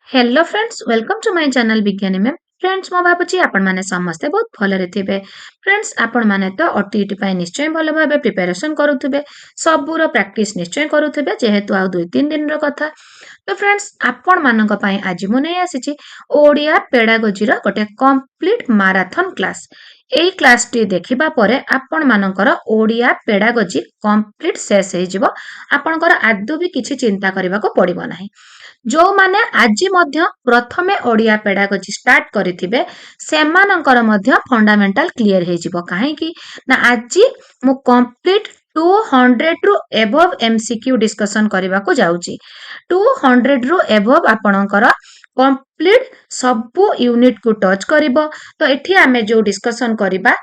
Hello friends welcome to my channel विज्ञानी ma'am friends मो भाबुची आपण माने समस्ते बहुत भलरे थिबे फ्रेंड्स आपण माने तो ओटीटी पय निश्चय भलो भाबे प्रिपरेशन करूथबे सबुरो प्रैक्टिस निश्चय करूथबे जेहेतु आ 2-3 दिन रो कथा तो फ्रेंड्स आपण मानक पय आज मु नै आसीची ओडिया पेडागोजी रो गोटे कंप्लीट मैराथन क्लास एई क्लास टी देखिबा परे आपण मानकर ओडिया पेडागोजी कंप्लीट शेष हे जिवो आपणकर आदु भी किछि चिंता करबा को पड़िबो नाही जो माने आजी मध्य प्रथमे ओडिया पेडागोजी स्टार्ट करिथिबे सेमानंकर मध्य फंडामेंटल क्लियर हे जिवो काहे कि ना आजी मु कंप्लीट 200 रु एबव एमसीक्यू डिस्कशन करबा को जाउची 200 रु एबव आपणकर कंप्लीट सबु यूनिट को टच करिवो तो एठी आमे जो डिस्कशन करिबा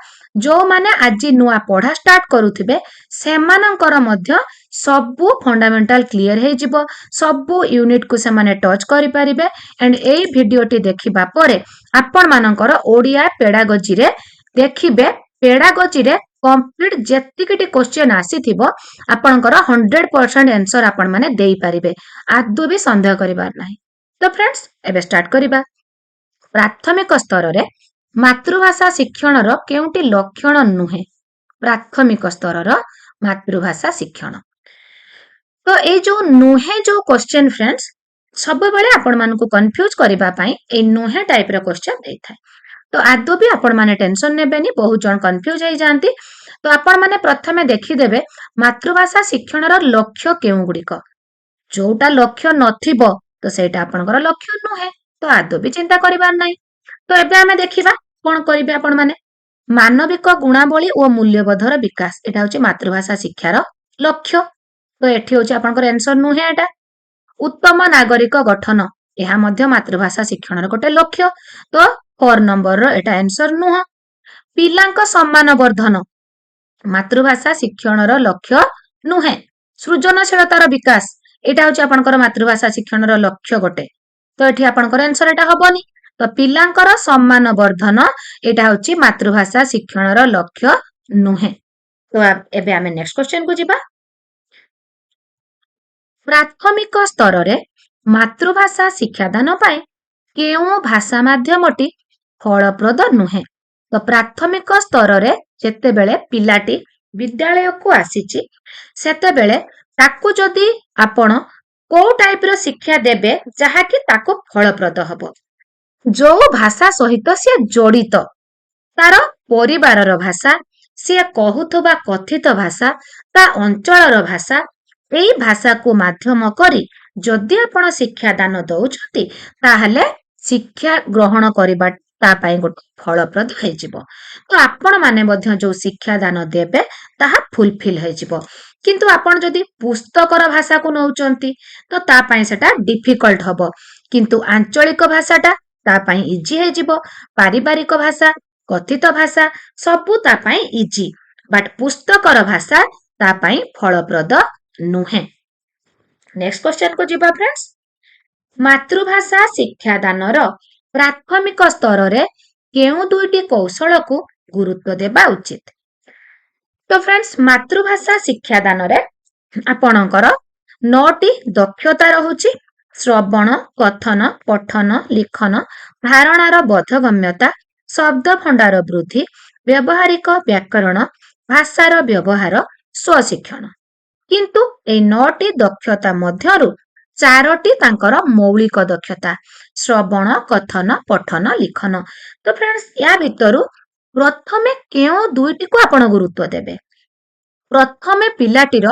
जो माने आजी नुआ पढ़ा स्टार्ट करूथिबे सेमानंकर मध्य सबु फंडामेंटल क्लियर हे जिवो सबु यूनिट को से माने टच करि परिबे एंड एई वीडियोटी देखिबा परे आपण मानकर ओडिया पेडागोजी रे देखिबे पेडागोजी रे कंप्लीट जेतिकिटी क्वेश्चन आसीथिबो आपणकर 100% आंसर आपण माने देई परिबे आदु भी संदेह करिबार नाही तो फ्रेंड्स एबे स्टार्ट करिबा प्राथमिक स्तर रे मातृभाषा शिक्षण रो केउटी लक्षण नुहे प्राथमिक स्तर रो मातृभाषा शिक्षण तो ए जो नुहे जो क्वेश्चन फ्रेंड्स सब बेले आपण मानको कंफ्यूज करबा पई ए नुहे टाइप रो क्वेश्चन देई थाए तो आदो भी आपण माने टेंशन नेबेनी बहुत जन कंफ्यूज हो जानती तो आपण माने प्रथमे देखि देबे मातृभाषा शिक्षण रो लक्ष्य केउ गुडिक जोटा लक्ष्य नथिबो तो सेटा आपणकर लक्ष्य नुहे तो आदो भी चिंता करिबार नाही तो एबे हमें देखिबा कोन करिबे आपण माने मानविक गुणावली और मूल्यबोधर विकास एटा होची मातृभाषा शिक्षार लक्ष्य तो एठी होची आपणकर आंसर नुहे एटा उत्तम नागरिक गठन यह मध्य मातृभाषा शिक्षण गोटे लक्ष्य तो 4 नंबर रो एटा आंसर नुह पिलांक सम्मान वर्धन मातृभाषा शिक्षण रो लक्ष्य नुहे सृजनशीलतार विकास एटा होची आपणकर मातृभाषा शिक्षण रो लक्ष्य गोटे तो एठी आपणकर आंसर एटा हबनी तो पिलांकर सम्मान वर्धन एटा होची मातृभाषा शिक्षण रो लक्ष्य नुहे तो एबे आमे नेक्स्ट क्वेश्चन को जिबा प्राथमिक स्तर रे मातृभाषा शिक्षादान पाए केउ भाषा माध्यमटी फलप्रद नुहे तो प्राथमिक स्तर रे जेते बेले पिलाटी विद्यालय को आसीची सेते बेले ताकू जदी आपण को टाइप रो शिक्षा देबे जहा कि ताको फलप्रद हबो जो भाषा सहित से जड़ित तार परिवार रो भाषा से कहूथबा कथित भाषा ता अंचल रो भाषा एई भाषा को माध्यम करी जदि आपण शिक्षा दान दउछती ताहले शिक्षा ग्रहण करिबा ता पई गोट फलप्रद हे जिवो तो आपण माने मध्य जो शिक्षा दान देबे ताहा फुलफिल हे जिवो किंतु आपण जदि पुस्तकर भाषा को नउचंती तो ता पई सेटा डिफिकल्ट हबो किंतु आंचलिक भाषाटा ता पई इजी हे जिवो पारिवारिक भाषा कथित भाषा सबु ता पई इजी बट पुस्तकर भाषा ता पई फलप्रद नुहे नेक्स्ट क्वेश्चन को जिबा फ्रेंड्स मातृभाषा शिक्षादानर प्राथमिक स्तर रे केउ दुईटी कौशल को गुरुत्व देबा उचित तो फ्रेंड्स मातृभाषा शिक्षादान रे आपणकर 9टी दक्षता रहुची श्रवण कथन पठन लिखन धारणार बोधगम्यता शब्द भंडार वृद्धि व्यवहारिक व्याकरण भाषार व्यवहार स्वशिक्षण किंतु ए 9टी दक्षता मध्यरु 4टी तांकर मौलिक दक्षता श्रवण कथन पठन लिखन तो फ्रेंड्स या भितरु प्रथमे केउ दुईटी को आपण गुरुत्व देबे प्रथमे पिलाटीर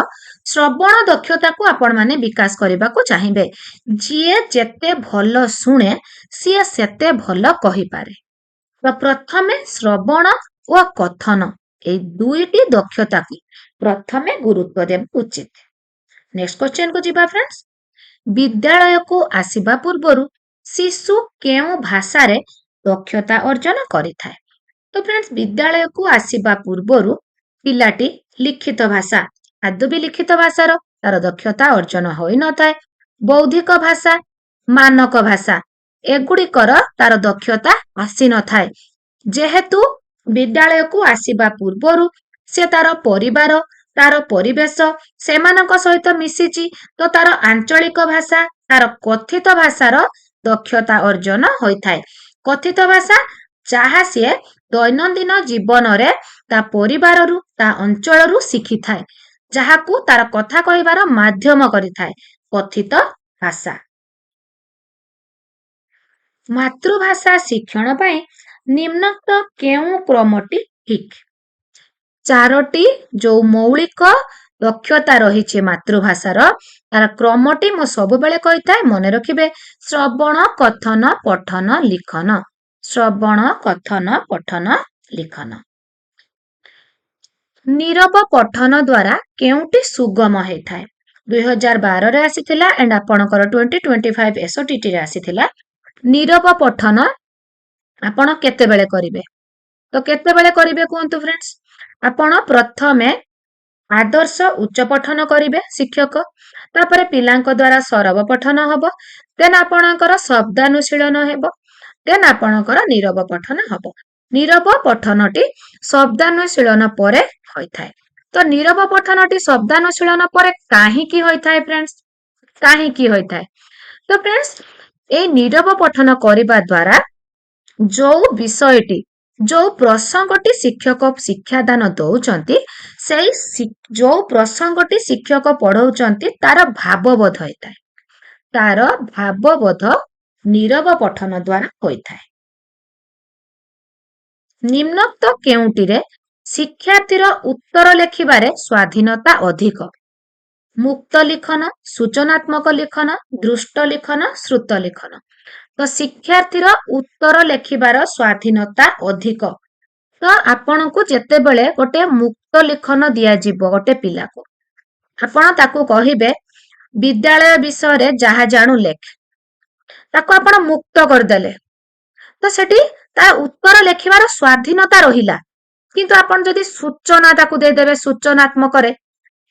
श्रवण दक्षता को आपण माने विकास करबा को चाहिबे जिए जेते भलो सुने सिए सेते भलो कहि पारे तो प्रथमे श्रवण और कथन ए दुईटी दक्षता को प्रथमे गुरुत्व देबा उचित नेक्स्ट क्वेश्चन को जिबा फ्रेंड्स विद्यालय को आसीबा पूर्वरु शिशु केउ भाषा रे दक्षता अर्जन करिथाय तो फ्रेंड्स विद्यालय को आसीबा पूर्वरु पिलाटी लिखित भाषा आदु भी लिखित भाषार तार दक्षता अर्जन होई न थाए बौद्धिक भाषा मानक भाषा एगुड़िकर तार दक्षता आसी न थाए जेहेतु विद्यालय को आसीबा पूर्वरु से तार परिवार तार परिवेश सेमानक सहित मिसिची तो तार आंचलिक भाषा तार कथित भाषार ଦକ୍ଷତା ଅର୍ଜନ ହୋଇଥାଏ। କଥିତ ଭାଷା ଯାହା ସିଏ ଦୈନନ୍ଦିନ ଜୀବନରେ ତା ପରିବାରରୁ ତା ଅଞ୍ଚଳରୁ ଶିଖିଥାଏ, ଯାହାକୁ ତାର କଥା କହିବାର ମାଧ୍ୟମ କରିଥାଏ କଥିତ ଭାଷା। ମାତୃଭାଷା ଶିକ୍ଷଣ ପାଇଁ ନିମ୍ନୋକ୍ତ କେଉଁ କ୍ରମଟି ଠିକ୍? ଚାରୋଟି ଯୋଉ ମୌଳିକ ଦକ୍ଷତା ରହିଛି ମାତୃଭାଷାର ତାର କ୍ରମଟି ମୁଁ ସବୁବେଳେ କହିଥାଏ, ମନେ ରଖିବେ। ଶ୍ରବଣ, କଥନ, ପଠନ, ଲିଖନ। ଶ୍ରବଣ, କଥନ, ପଠନ, ଲିଖନ। ନୀରବ ପଠନ ଦ୍ୱାରା କେଉଁଟି ସୁଗମ ହେଇଥାଏ? 2012ରେ ଆସିଥିଲା ଏଣ୍ଡ ଆପଣଙ୍କର 2025 SOTTରେ ଆସିଥିଲା। ନୀରବ ପଠନ ଆପଣ କେତେବେଳେ କରିବେ? ତ କେତେବେଳେ କରିବେ କୁହନ୍ତୁ ଫ୍ରେଣ୍ଡସ୍? ଆପଣ ପ୍ରଥମେ ଆଦର୍ଶ ଉଚ୍ଚ ପଠନ କରିବେ ଶିକ୍ଷକ, ତାପରେ ପିଲାଙ୍କ ଦ୍ୱାରା ସରବ ପଠନ ହବ, ଦେନ୍ ଆପଣଙ୍କର ଶବ୍ଦାନୁଶୀଳନ ହେବ, ଦେନ୍ ଆପଣଙ୍କର ନୀରବ ପଠନ ହବ। ନୀରବ ପଠନଟି ଶବ୍ଦାନୁଶୀଳନ ପରେ ହୋଇଥାଏ। ତ ନୀରବ ପଠନଟି ଶବ୍ଦାନୁଶୀଳନ ପରେ କାହିଁକି ହୋଇଥାଏ ଫ୍ରେଣ୍ଡସ୍? କାହିଁକି ହୋଇଥାଏ? ତ ଫ୍ରେଣ୍ଡସ୍, এই ନୀରବ ପଠନ କରିବା ଦ୍ୱାରା ଯୋଉ ବିଷୟଟି ଯୋଉ ପ୍ରସଙ୍ଗଟି ଶିକ୍ଷକ ଶିକ୍ଷାଦାନ ଦଉଛନ୍ତି ସେଇ ଯୋଉ ପ୍ରସଙ୍ଗଟି ଶିକ୍ଷକ ପଢଉଛନ୍ତି ତାର ଭାବବୋଧ ହୋଇଥାଏ। ତାର ଭାବବୋଧ ନୀରବ ପଠନ ଦ୍ୱାରା ହୋଇଥାଏ। ନିମ୍ନୋକ୍ତ କେଉଁଟିରେ ଶିକ୍ଷାର୍ଥୀର ଉତ୍ତର ଲେଖିବାରେ ସ୍ୱାଧୀନତା ଅଧିକ? ମୁକ୍ତ ଲିଖନ, ସୂଚନାତ୍ମକ ଲିଖନ, ଦୃଷ୍ଟ ଲିଖନ, ଶ୍ରୁତ ଲିଖନ। ତ ଶିକ୍ଷାର୍ଥୀର ଉତ୍ତର ଲେଖିବାର ସ୍ୱାଧୀନତା ଅଧିକ। ତ ଆପଣଙ୍କୁ ଯେତେବେଳେ ଗୋଟେ ମୁକ୍ତ ଲିଖନ ଦିଆଯିବ ଗୋଟେ ପିଲାକୁ, ଆପଣ ତାକୁ କହିବେ ବିଦ୍ୟାଳୟ ବିଷୟରେ ଯାହା ଜାଣୁ ଲେଖ, ତାକୁ ଆପଣ ମୁକ୍ତ କରିଦେଲେ, ତ ସେଠି ତା ଉତ୍ତର ଲେଖିବାର ସ୍ୱାଧୀନତା ରହିଲା। କିନ୍ତୁ ଆପଣ ଯଦି ସୂଚନା ତାକୁ ଦେଇଦେବେ ସୂଚନାତ୍ମକରେ,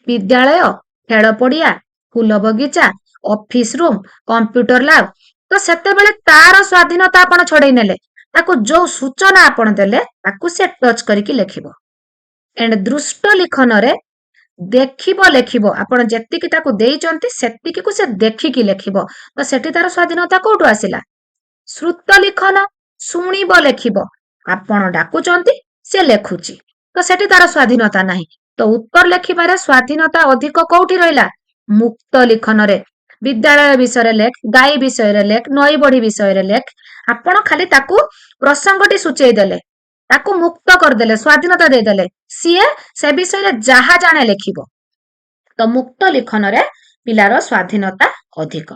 ବିଦ୍ୟାଳୟ, ଖେଳ ପଡିଆ, ଫୁଲ ବଗିଚା, ଅଫିସ ରୁମ, କମ୍ପ୍ୟୁଟର ଲ୍ୟାବ, ତ ସେତେବେଳେ ତାର ସ୍ୱାଧୀନତା ଆପଣ ଛଡେଇ ନେଲେ। ତାକୁ ଯୋଉ ସୂଚନା ଆପଣ ଦେଲେ ତାକୁ ସେ ଟଚ୍ କରିକି ଲେଖିବ। ଏଣ୍ଡ ଦୃଷ୍ଟ ଲିଖନରେ ଦେଖିବ ଲେଖିବ, ଆପଣ ଯେତିକି ତାକୁ ଦେଇଛନ୍ତି ସେତିକିକୁ ସେ ଦେଖିକି ଲେଖିବ। ତ ସେଠି ତାର ସ୍ୱାଧୀନତା କୋଉଠୁ ଆସିଲା? ଶ୍ରୁତ ଲିଖନ ଶୁଣିବ ଲେଖିବ, ଆପଣ ଡାକୁଛନ୍ତି ସେ ଲେଖୁଛି, ତ ସେଠି ତାର ସ୍ୱାଧୀନତା ନାହିଁ। ତ ଉତ୍ତର ଲେଖିବାରେ ସ୍ୱାଧୀନତା ଅଧିକ କୋଉଠି ରହିଲା? ମୁକ୍ତ ଲିଖନରେ। ବିଦ୍ୟାଳୟ ବିଷୟରେ ଲେଖ, ଗାଈ ବିଷୟରେ ଲେଖ, ନଈ ବଢି ବିଷୟରେ ଲେଖ, ଆପଣ ଖାଲି ତାକୁ ପ୍ରସଙ୍ଗଟି ସୂଚେଇ ଦେଲେ, ତାକୁ ମୁକ୍ତ କରିଦେଲେ, ସ୍ୱାଧୀନତା ଦେଇଦେଲେ, ସିଏ ସେ ବିଷୟରେ ଯାହା ଜାଣେ ଲେଖିବ। ତ ମୁକ୍ତ ଲିଖନରେ ପିଲାର ସ୍ୱାଧୀନତା ଅଧିକ।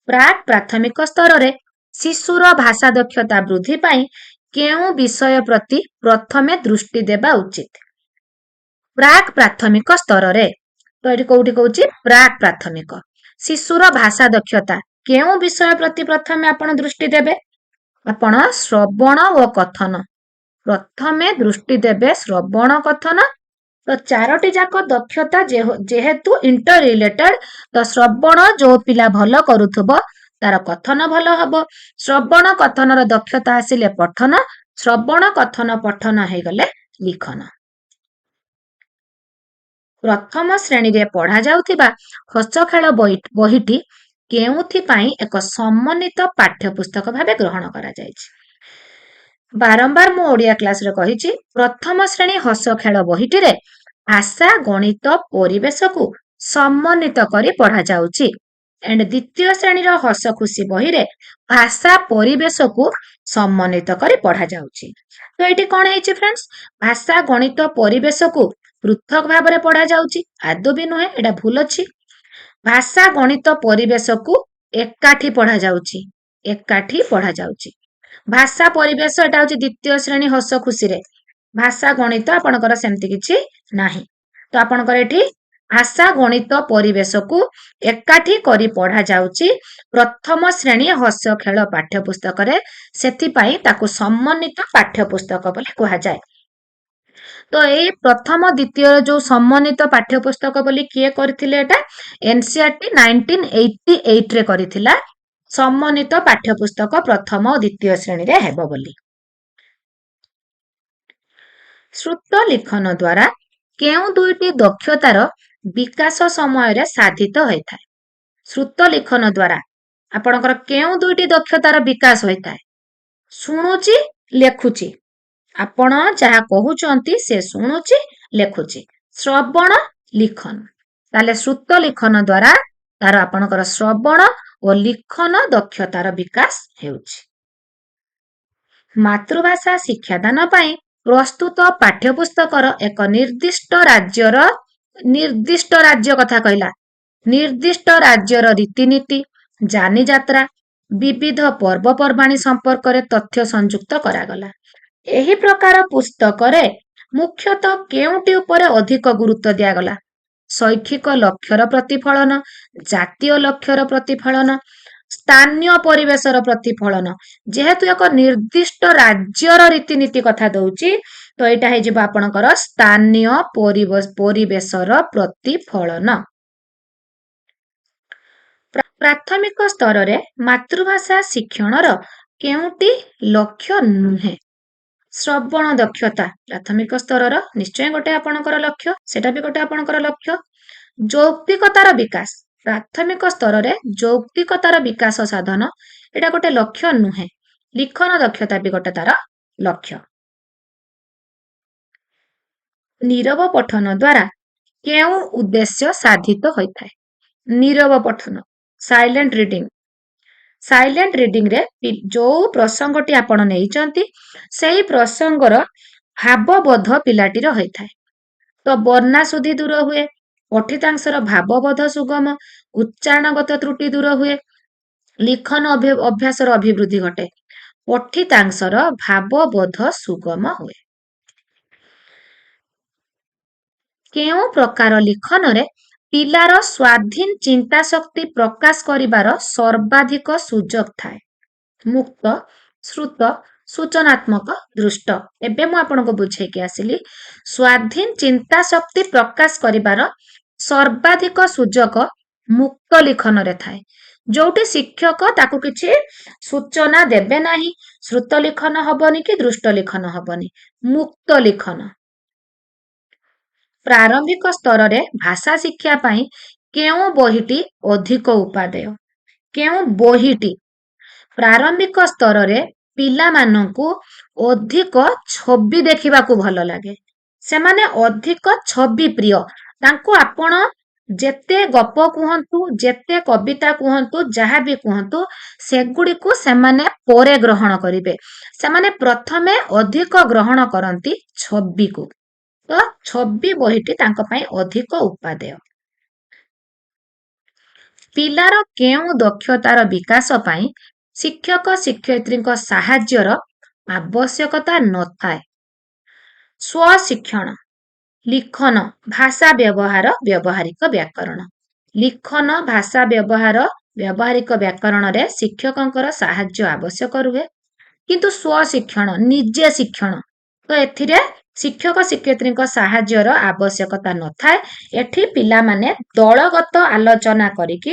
ପ୍ରାକ୍ ପ୍ରାଥମିକ ସ୍ତରରେ ଶିଶୁର ଭାଷା ଦକ୍ଷତା ବୃଦ୍ଧି ପାଇଁ କେଉଁ ବିଷୟ ପ୍ରତି ପ୍ରଥମେ ଦୃଷ୍ଟି ଦେବା ଉଚିତ? ପ୍ରାକ୍ ପ୍ରାଥମିକ ସ୍ତରରେ, ତ ଏଠି କୋଉଠି କହୁଛି ପ୍ରାକ୍ ପ୍ରାଥମିକ, ଶିଶୁର ଭାଷା ଦକ୍ଷତା କେଉଁ ବିଷୟ ପ୍ରତି ପ୍ରଥମେ ଆପଣ ଦୃଷ୍ଟି ଦେବେ? ଆପଣ ଶ୍ରବଣ ଓ କଥନ ପ୍ରଥମେ ଦୃଷ୍ଟି ଦେବେ। ଶ୍ରବଣ, କଥନ, ତ ଚାରୋଟି ଯାକ ଦକ୍ଷତା ଯେହେତୁ ଇଣ୍ଟର ରିଲେଟେଡ, ତ ଶ୍ରବଣ ଯୋଉ ପିଲା ଭଲ କରୁଥିବ ତାର କଥନ ଭଲ ହବ। ଶ୍ରବଣ କଥନର ଦକ୍ଷତା ଆସିଲେ ପଠନ, ଶ୍ରବଣ କଥନ ପଠନ ହେଇଗଲେ ଲିଖନ। ପ୍ରଥମ ଶ୍ରେଣୀରେ ପଢା ଯାଉଥିବା ହସ ଖେଳ ବହିଟି କେଉଁଥିପାଇଁ ଏକ ସମନ୍ୱିତ ପାଠ୍ୟପୁସ୍ତକ ଭାବେ ଗ୍ରହଣ କରାଯାଇଛି? ବାରମ୍ବାର ମୁଁ ଓଡିଆ କ୍ଲାସରେ କହିଛି, ପ୍ରଥମ ଶ୍ରେଣୀ ହସ ଖେଳ ବହିଟିରେ ଭାଷା, ଗଣିତ, ପରିବେଶକୁ ସମନ୍ୱିତ କରି ପଢାଯାଉଛି। ଏଣ୍ଡ ଦ୍ୱିତୀୟ ଶ୍ରେଣୀର ହସ ଖୁସି ବହିରେ ଭାଷା, ପରିବେଶକୁ ସମନ୍ୱିତ କରି ପଢାଯାଉଛି। ତ ଏଠି କଣ ହେଇଛି ଫ୍ରେଣ୍ଡସ୍? ଭାଷା, ଗଣିତ, ପରିବେଶକୁ ପୃଥକ ଭାବରେ ପଢାଯାଉଛି। ଆଦୌ ବି ନୁହେଁ, ଏଟା ଭୁଲ ଅଛି। ଭାଷା, ଗଣିତ, ପରିବେଶକୁ ଏକାଠି ପଢାଯାଉଛି। ଏକାଠି ପଢାଯାଉଛି। ଭାଷା, ପରିବେଶ ଏଟା ହଉଛି ଦ୍ୱିତୀୟ ଶ୍ରେଣୀ ହସ ଖୁସିରେ। ଭାଷା, ଗଣିତ ଆପଣଙ୍କର ସେମିତି କିଛି ନାହିଁ। ତ ଆପଣଙ୍କର ଏଠି ଭାଷା, ଗଣିତ, ପରିବେଶକୁ ଏକାଠି କରି ପଢାଯାଉଛି ପ୍ରଥମ ଶ୍ରେଣୀ ହସ ଖେଳ ପାଠ୍ୟପୁସ୍ତକରେ। ସେଥିପାଇଁ ତାକୁ ସମନ୍ୱିତ ପାଠ୍ୟପୁସ୍ତକ ବୋଲି କୁହାଯାଏ। ତ ଏଇ ପ୍ରଥମ ଦ୍ୱିତୀୟ ଯୋଉ ସମନ୍ୱିତ ପାଠ୍ୟପୁସ୍ତକ ବୋଲି କିଏ କରିଥିଲେ? ଏଟା NCERT 1988ରେ କରିଥିଲା। ସମନ୍ୱିତ ପାଠ୍ୟପୁସ୍ତକ ପ୍ରଥମ ଓ ଦ୍ୱିତୀୟ ଶ୍ରେଣୀରେ ହେବ ବୋଲି। ଶ୍ରୁତ ଲିଖନ ଦ୍ୱାରା କେଉଁ ଦୁଇଟି ଦକ୍ଷତାର ବିକାଶ ସମୟରେ ସାଧିତ ହୋଇଥାଏ? ଶ୍ରୁତ ଲିଖନ ଦ୍ୱାରା ଆପଣଙ୍କର କେଉଁ ଦୁଇଟି ଦକ୍ଷତାର ବିକାଶ ହୋଇଥାଏ? ଶୁଣୁଛି, ଲେଖୁଛି। ଆପଣ ଯାହା କହୁଛନ୍ତି ସେ ଶୁଣୁଛି, ଲେଖୁଛି। ଶ୍ରବଣ, ଲିଖନ। ତାହେଲେ ଶ୍ରୁତ ଲିଖନ ଦ୍ୱାରା ତାର ଆପଣଙ୍କର ଶ୍ରବଣ ଓ ଲିଖନ ଦକ୍ଷତାର ବିକାଶ ହେଉଛି। ମାତୃଭାଷା ଶିକ୍ଷାଦାନ ପାଇଁ ପ୍ରସ୍ତୁତ ପାଠ୍ୟପୁସ୍ତକର ଏକ ନିର୍ଦ୍ଦିଷ୍ଟ ରାଜ୍ୟ କଥା କହିଲା, ନିର୍ଦ୍ଦିଷ୍ଟ ରାଜ୍ୟର ରୀତିନୀତି, ଯାନିଯାତ୍ରା, ବିବିଧ ପର୍ବପର୍ବାଣୀ ସମ୍ପର୍କରେ ତଥ୍ୟ ସଂଯୁକ୍ତ କରାଗଲା। ଏହି ପ୍ରକାର ପୁସ୍ତକରେ ମୁଖ୍ୟତଃ କେଉଁଟି ଉପରେ ଅଧିକ ଗୁରୁତ୍ୱ ଦିଆଗଲା? ଶୈକ୍ଷିକ ଲକ୍ଷ୍ୟର ପ୍ରତିଫଳନ, ଜାତୀୟ ଲକ୍ଷ୍ୟର ପ୍ରତିଫଳନ, ସ୍ଥାନୀୟ ପରିବେଶର ପ୍ରତିଫଳନ। ଯେହେତୁ ଏକ ନିର୍ଦ୍ଦିଷ୍ଟ ରାଜ୍ୟର ରୀତିନୀତି କଥା ଦଉଛି, ତ ଏଇଟା ହେଇଯିବ ଆପଣଙ୍କର ସ୍ଥାନୀୟ ପରିବେଶର ପ୍ରତିଫଳନ। ପ୍ରାଥମିକ ସ୍ତରରେ ମାତୃଭାଷା ଶିକ୍ଷଣର କେଉଁଟି ଲକ୍ଷ୍ୟ ନୁହେଁ? ଶ୍ରବଣ ଦକ୍ଷତା ପ୍ରାଥମିକ ସ୍ତରର ନିଶ୍ଚୟ ଗୋଟେ ଆପଣଙ୍କର ଲକ୍ଷ୍ୟ, ସେଟା ବି ଗୋଟେ ଆପଣଙ୍କର ଲକ୍ଷ୍ୟ। ଯୌକ୍ତିକତାର ବିକାଶ ପ୍ରାଥମିକ ସ୍ତରରେ ଯୌକ୍ତିକତାର ବିକାଶ ସାଧନ, ଏଟା ଗୋଟେ ଲକ୍ଷ୍ୟ ନୁହେଁ। ଲିଖନ ଦକ୍ଷତା ବି ଗୋଟେ ତାର ଲକ୍ଷ୍ୟ। ନୀରବ ପଠନ ଦ୍ୱାରା କେଉଁ ଉଦ୍ଦେଶ୍ୟ ସାଧିତ ହୋଇଥାଏ? ନୀରବ ପଠନ, ସାଇଲେଣ୍ଟ ରିଡିଂ। ସାଇଲେଣ୍ଟ ରିଡିଂରେ ଯୋଉ ପ୍ରସଙ୍ଗଟି ଆପଣ ନେଇଛନ୍ତି ସେଇ ପ୍ରସଙ୍ଗର ଭାବବୋଧ ପିଲାଟିର ହୋଇଥାଏ। ତ ବର୍ଣ୍ଣାଶୁଦ୍ଧି ଦୂର ହୁଏ, ପଠିତାଂଶର ଭାବବୋଧ ସୁଗମ, ଉଚ୍ଚାରଣଗତ ତ୍ରୁଟି ଦୂର ହୁଏ, ଲିଖନ ଅଭ୍ୟାସର ଅଭିବୃଦ୍ଧି ଘଟେ, ପଠିତାଂଶର ଭାବବୋଧ ସୁଗମ ହୁଏ। କେଉଁ ପ୍ରକାର ଲିଖନରେ ପିଲାର ସ୍ୱାଧୀନ ଚିନ୍ତା ଶକ୍ତି ପ୍ରକାଶ କରିବାର ସର୍ବାଧିକ ସୁଯୋଗ ଥାଏ? ମୁକ୍ତ, ଶ୍ରୁତ, ସୂଚନାତ୍ମକ, ଦୃଷ୍ଟ। ଏବେ ମୁଁ ଆପଣଙ୍କୁ ବୁଝେଇକି ଆସିଲି। ସ୍ୱାଧୀନ ଚିନ୍ତା ଶକ୍ତି ପ୍ରକାଶ କରିବାର ସର୍ବାଧିକ ସୁଯୋଗ ମୁକ୍ତ ଲିଖନରେ ଥାଏ, ଯୋଉଠି ଶିକ୍ଷକ ତାକୁ କିଛି ସୂଚନା ଦେବେ ନାହିଁ। ଶ୍ରୁତ ଲିଖନ ହବନି କି ଦୃଷ୍ଟ ଲିଖନ ହବନି, ମୁକ୍ତ ଲିଖନ। ପ୍ରାରମ୍ଭିକ ସ୍ତରରେ ଭାଷା ଶିକ୍ଷା ପାଇଁ କେଉଁ ବହିଟି ଅଧିକ ଉପାଦେୟ? କେଉଁ ବହିଟି? ପ୍ରାରମ୍ଭିକ ସ୍ତରରେ ପିଲାମାନଙ୍କୁ ଅଧିକ ଛବି ଦେଖିବାକୁ ଭଲ ଲାଗେ, ସେମାନେ ଅଧିକ ଛବି ପ୍ରିୟ। ତାଙ୍କୁ ଆପଣ ଯେତେ ଗପ କୁହନ୍ତୁ, ଯେତେ କବିତା କୁହନ୍ତୁ, ଯାହା ବି କୁହନ୍ତୁ, ସେଗୁଡ଼ିକୁ ସେମାନେ ପରେ ଗ୍ରହଣ କରିବେ। ସେମାନେ ପ୍ରଥମେ ଅଧିକ ଗ୍ରହଣ କରନ୍ତି ଛବିକୁ। ତ ଛବି ବହିଟି ତାଙ୍କ ପାଇଁ ଅଧିକ ଉପାଦେୟ। ପିଲାର କେଉଁ ଦକ୍ଷତାର ବିକାଶ ପାଇଁ ଶିକ୍ଷକ ଶିକ୍ଷୟିତ୍ରୀଙ୍କ ସାହାଯ୍ୟର ଆବଶ୍ୟକତା ନଥାଏ? ସ୍ୱଶିକ୍ଷଣ, ଲିଖନ, ଭାଷା ବ୍ୟବହାର, ବ୍ୟବହାରିକ ବ୍ୟାକରଣ। ଲିଖନ, ଭାଷା ବ୍ୟବହାର, ବ୍ୟବହାରିକ ବ୍ୟାକରଣରେ ଶିକ୍ଷକଙ୍କର ସାହାଯ୍ୟ ଆବଶ୍ୟକ ରୁହେ, କିନ୍ତୁ ସ୍ୱଶିକ୍ଷଣ, ନିଜେ ଶିକ୍ଷଣ, ତ ଏଥିରେ ଶିକ୍ଷକ ଶିକ୍ଷୟିତ୍ରୀଙ୍କ ସାହାଯ୍ୟର ଆବଶ୍ୟକତା ନଥାଏ। ଏଠି ପିଲାମାନେ ଦଳଗତ ଆଲୋଚନା କରିକି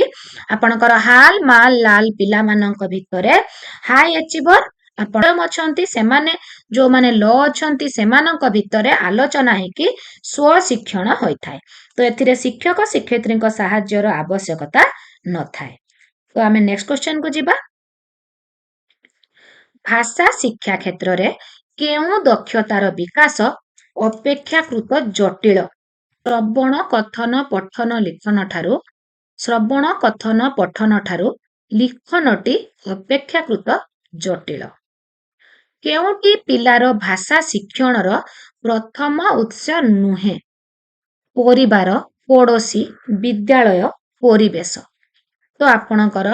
ଆପଣଙ୍କର ହାଲ ମାଲ ଲାଲ ପିଲାମାନଙ୍କ ଭିତରେ ହାଇ ଆଚିଭର ଆପଣ ଅଛନ୍ତି, ସେମାନେ ଯୋଉମାନେ ଲ ଅଛନ୍ତି ସେମାନଙ୍କ ଭିତରେ ଆଲୋଚନା ହେଇକି ସ୍ୱଶିକ୍ଷଣ ହୋଇଥାଏ। ତ ଏଥିରେ ଶିକ୍ଷକ ଶିକ୍ଷୟିତ୍ରୀଙ୍କ ସାହାଯ୍ୟର ଆବଶ୍ୟକତା ନଥାଏ। ତ ଆମେ ନେକ୍ସଟ କ୍ୱେଶ୍ଚନକୁ ଯିବା। ଭାଷା ଶିକ୍ଷା କ୍ଷେତ୍ରରେ କେଉଁ ଦକ୍ଷତାର ବିକାଶ ଅପେକ୍ଷାକୃତ ଜଟିଳ? ଶ୍ରବଣ କଥନ ପଠନ ଲିଖନ ଠାରୁ ଶ୍ରବଣ କଥନ ପଠନ ଠାରୁ ଲିଖନଟି ଅପେକ୍ଷାକୃତ ଜଟିଳ। କେଉଁଟି ପିଲାର ଭାଷା ଶିକ୍ଷଣର ପ୍ରଥମ ଉତ୍ସ ନୁହେଁ? ପରିବାର, ପଡ଼ୋଶୀ, ବିଦ୍ୟାଳୟ, ପରିବେଶ। ତ ଆପଣଙ୍କର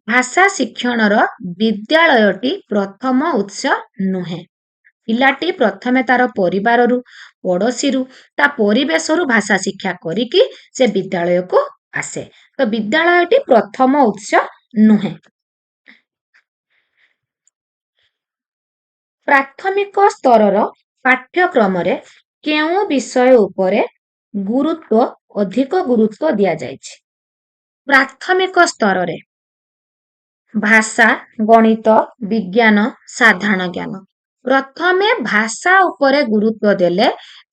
ଭାଷା ଶିକ୍ଷଣର ବିଦ୍ୟାଳୟଟି ପ୍ରଥମ ଉତ୍ସ ନୁହେଁ। ପିଲାଟି ପ୍ରଥମେ ତାର ପରିବାରରୁ, ପଡ଼ୋଶୀରୁ, ତା ପରିବେଶରୁ ଭାଷା ଶିକ୍ଷା କରିକି ସେ ବିଦ୍ୟାଳୟକୁ ଆସେ। ତ ବିଦ୍ୟାଳୟଟି ପ୍ରଥମ ଉତ୍ସ ନୁହେଁ। ପ୍ରାଥମିକ ସ୍ତରର ପାଠ୍ୟକ୍ରମରେ କେଉଁ ବିଷୟ ଉପରେ ଅଧିକ ଗୁରୁତ୍ୱ ଦିଆଯାଇଛି? ପ୍ରାଥମିକ ସ୍ତରରେ ଭାଷା, ଗଣିତ, ବିଜ୍ଞାନ, ସାଧାରଣ ଜ୍ଞାନ। ପ୍ରଥମେ ଭାଷା ଉପରେ ଗୁରୁତ୍ୱ ଦେଲେ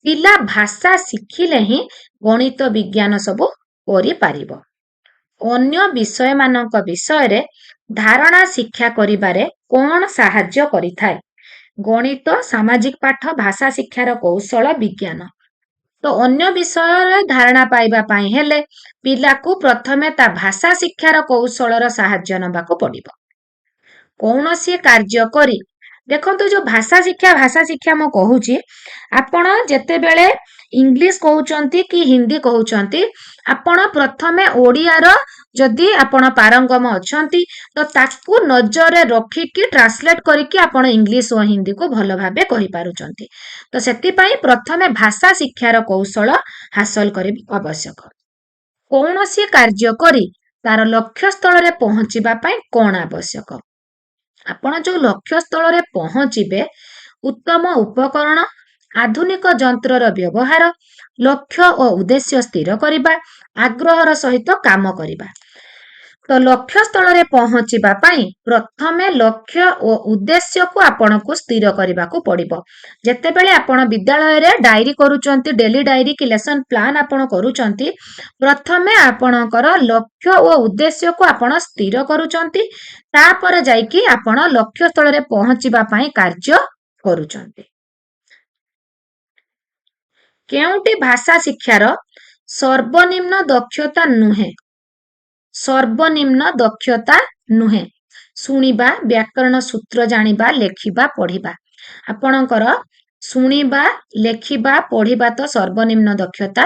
ପିଲା ଭାଷା ଶିଖିଲେ ହିଁ ଗଣିତ ବିଜ୍ଞାନ ସବୁ କରିପାରିବ। ଅନ୍ୟ ବିଷୟମାନଙ୍କ ବିଷୟରେ ଧାରଣା ଶିକ୍ଷା କରିବାରେ କ'ଣ ସାହାଯ୍ୟ କରିଥାଏ? ଗଣିତ, ସାମାଜିକ ପାଠ, ଭାଷା ଶିକ୍ଷାର କୌଶଳ, ବିଜ୍ଞାନ। ତ ଅନ୍ୟ ବିଷୟରେ ଧାରଣା ପାଇବା ପାଇଁ ହେଲେ ପିଲାକୁ ପ୍ରଥମେ ତା ଭାଷା ଶିକ୍ଷାର କୌଶଳର ସାହାଯ୍ୟ ନେବାକୁ ପଡ଼ିବ। କୌଣସି କାର୍ଯ୍ୟ କରି ଦେଖନ୍ତୁ ଯୋଉ ଭାଷା ଶିକ୍ଷା ମୁଁ କହୁଛି, ଆପଣ ଯେତେବେଳେ ଇଂଲିଶ କହୁଛନ୍ତି କି ହିନ୍ଦୀ କହୁଛନ୍ତି, ଆପଣ ପ୍ରଥମେ ଓଡ଼ିଆର ଯଦି ଆପଣ ପାରଙ୍ଗମ ଅଛନ୍ତି ତ ତାକୁ ନଜରରେ ରଖିକି ଟ୍ରାନ୍ସଲେଟ କରିକି ଆପଣ ଇଂଲିଶ ଓ ହିନ୍ଦୀକୁ ଭଲ ଭାବେ କହିପାରୁଛନ୍ତି। ତ ସେଥିପାଇଁ ପ୍ରଥମେ ଭାଷା ଶିକ୍ଷାର କୌଶଳ ହାସଲ କରିବା ଆବଶ୍ୟକ। କୌଣସି କାର୍ଯ୍ୟ କରି ତାର ଲକ୍ଷ୍ୟ ସ୍ଥଳରେ ପହଞ୍ଚିବା ପାଇଁ କ'ଣ ଆବଶ୍ୟକ? ଆପଣ ଯୋଉ ଲକ୍ଷ୍ୟ ସ୍ଥଳରେ ପହଞ୍ଚିବେ, ଉତ୍ତମ ଉପକରଣ, ଆଧୁନିକ ଯନ୍ତ୍ରର ବ୍ୟବହାର, ଲକ୍ଷ୍ୟ ଓ ଉଦ୍ଦେଶ୍ୟ ସ୍ଥିର କରିବା, ଆଗ୍ରହର ସହିତ କାମ କରିବା। ତ ଲକ୍ଷ୍ୟ ସ୍ଥଳରେ ପହଞ୍ଚିବା ପାଇଁ ପ୍ରଥମେ ଲକ୍ଷ୍ୟ ଓ ଉଦ୍ଦେଶ୍ୟକୁ ଆପଣଙ୍କୁ ସ୍ଥିର କରିବାକୁ ପଡ଼ିବ। ଯେତେବେଳେ ଆପଣ ବିଦ୍ୟାଳୟରେ ଡାଏରୀ କରୁଛନ୍ତି, ଡେଲି ଡାଏରୀ କି ଲେସନ ପ୍ଲାନ ଆପଣ କରୁଛନ୍ତି, ପ୍ରଥମେ ଆପଣଙ୍କର ଲକ୍ଷ୍ୟ ଓ ଉଦ୍ଦେଶ୍ୟକୁ ଆପଣ ସ୍ଥିର କରୁଛନ୍ତି, ତାପରେ ଯାଇକି ଆପଣ ଲକ୍ଷ୍ୟ ସ୍ଥଳରେ ପହଞ୍ଚିବା ପାଇଁ କାର୍ଯ୍ୟ କରୁଛନ୍ତି। କେଉଁଟି ଭାଷା ଶିକ୍ଷାର ସର୍ବନିମ୍ନ ଦକ୍ଷତା ନୁହେଁ? ସର୍ବନିମ୍ନ ଦକ୍ଷତା ନୁହେଁ। ଶୁଣିବା, ବ୍ୟାକରଣ ସୂତ୍ର ଜାଣିବା, ଲେଖିବା, ପଢିବା। ଆପଣଙ୍କର ଶୁଣିବା, ଲେଖିବା, ପଢିବା ତ ସର୍ବନିମ୍ନ ଦକ୍ଷତା।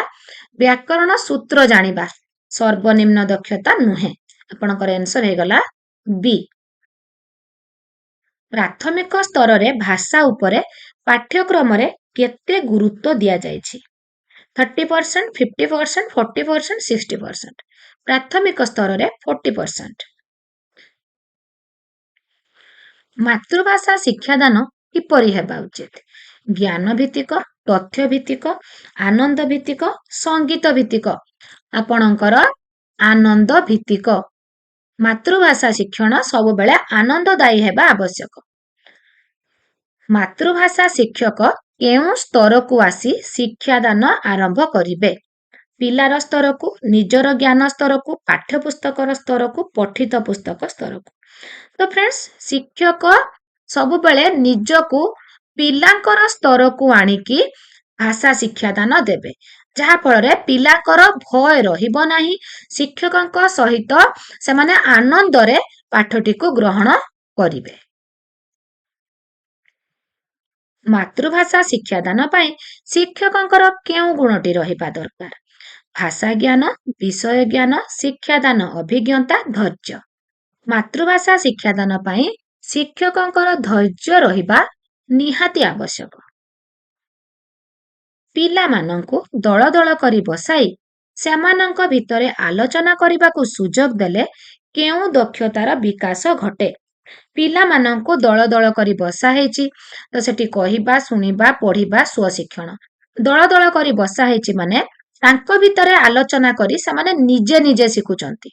ବ୍ୟାକରଣ ସୂତ୍ର ଜାଣିବା ସର୍ବନିମ୍ନ ଦକ୍ଷତା ନୁହେଁ। ଆପଣଙ୍କର ଆନ୍ସର ହେଇଗଲା ବି। ପ୍ରାଥମିକ ସ୍ତରରେ ଭାଷା ଉପରେ ପାଠ୍ୟକ୍ରମରେ କେତେ ଗୁରୁତ୍ୱ ଦିଆଯାଇଛି? 30%, 50%, 40%, 60%। ପ୍ରାଥମିକ ସ୍ତରରେ 40%। ମାତୃଭାଷା ଶିକ୍ଷାଦାନ କିପରି ହେବା ଉଚିତ? ଜ୍ଞାନ ଭିତ୍ତିକ, ତଥ୍ୟ ଭିତ୍ତିକ, ଆନନ୍ଦ ଭିତ୍ତିକ, ସଙ୍ଗୀତ ଭିତ୍ତିକ। ଆପଣଙ୍କର ଆନନ୍ଦ ଭିତ୍ତିକ। ମାତୃଭାଷା ଶିକ୍ଷଣ ସବୁବେଳେ ଆନନ୍ଦଦାୟୀ ହେବା ଆବଶ୍ୟକ। ମାତୃଭାଷା ଶିକ୍ଷକ କେଉଁ ସ୍ତରକୁ ଆସି ଶିକ୍ଷାଦାନ ଆରମ୍ଭ କରିବେ? ପିଲାର ସ୍ତରକୁ, ନିଜର ଜ୍ଞାନ ସ୍ତରକୁ, ପାଠ୍ୟପୁସ୍ତକର ସ୍ତରକୁ, ପଠିତ ପୁସ୍ତକ ସ୍ତରକୁ। ତ ଫ୍ରେଣ୍ଡସ୍, ଶିକ୍ଷକ ସବୁବେଳେ ନିଜକୁ ପିଲାଙ୍କର ସ୍ତରକୁ ଆଣିକି ଭାଷା ଶିକ୍ଷାଦାନ ଦେବେ, ଯାହା ଫଳରେ ପିଲାଙ୍କର ଭୟ ରହିବ ନାହିଁ। ଶିକ୍ଷକଙ୍କ ସହିତ ସେମାନେ ଆନନ୍ଦରେ ପାଠଟିକୁ ଗ୍ରହଣ କରିବେ। ମାତୃଭାଷା ଶିକ୍ଷାଦାନ ପାଇଁ ଶିକ୍ଷକଙ୍କର କେଉଁ ଗୁଣଟି ରହିବା ଦରକାର? ଭାଷା ଜ୍ଞାନ, ବିଷୟ ଜ୍ଞାନ, ଶିକ୍ଷାଦାନ ଅଭିଜ୍ଞତା, ଧୈର୍ଯ୍ୟ। ମାତୃଭାଷା ଶିକ୍ଷାଦାନ ପାଇଁ ଶିକ୍ଷକଙ୍କର ଧୈର୍ଯ୍ୟ ରହିବା ନିହାତି ଆବଶ୍ୟକ। ପିଲାମାନଙ୍କୁ ଦଳ ଦଳ କରି ବସାଇ ସେମାନଙ୍କ ଭିତରେ ଆଲୋଚନା କରିବାକୁ ସୁଯୋଗ ଦେଲେ କେଉଁ ଦକ୍ଷତାର ବିକାଶ ଘଟେ? ପିଲାମାନଙ୍କୁ ଦଳ ଦଳ କରି ବସା ହେଇଛି, ତ ସେଠି କହିବା, ଶୁଣିବା, ପଢିବା, ସ୍ୱଶିକ୍ଷଣ। ଦଳ ଦଳ କରି ବସା ହେଇଛି ମାନେ ତାଙ୍କ ଭିତରେ ଆଲୋଚନା କରି ସେମାନେ ନିଜେ ନିଜେ ଶିଖୁଛନ୍ତି।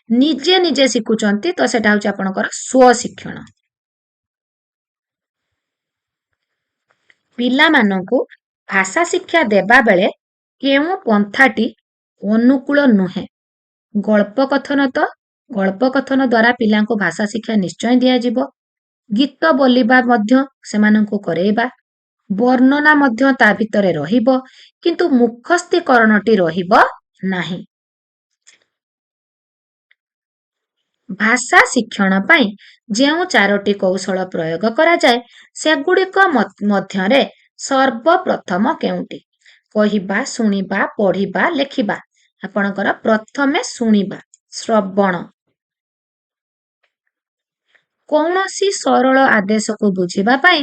ନିଜେ ନିଜେ ଶିଖୁଛନ୍ତି, ତ ସେଟା ହଉଛି ଆପଣଙ୍କର ସ୍ୱଶିକ୍ଷଣ। ପିଲାମାନଙ୍କୁ ଭାଷା ଶିକ୍ଷା ଦେବା ବେଳେ କେଉଁ ପନ୍ଥାଟି ଅନୁକୂଳ ନୁହେଁ? ଗଳ୍ପ କଥନ ଦ୍ୱାରା ପିଲାଙ୍କୁ ଭାଷା ଶିକ୍ଷା ନିଶ୍ଚୟ ଦିଆଯିବ। ଗୀତ ବୋଲିବା ମଧ୍ୟ ସେମାନଙ୍କୁ କରେଇବା। ବର୍ଣ୍ଣନା ମଧ୍ୟ ତା ଭିତରେ ରହିବ, କିନ୍ତୁ ମୁଖସ୍ଥୀକରଣଟି ରହିବ ନାହିଁ। ଭାଷା ଶିକ୍ଷଣ ପାଇଁ ଯେଉଁ 4ଟି କୌଶଳ ପ୍ରୟୋଗ କରାଯାଏ, ସେଗୁଡ଼ିକ ମଧ୍ୟରେ ସର୍ବପ୍ରଥମ କେଉଁଟି? କହିବା, ଶୁଣିବା, ପଢିବା, ଲେଖିବା। ଆପଣଙ୍କର ପ୍ରଥମେ ଶୁଣିବା, ଶ୍ରବଣ। କୌଣସି ସରଳ ଆଦେଶକୁ ବୁଝିବା ପାଇଁ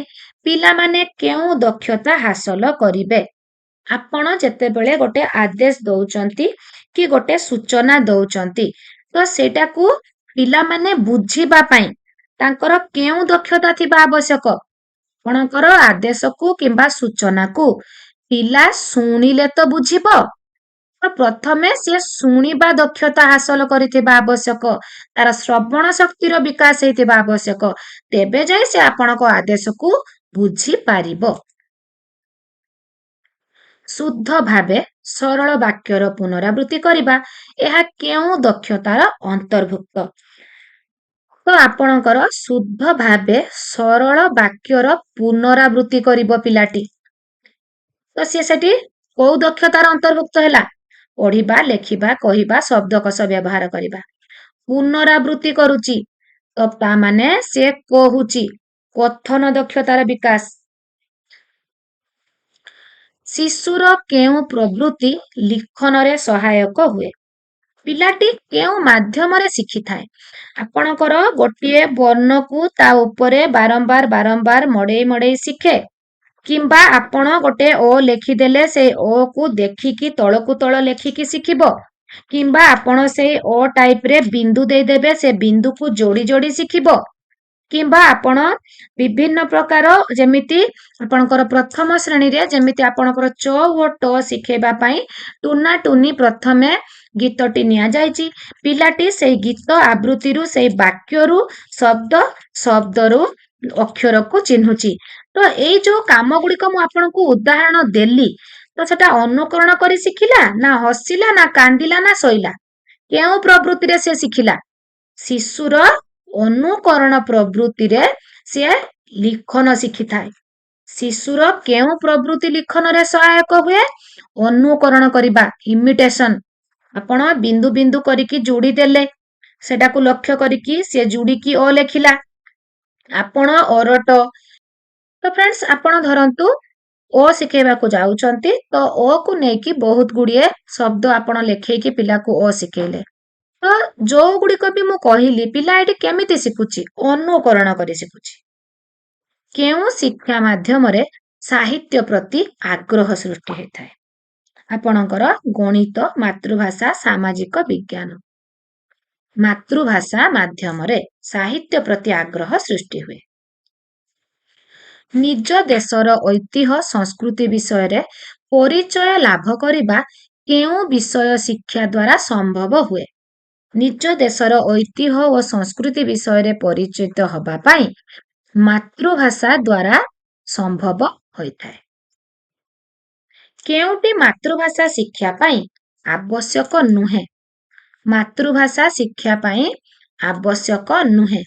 ପିଲାମାନେ କେଉଁ ଦକ୍ଷତା ହାସଲ କରିବେ? ଆପଣ ଯେତେବେଳେ ଗୋଟେ ଆଦେଶ ଦଉଛନ୍ତି କି ଗୋଟେ ସୂଚନା ଦଉଛନ୍ତି, ତ ସେଇଟାକୁ ପିଲାମାନେ ବୁଝିବା ପାଇଁ ତାଙ୍କର କେଉଁ ଦକ୍ଷତା ଥିବା ଆବଶ୍ୟକ? ଆପଣଙ୍କର ଆଦେଶକୁ କିମ୍ବା ସୂଚନାକୁ ପିଲା ଶୁଣିଲେ ତ ବୁଝିବ, ପ୍ରଥମେ ସେ ଶୁଣିବା ଦକ୍ଷତା ହାସଲ କରିଥିବା ଆବଶ୍ୟକ, ତାର ଶ୍ରବଣ ଶକ୍ତିର ବିକାଶ ହେଇଥିବା ଆବଶ୍ୟକ, ତେବେ ଯାଇ ସେ ଆପଣଙ୍କ ଆଦେଶକୁ ବୁଝିପାରିବ। ଶୁଦ୍ଧ ଭାବେ ସରଳ ବାକ୍ୟର ପୁନରାବୃତ୍ତି କରିବା ଏହା କେଉଁ ଦକ୍ଷତାର ଅନ୍ତର୍ଭୁକ୍ତ? ତ ଆପଣଙ୍କର ଶୁଦ୍ଧ ଭାବେ ସରଳ ବାକ୍ୟର ପୁନରାବୃତ୍ତି କରିବ ପିଲାଟି। ତ ସିଏ ସେଠି କୋଉ ଦକ୍ଷତାର ଅନ୍ତର୍ଭୁକ୍ତ ହେଲା? ପଢିବା, ଲେଖିବା, କହିବା, ଶବ୍ଦକୋଷ ବ୍ୟବହାର କରିବା। ପୁନରାବୃତ୍ତି କରୁଛି ତ ତା ମାନେ ସେ କହୁଛି, କଥନ ଦକ୍ଷତାର ବିକାଶ। ଶିଶୁର କେଉଁ ପ୍ରବୃତ୍ତି ଲିଖନରେ ସହାୟକ ହୁଏ? ପିଲାଟି କେଉଁ ମାଧ୍ୟମରେ ଶିଖିଥାଏ? ଆପଣଙ୍କର ଗୋଟିଏ ବର୍ଣ୍ଣକୁ ତା ଉପରେ ବାରମ୍ବାର ମଡେଇ ମଡେଇ ଶିଖେ, କିମ୍ବା ଆପଣ ଗୋଟେ ଓ ଲେଖିଦେଲେ ସେଇ ଓ କୁ ଦେଖିକି ତଳକୁ ତଳ ଲେଖିକି ଶିଖିବ, କିମ୍ବା ଆପଣ ସେଇ ଓ ଟାଇପରେ ବିନ୍ଦୁ ଦେଇଦେବେ, ସେ ବିନ୍ଦୁକୁ ଯୋଡି ଯୋଡି ଶିଖିବ, କିମ୍ବା ଆପଣ ବିଭିନ୍ନ ପ୍ରକାର ଯେମିତି ଆପଣଙ୍କର ପ୍ରଥମ ଶ୍ରେଣୀରେ ଯେମିତି ଆପଣଙ୍କର ଚ ଓ ଟ ଶିଖେଇବା ପାଇଁ ଟୁନା ଟୁନି ପ୍ରଥମେ ଗୀତଟି ନିଆଯାଇଛି। ପିଲାଟି ସେଇ ଗୀତ ଆବୃତ୍ତିରୁ, ସେଇ ବାକ୍ୟରୁ, ଶବ୍ଦରୁ ଅକ୍ଷରକୁ ଚିହ୍ନୁଛି। ତ ଏଇ ଯୋଉ କାମ ଗୁଡିକ ମୁଁ ଆପଣଙ୍କୁ ଉଦାହରଣ ଦେଲି, ତ ସେଟା ଅନୁକରଣ କରି ଶିଖିଲା ନା ହସିଲା ନା କାନ୍ଦିଲା ନା ଶୋଇଲା? କେଉଁ ପ୍ରବୃତ୍ତିରେ ସେ ଶିଖିଲା? ଶିଶୁର ଅନୁକରଣ ପ୍ରବୃତ୍ତିରେ ସିଏ ଲିଖନ ଶିଖିଥାଏ। ଶିଶୁର କେଉଁ ପ୍ରବୃତ୍ତି ଲିଖନରେ ସହାୟକ ହୁଏ? ଅନୁକରଣ କରିବା, ଇମିଟେସନ। ଆପଣ ବିନ୍ଦୁ ବିନ୍ଦୁ କରିକି ଯୋଡି ଦେଲେ, ସେଟାକୁ ଲକ୍ଷ୍ୟ କରିକି ସିଏ ଯୋଡିକି ଓ ଲେଖିଲା। ଆପଣ ଅରଟ। ତ ଫ୍ରେଣ୍ଡସ୍, ଆପଣ ଧରନ୍ତୁ ଓ ଶିଖେଇବାକୁ ଯାଉଛନ୍ତି, ତ ଓ କୁ ନେଇକି ବହୁତ ଗୁଡିଏ ଶବ୍ଦ ଆପଣ ଲେଖେଇକି ପିଲାକୁ ଓ ଶିଖେଇଲେ। ତ ଯୋଉ ଗୁଡିକ ବି ମୁଁ କହିଲି, ପିଲା ଏଠି କେମିତି ଶିଖୁଛି? ଅନୁକରଣ କରି ଶିଖୁଛି। କେଉଁ ଶିକ୍ଷା ମାଧ୍ୟମରେ ସାହିତ୍ୟ ପ୍ରତି ଆଗ୍ରହ ସୃଷ୍ଟି ହେଇଥାଏ? ଆପଣଙ୍କର ଗଣିତ, ମାତୃଭାଷା, ସାମାଜିକ ବିଜ୍ଞାନ। ମାତୃଭାଷା ମାଧ୍ୟମରେ ସାହିତ୍ୟ ପ୍ରତି ଆଗ୍ରହ ସୃଷ୍ଟି ହୁଏ। ନିଜ ଦେଶର ଐତିହ୍ୟ ସଂସ୍କୃତି ବିଷୟରେ ପରିଚୟ ଲାଭ କରିବା କେଉଁ ବିଷୟ ଶିକ୍ଷା ଦ୍ୱାରା ସମ୍ଭବ ହୁଏ? ନିଜ ଦେଶର ଐତିହ୍ୟ ଓ ସଂସ୍କୃତି ବିଷୟରେ ପରିଚିତ ହେବା ପାଇଁ ମାତୃଭାଷା ଦ୍ୱାରା ସମ୍ଭବ ହୋଇଥାଏ। କେଉଁଟି ମାତୃଭାଷା ଶିକ୍ଷା ପାଇଁ ଆବଶ୍ୟକ ନୁହେଁ? ମାତୃଭାଷା ଶିକ୍ଷା ପାଇଁ ଆବଶ୍ୟକ ନୁହେଁ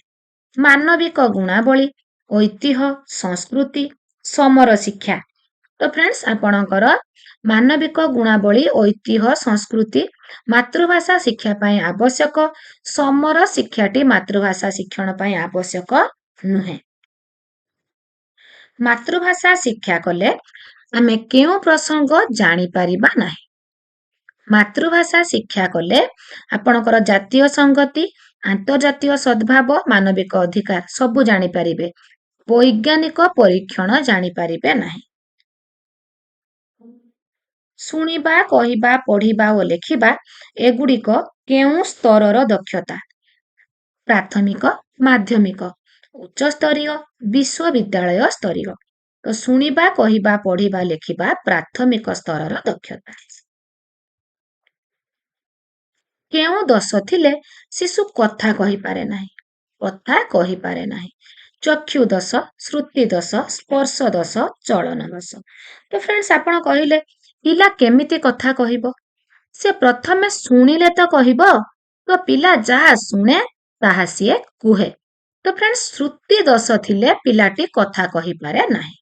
ମାନବିକ ଗୁଣାବଳୀ, ଐତିହ୍ୟ, ସଂସ୍କୃତି, ସମର ଶିକ୍ଷା। ତ ଫ୍ରେଣ୍ଡସ୍, ଆପଣଙ୍କର ମାନବିକ ଗୁଣାବଳୀ, ଐତିହ୍ୟ, ସଂସ୍କୃତି ମାତୃଭାଷା ଶିକ୍ଷା ପାଇଁ ଆବଶ୍ୟକ। ସମର ଶିକ୍ଷାଟି ମାତୃଭାଷା ଶିକ୍ଷଣ ପାଇଁ ଆବଶ୍ୟକ ନୁହେଁ। ମାତୃଭାଷା ଶିକ୍ଷା କଲେ ଆମେ କେଉଁ ପ୍ରସଙ୍ଗ ଜାଣିପାରିବା ନାହିଁ? ମାତୃଭାଷା ଶିକ୍ଷା କଲେ ଆପଣଙ୍କର ଜାତୀୟ ସଂଗତି, ଆନ୍ତର୍ଜାତୀୟ ସଦ୍ଭାବ, ମାନବିକ ଅଧିକାର ସବୁ ଜାଣିପାରିବେ। ବୈଜ୍ଞାନିକ ପରୀକ୍ଷଣ ଜାଣିପାରିବେ ନାହିଁ। ଶୁଣିବା, କହିବା, ପଢିବା ଓ ଲେଖିବା ଏଗୁଡିକ କେଉଁ ସ୍ତରର ଦକ୍ଷତା? ପ୍ରାଥମିକ, ମାଧ୍ୟମିକ, ଉଚ୍ଚସ୍ତରୀୟ, ବିଶ୍ୱବିଦ୍ୟାଳୟ ସ୍ତରୀୟ। ତ ଶୁଣିବା, କହିବା, ପଢିବା, ଲେଖିବା ପ୍ରାଥମିକ ସ୍ତରର ଦକ୍ଷତା। କେଉଁ ଦୋଷ ଥିଲେ ଶିଶୁ କଥା କହିପାରେ ନାହିଁ? କଥା କହିପାରେ ନାହିଁ। ଚକ୍ଷୁ ଦୋଷ, ଶ୍ରୁତି ଦୋଷ, ସ୍ପର୍ଶ ଦୋଷ, ଚଳନ ଦୋଷ। ତ ଫ୍ରେଣ୍ଡସ୍, ଆପଣ କହିଲେ ପିଲା କେମିତି କଥା କହିବ? ସେ ପ୍ରଥମେ ଶୁଣିଲେ ତ କହିବ। ତ ପିଲା ଯାହା ଶୁଣେ ତାହା ସିଏ କୁହେ। ତ ଫ୍ରେଣ୍ଡସ୍, ଶ୍ରୁତି ଦୋଷ ଥିଲେ ପିଲାଟି କଥା କହିପାରେ ନାହିଁ।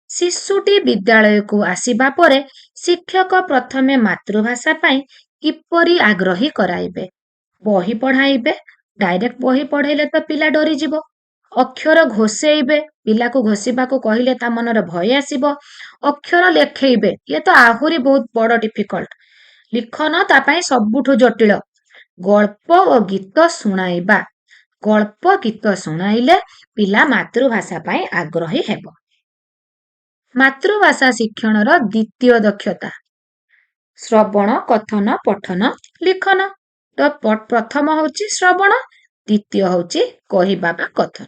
ଶିଶୁଟି ବିଦ୍ୟାଳୟକୁ ଆସିବା ପରେ ଶିକ୍ଷକ ପ୍ରଥମେ ମାତୃଭାଷା ପାଇଁ କିପରି ଆଗ୍ରହୀ କରାଇବେ? ବହି ପଢାଇବେ। ଡାଇରେକ୍ଟ ବହି ପଢେଇଲେ ତ ପିଲା ଡରିଯିବ। ଅକ୍ଷର ଘୋଷେଇବେ, ପିଲାକୁ ଘୋଷିବାକୁ କହିଲେ ତା ମନରେ ଭୟ ଆସିବ। ଅକ୍ଷର ଲେଖେଇବେ, ଇଏ ତ ଆହୁରି ବହୁତ ବଡ ଡିଫିକଲ୍ଟ। ଲିଖନ ତା ପାଇଁ ସବୁଠୁ ଜଟିଳ। ଗଳ୍ପ ଓ ଗୀତ ଶୁଣାଇବା। ଗଳ୍ପ, ଗୀତ ଶୁଣାଇଲେ ପିଲା ମାତୃଭାଷା ପାଇଁ ଆଗ୍ରହୀ ହେବ। ମାତୃଭାଷା ଶିକ୍ଷଣର ଦ୍ୱିତୀୟ ଦକ୍ଷତା। ଶ୍ରବଣ, କଥନ, ପଠନ, ଲିଖନ। ତ ପ୍ରଥମ ହଉଛି ଶ୍ରବଣ, ଦ୍ୱିତୀୟ ହଉଛି କହିବା ବା କଥନ।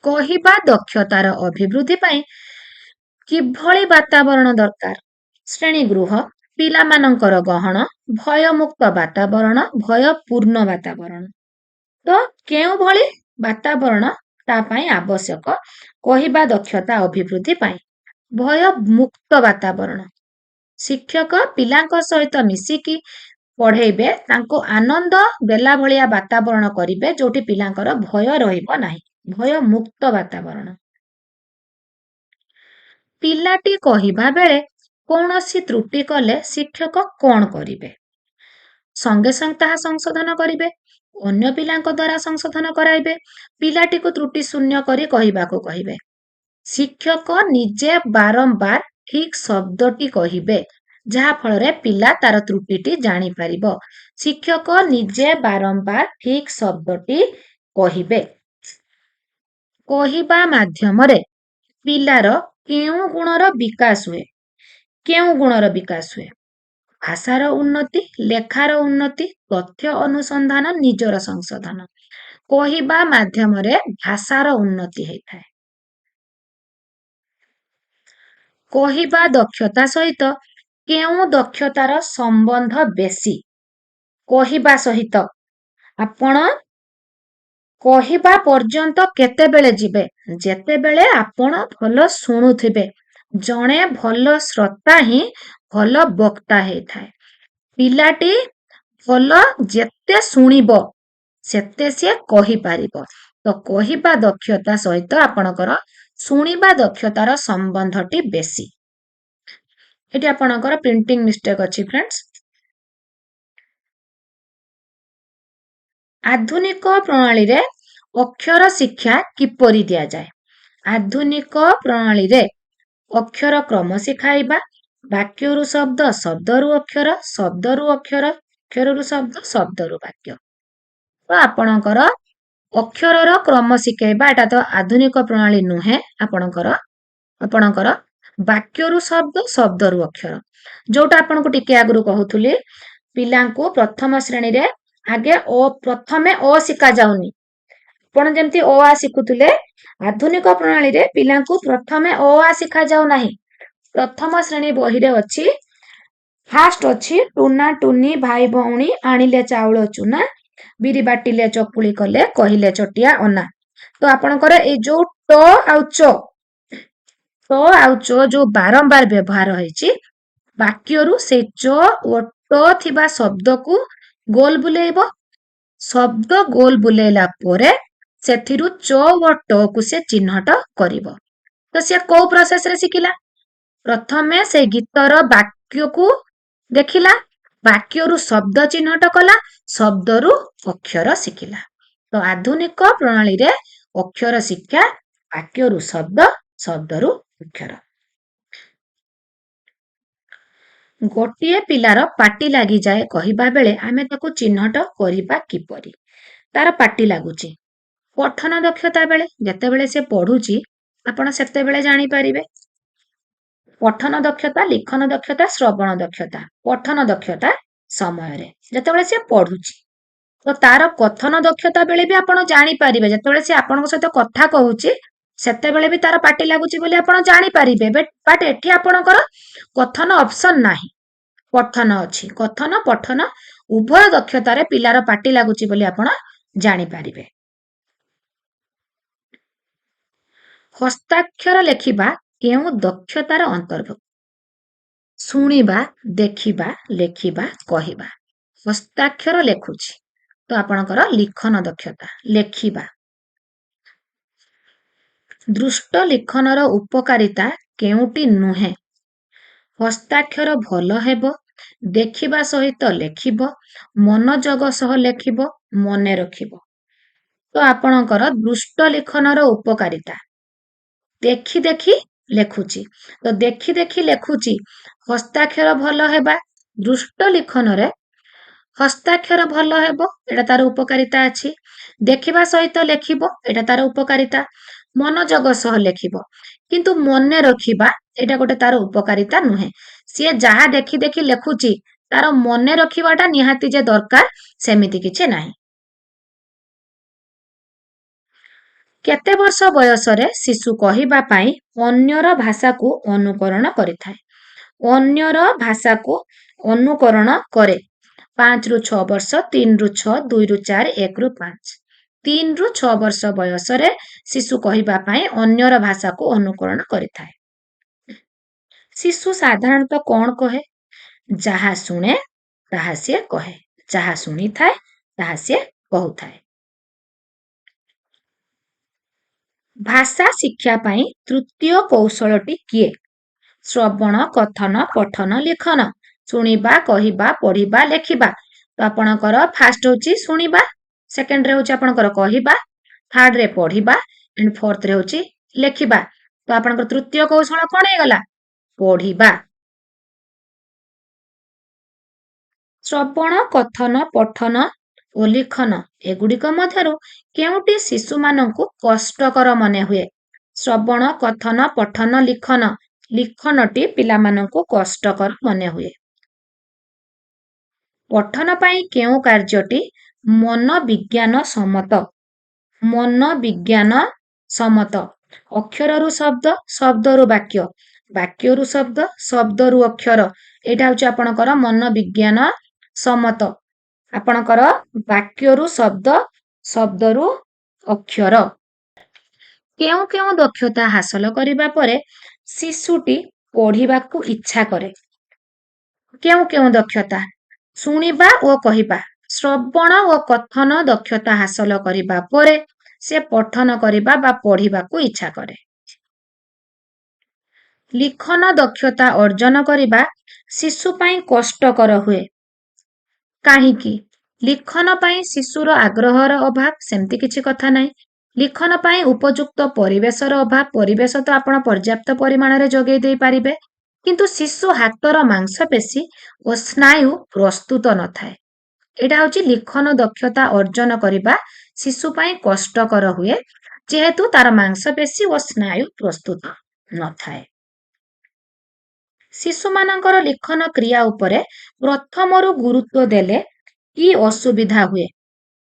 କହିବା ଦକ୍ଷତାର ଅଭିବୃଦ୍ଧି ପାଇଁ କିଭଳି ବାତାବରଣ ଦରକାର? ଶ୍ରେଣୀଗୃହ, ପିଲାମାନଙ୍କର ଗହଣ, ଭୟମୁକ୍ତ ବାତାବରଣ, ଭୟପୂର୍ଣ୍ଣ ବାତାବରଣ। ତ କେଉଁ ଭଳି ବାତାବରଣ ତା ପାଇଁ ଆବଶ୍ୟକ କହିବା ଦକ୍ଷତା ଅଭିବୃଦ୍ଧି ପାଇଁ। ଭୟ ମୁକ୍ତ ବାତାବରଣ। ଶିକ୍ଷକ ପିଲାଙ୍କ ସହିତ ମିଶିକି ପଢେଇବେ, ତାଙ୍କୁ ଆନନ୍ଦ ଦେଲା ଭଳିଆ ବାତାବରଣ କରିବେ ଯୋଉଠି ପିଲାଙ୍କର ଭୟ ରହିବ ନାହିଁ। ଭୟ ମୁକ୍ତ ବାତାବରଣ। ପିଲାଟି କହିବା ବେଳେ କୌଣସି ତ୍ରୁଟି କଲେ ଶିକ୍ଷକ କଣ କରିବେ? ସଙ୍ଗେ ସଙ୍ଗେ ତାହା ସଂଶୋଧନ କରିବେ, ଅନ୍ୟ ପିଲାଙ୍କ ଦ୍ୱାରା ସଂଶୋଧନ କରାଇବେ, ପିଲାଟିକୁ ତ୍ରୁଟି ଶୂନ୍ୟ କରି କହିବାକୁ କହିବେ। ଶିକ୍ଷକ ନିଜେ ବାରମ୍ବାର ଠିକ ଶବ୍ଦଟି କହିବେ, ଯାହା ଫଳରେ ପିଲା ତାର ତ୍ରୁଟିଟି ଜାଣିପାରିବ। ଶିକ୍ଷକ ନିଜେ ବାରମ୍ବାର ଠିକ ଶବ୍ଦଟି କହିବେ। କହିବା ମାଧ୍ୟମରେ ପିଲାର କେଉଁ ଗୁଣର ବିକାଶ ହୁଏ? କେଉଁ ଗୁଣର ବିକାଶ ହୁଏ? ଭାଷାର ଉନ୍ନତି, ଲେଖାର ଉନ୍ନତି, ତଥ୍ୟ ଅନୁସନ୍ଧାନ, ନିଜର ସଂଶୋଧନ। କହିବା ମାଧ୍ୟମରେ ଭାଷାର ଉନ୍ନତି ହେଇଥାଏ। କହିବା ଦକ୍ଷତା ସହିତ କେଉଁ ଦକ୍ଷତାର ସମ୍ବନ୍ଧ ବେଶୀ? କହିବା ସହିତ। ଆପଣ କହିବା ପର୍ଯ୍ୟନ୍ତ କେତେବେଳେ ଯିବେ? ଯେତେବେଳେ ଆପଣ ଭଲ ଶୁଣୁଥିବେ। ଜଣେ ଭଲ ଶ୍ରୋତା ହିଁ ଭଲ ବକ୍ତା ହେଇଥାଏ। ପିଲାଟି ଭଲ ଯେତେ ଶୁଣିବ ସେତେ ସିଏ କହିପାରିବ। ତ କହିବା ଦକ୍ଷତା ସହିତ ଆପଣଙ୍କର ଶୁଣିବା ଦକ୍ଷତାର ସମ୍ବନ୍ଧଟି ବେଶୀ। ଏଠି ଆପଣଙ୍କର ପ୍ରିଣ୍ଟିଂ ମିଷ୍ଟେକ୍ ଅଛି ଫ୍ରେଣ୍ଡସ୍। ଆଧୁନିକ ପ୍ରଣାଳୀରେ ଅକ୍ଷର ଶିକ୍ଷା କିପରି ଦିଆଯାଏ? ଆଧୁନିକ ପ୍ରଣାଳୀରେ ଅକ୍ଷର କ୍ରମ ଶିଖାଇବା, ବାକ୍ୟରୁ ଶବ୍ଦ, ଶବ୍ଦରୁ ଅକ୍ଷର, ଶବ୍ଦରୁ ଅକ୍ଷର, ଅକ୍ଷରରୁ ଶବ୍ଦ, ଶବ୍ଦରୁ ବାକ୍ୟ। ତ ଆପଣଙ୍କର ଅକ୍ଷରର କ୍ରମ ଶିଖାଇବା ଏଟା ତ ଆଧୁନିକ ପ୍ରଣାଳୀ ନୁହେଁ। ଆପଣଙ୍କର ବାକ୍ୟରୁ ଶବ୍ଦ, ଶବ୍ଦରୁ ଅକ୍ଷର। ଯୋଉଟା ଆପଣଙ୍କୁ ଟିକେ ଆଗରୁ କହୁଥିଲି, ପିଲାଙ୍କୁ ପ୍ରଥମ ଶ୍ରେଣୀରେ ଆଗେ ପ୍ରଥମେ ଅ ଶିଖା ଯାଉନି। ଆପଣ ଯେମିତି ଅ ଆ ଶିଖୁଥିଲେ, ଆଧୁନିକ ପ୍ରଣାଳୀରେ ପିଲାଙ୍କୁ ପ୍ରଥମେ ଅ ଆ ଶିଖା ଯାଉ ନାହିଁ। ପ୍ରଥମ ଶ୍ରେଣୀ ବହିରେ ଅଛି, ଫାଷ୍ଟ ଅଛି ଟୁନା ଟୁନି ଭାଇ ଭଉଣୀ ଆଣିଲେ ଚାଉଳ ଚୁନା, ବିରି ବାଟିଲେ ଚକୁଳି କଲେ କହିଲେ ଚଟିଆ ଅନା। ତ ଆପଣଙ୍କର ଏଇ ଯୋଉ ଟ ଆଉ ଚ ଯୋଉ ବାରମ୍ବାର ବ୍ୟବହାର ହେଇଛି, ବାକ୍ୟରୁ ସେଇ ଚ ଓ ଟ ଥିବା ଶବ୍ଦକୁ ଗୋଲ ବୁଲେଇବ। ଶବ୍ଦ ଗୋଲ ବୁଲେଇଲା ପରେ ସେଥିରୁ ଚ ଓ ଟ କୁ ସେ ଚିହ୍ନଟ କରିବ। ତ ସିଏ କୋଉ ପ୍ରୋସେସରେ ଶିଖିଲା? ପ୍ରଥମେ ସେଇ ଗୀତର ବାକ୍ୟକୁ ଦେଖିଲା, ବାକ୍ୟରୁ ଶବ୍ଦ ଚିହ୍ନଟ କଲା, ଶବ୍ଦରୁ ଅକ୍ଷର ଶିଖିଲା। ତ ଆଧୁନିକ ପ୍ରଣାଳୀରେ ଅକ୍ଷର ଶିକ୍ଷା ବାକ୍ୟରୁ ଶବ୍ଦ, ଶବ୍ଦରୁ ଅକ୍ଷର। ଗୋଟିଏ ପିଲାର ପାଟି ଲାଗିଯାଏ କହିବା ବେଳେ ଆମେ ତାକୁ ଚିହ୍ନଟ କରିବା କିପରି? ତାର ପାଟି ଲାଗୁଛି ପଠନ ଦକ୍ଷତା ବେଳେ, ଯେତେବେଳେ ସେ ପଢୁଛି ଆପଣ ସେତେବେଳେ ଜାଣିପାରିବେ। ପଠନ ଦକ୍ଷତା, ଲିଖନ ଦକ୍ଷତା, ଶ୍ରବଣ ଦକ୍ଷତା। ପଠନ ଦକ୍ଷତା ସମୟରେ ଯେତେବେଳେ ସେ ପଢୁଛି। ତ ତାର କଥନ ଦକ୍ଷତା ବେଳେ ବି ଆପଣ ଜାଣିପାରିବେ, ଯେତେବେଳେ ସେ ଆପଣଙ୍କ ସହିତ କଥା କହୁଛି ସେତେବେଳେ ବି ତାର ପାଟି ଲାଗୁଛି ବୋଲି ଆପଣ ଜାଣିପାରିବେ। ବଟ୍ ଏଠି ଆପଣଙ୍କର କଥନ ଅପସନ ନାହିଁ, ପଠନ ଅଛି। କଥନ ପଠନ ଉଭୟ ଦକ୍ଷତାରେ ପିଲାର ପାଟି ଲାଗୁଛି ବୋଲି ଆପଣ ଜାଣିପାରିବେ। ହସ୍ତାକ୍ଷର ଲେଖିବା କେଉଁ ଦକ୍ଷତାର ଅନ୍ତର୍ଭୁକ୍ତ? ଶୁଣିବା, ଦେଖିବା, ଲେଖିବା, କହିବା। ହସ୍ତାକ୍ଷର ଲେଖୁଛି ତ ଆପଣଙ୍କର ଲିଖନ ଦକ୍ଷତା। ଲେଖିବା। ଦୃଷ୍ଟ ଲିଖନର ଉପକାରିତା କେଉଁଟି ନୁହେଁ? ହସ୍ତାକ୍ଷର ଭଲ ହେବ, ଦେଖିବା ସହିତ ଲେଖିବ, ମନୋଯୋଗ ସହ ଲେଖିବ, ମନେ ରଖିବ। ତ ଆପଣଙ୍କର ଦୃଷ୍ଟ ଲିଖନର ଉପକାରିତା, ଦେଖି ଦେଖି ଲେଖୁଛି ତ ଦେଖି ଦେଖି ଲେଖୁଛି, ହସ୍ତାକ୍ଷର ଭଲ ହେବା। ଦୃଷ୍ଟ ଲିଖନରେ ହସ୍ତାକ୍ଷର ଭଲ ହେବ, ଏଟା ତାର ଉପକାରିତା ଅଛି। ଦେଖିବା ସହିତ ଲେଖିବ, ଏଟା ତାର ଉପକାରିତା। ମନୋଯୋଗ ସହ ଲେଖିବ, କିନ୍ତୁ ମନେ ରଖିବା ଏଟା ଗୋଟେ ତାର ଉପକାରିତା ନୁହେଁ। ସିଏ ଯାହା ଦେଖି ଦେଖି ଲେଖୁଛି, ତାର ମନେ ରଖିବାଟା ନିହାତି ଯେ ଦରକାର ସେମିତି କିଛି ନାହିଁ। କେତେ ବର୍ଷ ବୟସରେ ଶିଶୁ କହିବା ପାଇଁ ଅନ୍ୟର ଭାଷାକୁ ଅନୁକରଣ କରିଥାଏ? ଅନ୍ୟର ଭାଷାକୁ ଅନୁକରଣ କରେ 5 ରୁ 6 ବର୍ଷ, 3 ରୁ 6, 2 ରୁ 4, 1 ରୁ 5। 3 ରୁ 6 ବର୍ଷ ବୟସରେ ଶିଶୁ କହିବା ପାଇଁ ଅନ୍ୟର ଭାଷାକୁ ଅନୁକରଣ କରିଥାଏ। ଶିଶୁ ସାଧାରଣତଃ କ'ଣ କହେ? ଯାହା ଶୁଣେ ତାହା ସିଏ କହେ, ଯାହା ଶୁଣିଥାଏ ତାହା ସିଏ କହୁଥାଏ। ଭାଷା ଶିକ୍ଷା ପାଇଁ ତୃତୀୟ କୌଶଳଟି କିଏ? ଶ୍ରବଣ, କଥନ, ପଠନ, ଲିଖନ। ଶୁଣିବା, କହିବା, ପଢିବା, ଲେଖିବା। ତ ଆପଣଙ୍କର ଫାଷ୍ଟ ହଉଛି ଶୁଣିବା, ସେକେଣ୍ଡରେ ହଉଛି ଆପଣଙ୍କର କହିବା, ଥାର୍ଡରେ ପଢିବା ଏଣ୍ଡ ଫୋର୍ଥରେ ହଉଛି ଲେଖିବା। ତ ଆପଣଙ୍କର ତୃତୀୟ କୌଶଳ କ'ଣ ହେଇଗଲା? ପଢିବା। ଶ୍ରବଣ, କଥନ, ପଠନ ଓ ଲିଖନ ଏଗୁଡ଼ିକ ମଧ୍ୟରୁ କେଉଁଟି ଶିଶୁମାନଙ୍କୁ କଷ୍ଟକର ମନେ ହୁଏ? ଶ୍ରବଣ, କଥନ, ପଠନ, ଲିଖନ। ଲିଖନଟି ପିଲାମାନଙ୍କୁ କଷ୍ଟକର ମନେ ହୁଏ। ପଠନ ପାଇଁ କେଉଁ କାର୍ଯ୍ୟଟି ମନୋବିଜ୍ଞାନ ସମ୍ମତ? ମନୋବିଜ୍ଞାନ ସମ୍ମତ। ଅକ୍ଷରରୁ ଶବ୍ଦ, ଶବ୍ଦରୁ ବାକ୍ୟ, ବାକ୍ୟରୁ ଶବ୍ଦ, ଶବ୍ଦରୁ ଅକ୍ଷର। ଏଇଟା ହଉଛି ଆପଣଙ୍କର ମନୋବିଜ୍ଞାନ ସମ୍ମତ। ଆପଣଙ୍କର ବାକ୍ୟରୁ ଶବ୍ଦ, ଶବ୍ଦରୁ ଅକ୍ଷର। କେଉଁ କେଉଁ ଦକ୍ଷତା ହାସଲ କରିବା ପରେ ଶିଶୁଟି ପଢିବାକୁ ଇଚ୍ଛା କରେ? କେଉଁ କେଉଁ ଦକ୍ଷତା? ଶୁଣିବା ଓ କହିବା, ଶ୍ରବଣ ଓ କଥନ ଦକ୍ଷତା ହାସଲ କରିବା ପରେ ସେ ପଠନ କରିବା ବା ପଢିବାକୁ ଇଚ୍ଛା କରେ। ଲିଖନ ଦକ୍ଷତା ଅର୍ଜନ କରିବା ଶିଶୁ ପାଇଁ କଷ୍ଟକର ହୁଏ। କାହିଁକି? ଲିଖନ ପାଇଁ ଶିଶୁର ଆଗ୍ରହର ଅଭାବ, ସେମିତି କିଛି କଥା ନାହିଁ। ଲିଖନ ପାଇଁ ଉପଯୁକ୍ତ ପରିବେଶର ଅଭାବ, ପରିବେଶ ତ ଆପଣ ପର୍ଯ୍ୟାପ୍ତ ପରିମାଣରେ ଯୋଗାଇ ଦେଇପାରିବେ, କିନ୍ତୁ ଶିଶୁ ହାତର ମାଂସପେଶୀ ଓ ସ୍ନାୟୁ ପ୍ରସ୍ତୁତ ନଥାଏ। ଏଇଟା ହଉଛି ଲିଖନ ଦକ୍ଷତା ଅର୍ଜନ କରିବା ଶିଶୁ ପାଇଁ କଷ୍ଟକର ହୁଏ, ଯେହେତୁ ତାର ମାଂସପେଶୀ ଓ ସ୍ନାୟୁ ପ୍ରସ୍ତୁତ ନଥାଏ। ଶିଶୁମାନଙ୍କର ଲିଖନ କ୍ରିୟା ଉପରେ ପ୍ରଥମରୁ ଗୁରୁତ୍ୱ ଦେଲେ କି ଅସୁବିଧା ହୁଏ?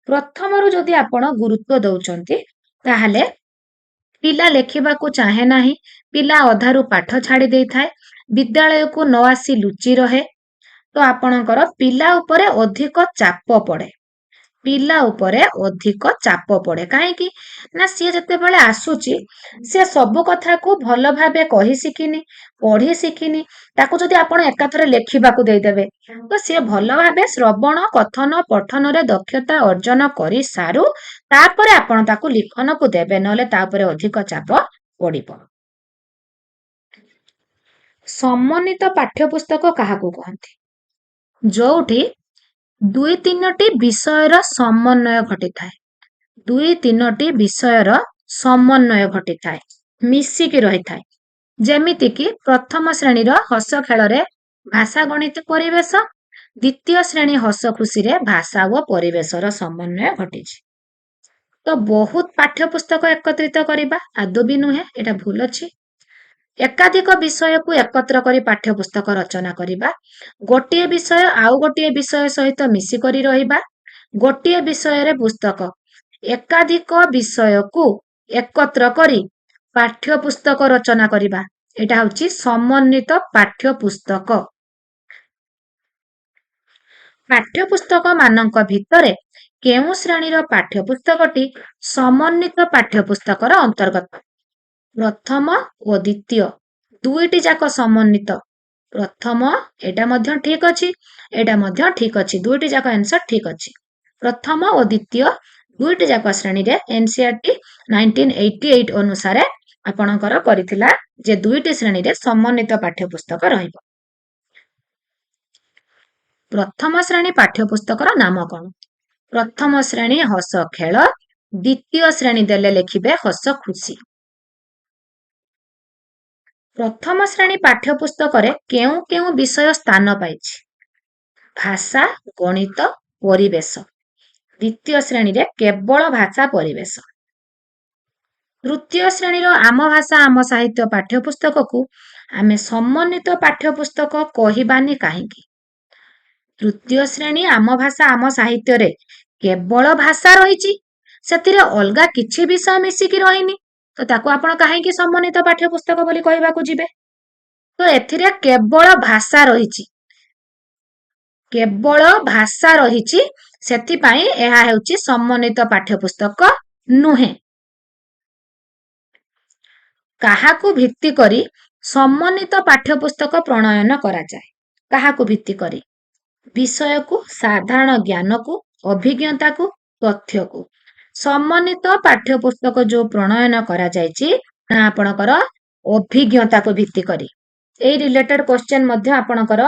ପ୍ରଥମରୁ ଯଦି ଆପଣ ଗୁରୁତ୍ୱ ଦଉଛନ୍ତି ତାହେଲେ ପିଲା ଲେଖିବାକୁ ଚାହେଁ ନାହିଁ, ପିଲା ଅଧାରୁ ପାଠ ଛାଡି ଦେଇଥାଏ, ବିଦ୍ୟାଳୟକୁ ନ ଆସି ଲୁଚି ରହେ। ତ ଆପଣଙ୍କର ପିଲା ଉପରେ ଅଧିକ ଚାପ ପଡେ। ପିଲା ଉପରେ ଅଧିକ ଚାପ ପଡେ। କାହିଁକି ନା ସିଏ ଯେତେବେଳେ ଆସୁଛି ସେ ସବୁ କଥାକୁ ଭଲ ଭାବେ କହି ଶିଖିନି, ପଢି ଶିଖିନି। ତାକୁ ଯଦି ଆପଣ ଏକାଥରେ ଲେଖିବାକୁ ଦେଇଦେବେ ତ ସିଏ ଭଲ ଭାବେ ଶ୍ରବଣ, କଥନ, ପଠନରେ ଦକ୍ଷତା ଅର୍ଜନ କରି ସାରୁ ତାପରେ ଆପଣ ତାକୁ ଲିଖନକୁ ଦେବେ, ନହେଲେ ତା ଉପରେ ଅଧିକ ଚାପ ପଡିବ। ସମନ୍ୱିତ ପାଠ୍ୟପୁସ୍ତକ କାହାକୁ କହନ୍ତି? ଯୋଉଠି 2-3ଟି ବିଷୟର ସମନ୍ୱୟ ଘଟିଥାଏ। 2-3ଟି ବିଷୟର ସମନ୍ୱୟ ଘଟିଥାଏ, ମିଶିକି ରହିଥାଏ। ଯେମିତିକି ପ୍ରଥମ ଶ୍ରେଣୀର ହସ ଖେଳରେ ଭାଷା, ଗଣିତ, ପରିବେଶ, ଦ୍ୱିତୀୟ ଶ୍ରେଣୀ ହସ ଖୁସିରେ ଭାଷା ଓ ପରିବେଶର ସମନ୍ୱୟ ଘଟିଛି। ତ ବହୁତ ପାଠ୍ୟପୁସ୍ତକ ଏକତ୍ରିତ କରିବା ଆଦୌ ବି ନୁହେଁ, ଏଟା ଭୁଲ ଅଛି। ଏକାଧିକ ବିଷୟକୁ ଏକତ୍ର କରି ପାଠ୍ୟପୁସ୍ତକ ରଚନା କରିବା, ଗୋଟିଏ ବିଷୟ ଆଉ ଗୋଟିଏ ବିଷୟ ସହିତ ମିଶିକରି ରହିବା, ଗୋଟିଏ ବିଷୟରେ ପୁସ୍ତକ, ଏକାଧିକ ବିଷୟକୁ ଏକତ୍ର କରି ପାଠ୍ୟପୁସ୍ତକ ରଚନା କରିବା, ଏଟା ହଉଛି ସମନ୍ୱିତ ପାଠ୍ୟପୁସ୍ତକ। ପାଠ୍ୟପୁସ୍ତକ ମାନଙ୍କ ଭିତରେ କେଉଁ ଶ୍ରେଣୀର ପାଠ୍ୟପୁସ୍ତକଟି ସମନ୍ୱିତ ପାଠ୍ୟପୁସ୍ତକର ଅନ୍ତର୍ଗତ? ପ୍ରଥମ ଓ ଦ୍ୱିତୀୟ ଦୁଇଟି ଯାକ ସମନ୍ୱିତ। ପ୍ରଥମ, ଏଟା ମଧ୍ୟ ଠିକ ଅଛି, ଏଟା ମଧ୍ୟ ଠିକ ଅଛି, ଦୁଇଟି ଯାକ ଆନ୍ସର ଠିକ ଅଛି। ପ୍ରଥମ ଓ ଦ୍ୱିତୀୟ ଦୁଇଟି ଯାକ ଶ୍ରେଣୀରେ ଏନସିଇଆରଟି 1988 ଅନୁସାରେ ଆପଣଙ୍କର କରିଥିଲା ଯେ ଦୁଇଟି ଶ୍ରେଣୀରେ ସମନ୍ୱିତ ପାଠ୍ୟପୁସ୍ତକ ରହିବ। ପ୍ରଥମ ଶ୍ରେଣୀ ପାଠ୍ୟପୁସ୍ତକର ନାମ କ'ଣ? ପ୍ରଥମ ଶ୍ରେଣୀ ହସ ଖେଳ, ଦ୍ୱିତୀୟ ଶ୍ରେଣୀ ଦେଲେ ଲେଖିବେ ହସ ଖୁସି। ପ୍ରଥମ ଶ୍ରେଣୀ ପାଠ୍ୟପୁସ୍ତକରେ କେଉଁ କେଉଁ ବିଷୟ ସ୍ଥାନ ପାଇଛି? ଭାଷା, ଗଣିତ, ପରିବେଶ। ଦ୍ୱିତୀୟ ଶ୍ରେଣୀରେ କେବଳ ଭାଷା, ପରିବେଶ। ତୃତୀୟ ଶ୍ରେଣୀର ଆମ ଭାଷା ଆମ ସାହିତ୍ୟ ପାଠ୍ୟପୁସ୍ତକକୁ ଆମେ ସମନ୍ୱିତ ପାଠ୍ୟପୁସ୍ତକ କହିବାନି କାହିଁକି? ତୃତୀୟ ଶ୍ରେଣୀ ଆମ ଭାଷା ଆମ ସାହିତ୍ୟରେ କେବଳ ଭାଷା ରହିଛି, ସେଥିରେ ଅଲଗା କିଛି ବିଷୟ ମିଶିକି ରହିନି, ତ ତାକୁ ଆପଣ କାହିଁକି ସମନ୍ୱିତ ପାଠ୍ୟପୁସ୍ତକ ବୋଲି କହିବାକୁ ଯିବେ? ତ ଏଥିରେ କେବଳ ଭାଷା ରହିଛି। କେବଳ ଭାଷା ରହିଛି, ସେଥିପାଇଁ ଏହା ହେଉଛି ସମନ୍ୱିତ ପାଠ୍ୟପୁସ୍ତକ ନୁହେଁ। କାହାକୁ ଭିତ୍ତି କରି ସମନ୍ୱିତ ପାଠ୍ୟପୁସ୍ତକ ପ୍ରଣୟନ କରାଯାଏ? କାହାକୁ ଭିତ୍ତି କରି? ବିଷୟକୁ, ସାଧାରଣ ଜ୍ଞାନକୁ, ଅଭିଜ୍ଞତାକୁ, ତଥ୍ୟକୁ। ସମନ୍ୱିତ ପାଠ୍ୟପୁସ୍ତକ ଯୋଉ ପ୍ରଣୟନ କରାଯାଇଛି ନା ଆପଣଙ୍କର ଅଭିଜ୍ଞତାକୁ ଭିତ୍ତି କରି। ଏଇ ରିଲେଟେଡ କ୍ୱେଶ୍ଚନ ମଧ୍ୟ ଆପଣଙ୍କର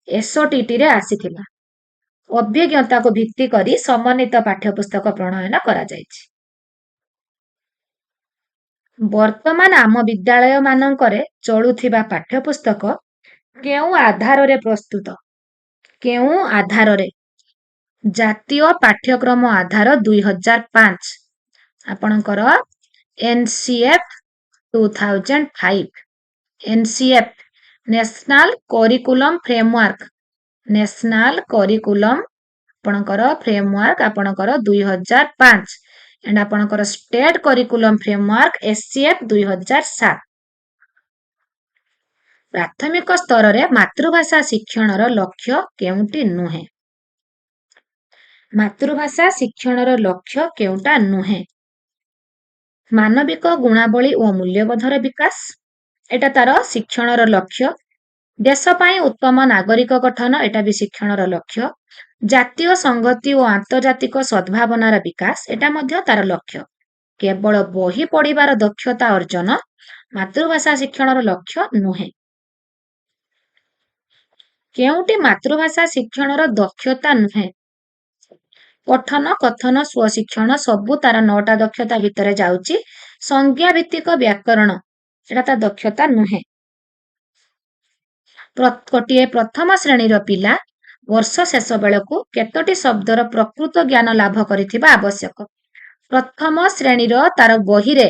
SOTT ରେ ଆସିଥିଲା। ଅଭିଜ୍ଞତାକୁ ଭିତ୍ତି କରି ସମନ୍ୱିତ ପାଠ୍ୟପୁସ୍ତକ ପ୍ରଣୟନ କରାଯାଇଛି। ବର୍ତ୍ତମାନ ଆମ ବିଦ୍ୟାଳୟ ମାନଙ୍କରେ ଚଳୁଥିବା ପାଠ୍ୟପୁସ୍ତକ କେଉଁ ଆଧାରରେ ପ୍ରସ୍ତୁତ? କେଉଁ ଆଧାରରେ? ଜାତୀୟ ପାଠ୍ୟକ୍ରମ ଆଧାର 2005, ଆପଣଙ୍କର NCF 2005, NCF national curriculum framework, national curriculum ଆପଣଙ୍କର ଫ୍ରେମୱାର୍କ ଆପଣଙ୍କର 2005 ଏଣ୍ଡ ଆପଣଙ୍କର ଷ୍ଟେଟ କରିକୁଲମ ଫ୍ରେମୱାର୍କ SCF 2007। ପ୍ରାଥମିକ ସ୍ତରରେ ମାତୃଭାଷା ଶିକ୍ଷଣର ଲକ୍ଷ୍ୟ କେଉଁଟି ନୁହେଁ? ମାତୃଭାଷା ଶିକ୍ଷଣର ଲକ୍ଷ୍ୟ କେଉଁଟା ନୁହେଁ? ମାନବିକ ଗୁଣାବଳୀ ଓ ମୂଲ୍ୟବୋଧର ବିକାଶ, ଏଟା ତାର ଶିକ୍ଷଣର ଲକ୍ଷ୍ୟ। ଦେଶ ପାଇଁ ଉତ୍ତମ ନାଗରିକ ଗଠନ, ଏଟା ବି ଶିକ୍ଷଣର ଲକ୍ଷ୍ୟ। ଜାତୀୟ ସଂଗତି ଓ ଆନ୍ତର୍ଜାତିକ ସଦ୍ଭାବନାର ବିକାଶ, ଏଟା ମଧ୍ୟ ତାର ଲକ୍ଷ୍ୟ। କେବଳ ବହି ପଢିବାର ଦକ୍ଷତା ଅର୍ଜନ ମାତୃଭାଷା ଶିକ୍ଷଣର ଲକ୍ଷ୍ୟ ନୁହେଁ। କେଉଁଟି ମାତୃଭାଷା ଶିକ୍ଷଣର ଦକ୍ଷତା ନୁହେଁ? ପଠନ, କଥନ, ସ୍ୱଶିକ୍ଷଣ ସବୁ ତାର 9ଟା ଦକ୍ଷତା ଭିତରେ ଯାଉଛି। ସଂଜ୍ଞା ଭିତ୍ତିକ ବ୍ୟାକରଣ, ଏଟା ତା ଦକ୍ଷତା ନୁହେଁ। ଗୋଟିଏ ପ୍ରଥମ ଶ୍ରେଣୀର ପିଲା ବର୍ଷ ଶେଷ ବେଳକୁ କେତୋଟି ଶବ୍ଦର ପ୍ରକୃତ ଜ୍ଞାନ ଲାଭ କରିଥିବା ଆବଶ୍ୟକ? ପ୍ରଥମ ଶ୍ରେଣୀର ତାର ବହିରେ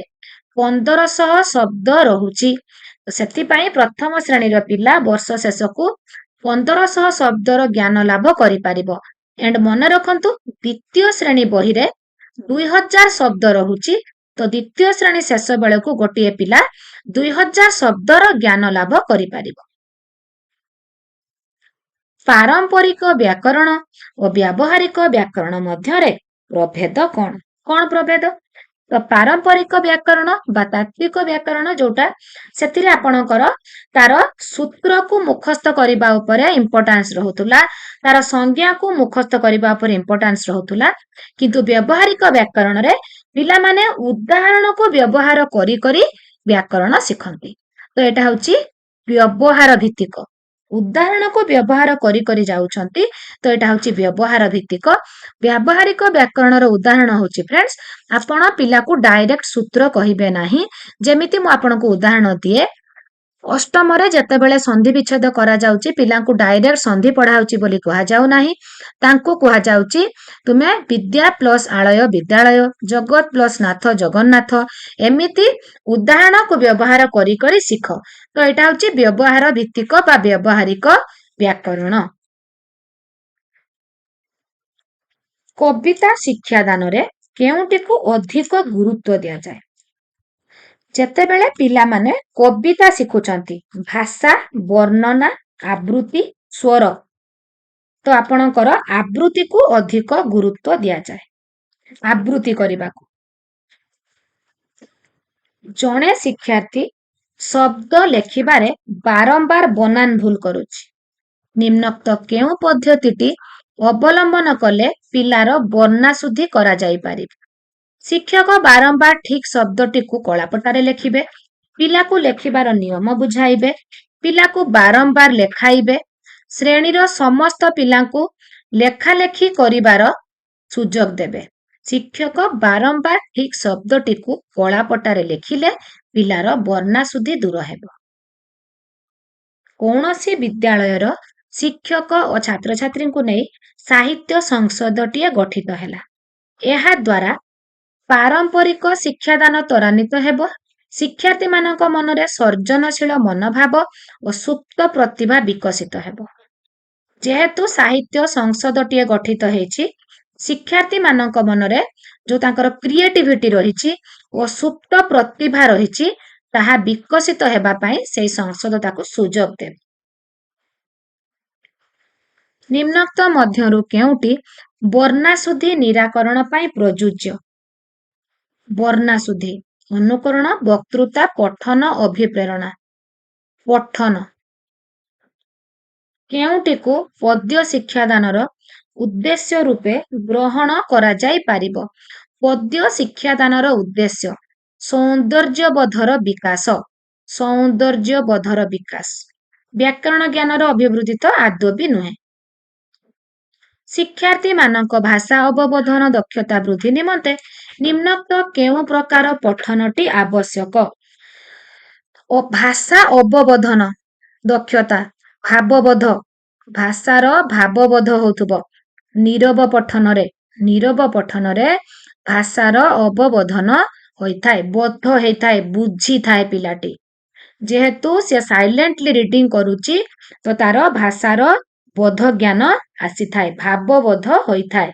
1500 ଶବ୍ଦ ରହୁଛି। ସେଥିପାଇଁ ପ୍ରଥମ ଶ୍ରେଣୀର ପିଲା ବର୍ଷ ଶେଷକୁ 1500 ଶବ୍ଦର ଜ୍ଞାନ ଲାଭ କରିପାରିବ। ଏଣ୍ଡ ମନେ ରଖନ୍ତୁ, ଦ୍ୱିତୀୟ ଶ୍ରେଣୀ ବହିରେ 2000 ଶବ୍ଦ ରହୁଛି। ତ ଦ୍ୱିତୀୟ ଶ୍ରେଣୀ ଶେଷ ବେଳକୁ ଗୋଟିଏ ପିଲା 2000 ଶବ୍ଦର ଜ୍ଞାନ ଲାଭ କରିପାରିବ। ପାରମ୍ପରିକ ବ୍ୟାକରଣ ଓ ବ୍ୟବହାରିକ ବ୍ୟାକରଣ ମଧ୍ୟରେ ପ୍ରଭେଦ କଣ? କଣ ପ୍ରଭେଦ? ତ ପାରମ୍ପରିକ ବ୍ୟାକରଣ ବା ତାତ୍ତ୍ୱିକ ବ୍ୟାକରଣ ଯୋଉଟା, ସେଥିରେ ଆପଣଙ୍କର ତାର ସୂତ୍ରକୁ ମୁଖସ୍ଥ କରିବା ଉପରେ ଇମ୍ପୋର୍ଟାନ୍ସ ରହୁଥିଲା, ତାର ସଂଜ୍ଞାକୁ ମୁଖସ୍ଥ କରିବା ଉପରେ ଇମ୍ପୋର୍ଟାନ୍ସ ରହୁଥିଲା। କିନ୍ତୁ ବ୍ୟବହାରିକ ବ୍ୟାକରଣରେ ପିଲାମାନେ ଉଦାହରଣକୁ ବ୍ୟବହାର କରି କରି ବ୍ୟାକରଣ ଶିଖନ୍ତି। ତ ଏଟା ହଉଛି ବ୍ୟବହାର ଭିତ୍ତିକ, ଉଦାହରଣକୁ ବ୍ୟବହାର କରି କରି ଯାଉଛନ୍ତି। ତ ଏଟା ହଉଛି ବ୍ୟବହାର ଭିତ୍ତିକ। ବ୍ୟବହାରିକ ବ୍ୟାକରଣର ଉଦାହରଣ ହଉଛି ଫ୍ରେଣ୍ଡସ୍, ଆପଣ ପିଲାକୁ ଡାଇରେକ୍ଟ ସୂତ୍ର କହିବେ ନାହିଁ। ଯେମିତି ମୁଁ ଆପଣଙ୍କୁ ଉଦାହରଣ ଦିଏ, ଅଷ୍ଟମରେ ଯେତେବେଳେ ସନ୍ଧି ବିଚ୍ଛେଦ କରାଯାଉଛି, ପିଲାଙ୍କୁ ଡାଇରେକ୍ଟ ସନ୍ଧି ପଢାଉଛି ବୋଲି କୁହାଯାଉ ନାହିଁ। ତାଙ୍କୁ କୁହାଯାଉଛି ତୁମେ ବିଦ୍ୟା ପ୍ଲସ ଆଳୟ ବିଦ୍ୟାଳୟ, ଜଗତ ପ୍ଲସ ନାଥ ଜଗନ୍ନାଥ, ଏମିତି ଉଦାହରଣକୁ ବ୍ୟବହାର କରି କରି ଶିଖ। ତ ଏଟା ହଉଛି ବ୍ୟବହାର ଭିତ୍ତିକ ବା ବ୍ୟବହାରିକ ବ୍ୟାକରଣ। କବିତା ଶିକ୍ଷାଦାନରେ କେଉଁଟିକୁ ଅଧିକ ଗୁରୁତ୍ୱ ଦିଆଯାଏ? ଯେତେବେଳେ ପିଲାମାନେ କବିତା ଶିଖୁଛନ୍ତି, ଭାଷା, ବର୍ଣ୍ଣନା, ଆବୃତ୍ତି, ସ୍ୱର, ତ ଆପଣଙ୍କର ଆବୃତ୍ତିକୁ ଅଧିକ ଗୁରୁତ୍ୱ ଦିଆଯାଏ। ଆବୃତ୍ତି କରିବାକୁ। ଜଣେ ଶିକ୍ଷାର୍ଥୀ ଶବ୍ଦ ଲେଖିବାରେ ବାରମ୍ବାର ବନାନ ଭୁଲ କରୁଛି। ନିମ୍ନୋକ୍ତ କେଉଁ ପଦ୍ଧତିଟି ଅବଲମ୍ବନ କଲେ ପିଲାର ବର୍ଣ୍ଣାଶୁଦ୍ଧି କରାଯାଇପାରିବ? ଶିକ୍ଷକ ବାରମ୍ବାର ଠିକ ଶବ୍ଦଟିକୁ କଳାପଟାରେ ଲେଖିବେ, ପିଲାକୁ ଲେଖିବାର ନିୟମ ବୁଝାଇବେ, ପିଲାକୁ ବାରମ୍ବାର ଲେଖାଇବେ, ଶ୍ରେଣୀର ସମସ୍ତ ପିଲାଙ୍କୁ ଲେଖାଲେଖି କରିବାର ସୁଯୋଗ ଦେବେ। ଶିକ୍ଷକ ବାରମ୍ବାର ଠିକ ଶବ୍ଦଟିକୁ କଳାପଟାରେ ଲେଖିଲେ ପିଲାର ବର୍ଣ୍ଣାଶୁଦ୍ଧି ଦୂର ହେବ। କୌଣସି ବିଦ୍ୟାଳୟର ଶିକ୍ଷକ ଓ ଛାତ୍ରଛାତ୍ରୀଙ୍କୁ ନେଇ ସାହିତ୍ୟ ସଂସଦଟିଏ ଗଠିତ ହେଲା। ଏହା ଦ୍ୱାରା ପାରମ୍ପରିକ ଶିକ୍ଷାଦାନ ତ୍ୱରାନ୍ୱିତ ହେବ। ଶିକ୍ଷାର୍ଥୀମାନଙ୍କ ମନରେ ସର୍ଜନଶୀଳ ମନୋଭାବ ଓ ସୁପ୍ତ ପ୍ରତିଭା ବିକଶିତ ହେବ। ଯେହେତୁ ସାହିତ୍ୟ ସଂସଦଟିଏ ଗଠିତ ହେଇଛି, ଶିକ୍ଷାର୍ଥୀମାନଙ୍କ ମନରେ ଯୋଉ ତାଙ୍କର କ୍ରିଏଟିଭିଟି ରହିଛି ଓ ସୁପ୍ତ ପ୍ରତିଭା ରହିଛି, ତାହା ବିକଶିତ ହେବା ପାଇଁ ସେଇ ସଂସଦ ତାକୁ ସୁଯୋଗ ଦେବ। ନିମ୍ନୋକ୍ତ ମଧ୍ୟରୁ କେଉଁଟି ବର୍ଣ୍ଣାଶୁଦ୍ଧି ନିରାକରଣ ପାଇଁ ପ୍ରଯୁଜ୍ୟ? ବର୍ଣ୍ଣାଶୁଦ୍ଧି, ଅନୁକରଣ, ବକ୍ତୃତା, ପଠନ, ଅଭିପ୍ରେରଣା। ପଠନ। କେଉଁଟିକୁ ପଦ୍ୟ ଶିକ୍ଷାଦାନର ଉଦ୍ଦେଶ୍ୟ ରୂପେ ଗ୍ରହଣ କରାଯାଇପାରିବ? ପଦ୍ୟ ଶିକ୍ଷାଦାନର ଉଦ୍ଦେଶ୍ୟ ସୌନ୍ଦର୍ଯ୍ୟବୋଧର ବିକାଶ। ସୌନ୍ଦର୍ଯ୍ୟବୋଧର ବିକାଶ। ବ୍ୟାକରଣ ଜ୍ଞାନର ଅଭିବୃଦ୍ଧି ତ ଆଦୌ ବି ନୁହେଁ। ଶିକ୍ଷାର୍ଥୀମାନଙ୍କ ଭାଷା ଅବବୋଧନ ଦକ୍ଷତା ବୃଦ୍ଧି ନିମନ୍ତେ ନିମ୍ନୋକ୍ତ କେଉଁ ପ୍ରକାର ପଠନଟି ଆବଶ୍ୟକ? ଭାଷା ଅବବୋଧନ ଦକ୍ଷତା, ଭାବବୋଧ, ଭାଷାର ଭାବବୋଧ ହଉଥିବ ନୀରବ ପଠନରେ। ନୀରବ ପଠନରେ ଭାଷାର ଅବବୋଧନ ହୋଇଥାଏ, ବୋଧ ହେଇଥାଏ, ବୁଝିଥାଏ ପିଲାଟି। ଯେହେତୁ ସେ ସାଇଲେଣ୍ଟଲି ରିଡିଂ କରୁଛି ତ ତାର ଭାଷାର ବୋଧ ଜ୍ଞାନ ଆସିଥାଏ, ଭାବବୋଧ ହୋଇଥାଏ।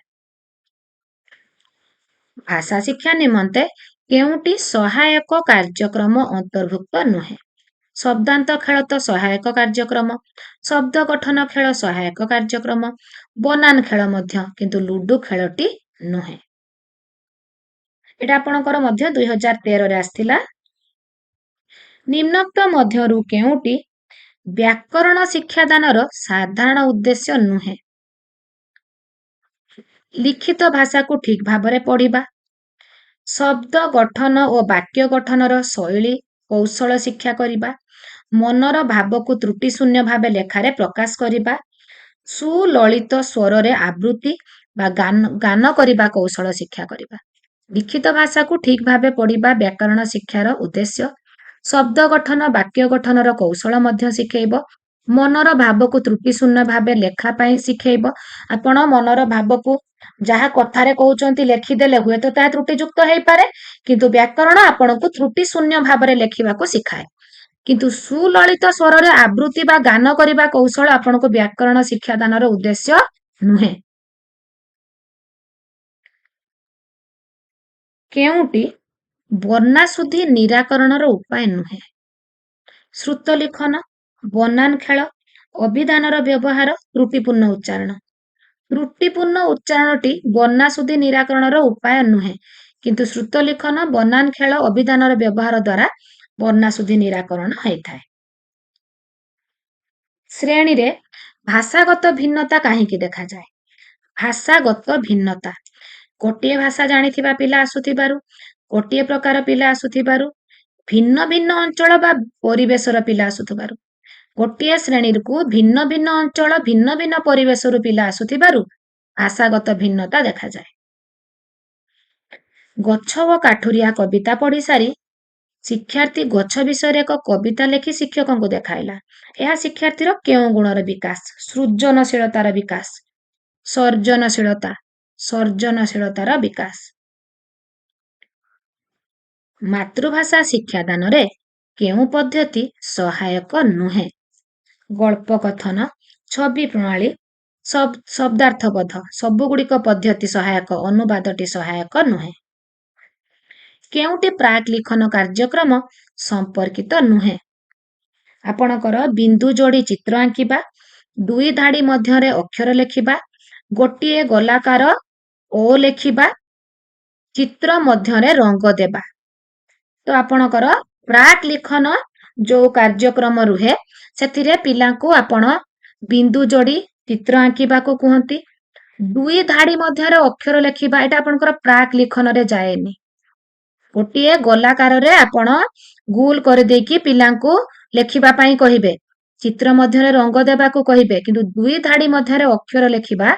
ଭାଷା ଶିକ୍ଷା ନିମନ୍ତେ କେଉଁଟି ସହାୟକ କାର୍ଯ୍ୟକ୍ରମ ଅନ୍ତର୍ଭୁକ୍ତ ନୁହେଁ? ଶବ୍ଦାନ୍ତ ଖେଳ ତ ସହାୟକ କାର୍ଯ୍ୟକ୍ରମ, ଶବ୍ଦ ଗଠନ ଖେଳ ସହାୟକ କାର୍ଯ୍ୟକ୍ରମ, ବନାନ ଖେଳ ମଧ୍ୟ, କିନ୍ତୁ ଲୁଡୁ ଖେଳଟି ନୁହେଁ। ଏଟା ଆପଣଙ୍କର ମଧ୍ୟ 2013ରେ ଆସିଥିଲା। ନିମ୍ନୋକ୍ତ ମଧ୍ୟରୁ କେଉଁଟି ବ୍ୟାକରଣ ଶିକ୍ଷାଦାନର ସାଧାରଣ ଉଦ୍ଦେଶ୍ୟ ନୁହେଁ? ଲିଖିତ ଭାଷାକୁ ଠିକ ଭାବରେ ପଢିବା, ଶବ୍ଦ ଗଠନ ଓ ବାକ୍ୟ ଗଠନର ଶୈଳୀ କୌଶଳ ଶିକ୍ଷା କରିବା, ମନର ଭାବକୁ ତ୍ରୁଟି ଶୂନ୍ୟ ଭାବେ ଲେଖାରେ ପ୍ରକାଶ କରିବା, ସୁଲଳିତ ସ୍ୱରରେ ଆବୃତ୍ତି ବା ଗାନ କରିବା କୌଶଳ ଶିକ୍ଷା କରିବା। ଲିଖିତ ଭାଷାକୁ ଠିକ ଭାବେ ପଢିବା ବ୍ୟାକରଣ ଶିକ୍ଷାର ଉଦ୍ଦେଶ୍ୟ। ଶବ୍ଦ ଗଠନ ବାକ୍ୟ ଗଠନର କୌଶଳ ମଧ୍ୟ ଶିଖେଇବ। ମନର ଭାବକୁ ତ୍ରୁଟି ଶୂନ୍ୟ ଭାବେ ଲେଖା ପାଇଁ ଶିଖେଇବ। ଆପଣ ମନର ଭାବକୁ ଯାହା କଥାରେ କହୁଛନ୍ତି ଲେଖିଦେଲେ ହୁଏତ ତାହା ତ୍ରୁଟିଯୁକ୍ତ ହେଇପାରେ, କିନ୍ତୁ ବ୍ୟାକରଣ ଆପଣଙ୍କୁ ତ୍ରୁଟି ଶୂନ୍ୟ ଭାବରେ ଲେଖିବାକୁ ଶିଖାଏ। କିନ୍ତୁ ସୁଲଳିତ ସ୍ୱରରେ ଆବୃତ୍ତି ବା ଗାନ କରିବା କୌଶଳ ଆପଣଙ୍କୁ ବ୍ୟାକରଣ ଶିକ୍ଷାଦାନର ଉଦ୍ଦେଶ୍ୟ ନୁହେଁ। କେଉଁଟି ବର୍ଣ୍ଣାଶୁଦ୍ଧି ନିରାକରଣର ଉପାୟ ନୁହେଁ? ଶ୍ରୁତ ଲିଖନ, ବନାନ ଖେଳ, ଅଭିଧାନର ବ୍ୟବହାର, ତ୍ରୁଟିପୂର୍ଣ୍ଣ ଉଚ୍ଚାରଣ। ତ୍ରୁଟିପୂର୍ଣ୍ଣ ଉଚ୍ଚାରଣଟି ବର୍ଣ୍ଣାଶୁଦ୍ଧି ନିରାକରଣର ଉପାୟ ନୁହେଁ, କିନ୍ତୁ ଶ୍ରୁତ ଲିଖନ, ବନାନ ଖେଳ, ଅଭିଧାନର ବ୍ୟବହାର ଦ୍ୱାରା ବର୍ଣ୍ଣାଶୁଦ୍ଧି ନିରାକରଣ ହେଇଥାଏ। ଶ୍ରେଣୀରେ ଭାଷାଗତ ଭିନ୍ନତା କାହିଁକି ଦେଖାଯାଏ? ଭାଷାଗତ ଭିନ୍ନତା ଗୋଟିଏ ଭାଷା ଜାଣିଥିବା ପିଲା ଆସୁଥିବାରୁ, ଗୋଟିଏ ପ୍ରକାର ପିଲା ଆସୁଥିବାରୁ, ଭିନ୍ନ ଭିନ୍ନ ଅଞ୍ଚଳ ବା ପରିବେଶର ପିଲା ଆସୁଥିବାରୁ, ଗୋଟିଏ ଶ୍ରେଣୀକୁ ଭିନ୍ନ ଭିନ୍ନ ଅଞ୍ଚଳ ଭିନ୍ନ ଭିନ୍ନ ପରିବେଶରୁ ପିଲା ଆସୁଥିବାରୁ ଭାଷାଗତ ଭିନ୍ନତା ଦେଖାଯାଏ। ଗଛ ଓ କାଠୁରିଆ କବିତା ପଢି ସାରି ଶିକ୍ଷାର୍ଥୀ ଗଛ ବିଷୟରେ ଏକ କବିତା ଲେଖି ଶିକ୍ଷକଙ୍କୁ ଦେଖାଇଲା। ଏହା ଶିକ୍ଷାର୍ଥୀର କେଉଁ ଗୁଣର ବିକାଶ? ସୃଜନଶୀଳତାର ବିକାଶ। ସର୍ଜନଶୀଳତାର ବିକାଶ। ମାତୃଭାଷା ଶିକ୍ଷାଦାନରେ କେଉଁ ପଦ୍ଧତି ସହାୟକ ନୁହେଁ? ଗଳ୍ପ କଥନ, ଛବି ପ୍ରଣାଳୀ, ଶବ୍ଦାର୍ଥବୋଧ ସବୁଗୁଡ଼ିକ ପଦ୍ଧତି ସହାୟକ, ଅନୁବାଦଟି ସହାୟକ ନୁହେଁ। କେଉଁଟି ପ୍ରାକ୍ ଲିଖନ କାର୍ଯ୍ୟକ୍ରମ ସମ୍ପର୍କିତ ନୁହେଁ? ଆପଣଙ୍କର ବିନ୍ଦୁ ଯୋଡ଼ି ଚିତ୍ର ଆଙ୍କିବା, ଦୁଇ ଧାଡ଼ି ମଧ୍ୟରେ ଅକ୍ଷର ଲେଖିବା, ଗୋଟିଏ ଗୋଲାକାର ଓ ଲେଖିବା, ଚିତ୍ର ମଧ୍ୟରେ ରଙ୍ଗ ଦେବା। ତ ଆପଣଙ୍କର ପ୍ରାକ୍ ଲିଖନ ଯୋଉ କାର୍ଯ୍ୟକ୍ରମ ରୁହେ ସେଥିରେ ପିଲାଙ୍କୁ ଆପଣ ବିନ୍ଦୁ ଯୋଡ଼ି ଚିତ୍ର ଆଙ୍କିବାକୁ କୁହନ୍ତି, ଦୁଇ ଧାଡ଼ି ମଧ୍ୟରେ ଅକ୍ଷର ଲେଖିବା, ଏଟା ଆପଣଙ୍କର ପ୍ରାକ୍ ଲିଖନରେ ଯାଏନି। ଗୋଟିଏ ଗୋଲାକାରରେ ଆପଣ ଗୁଲ କରିଦେଇକି ପିଲାଙ୍କୁ ଲେଖିବା ପାଇଁ କହିବେ, ଚିତ୍ର ମଧ୍ୟରେ ରଙ୍ଗ ଦେବାକୁ କହିବେ, କିନ୍ତୁ ଦୁଇ ଧାଡ଼ି ମଧ୍ୟରେ ଅକ୍ଷର ଲେଖିବା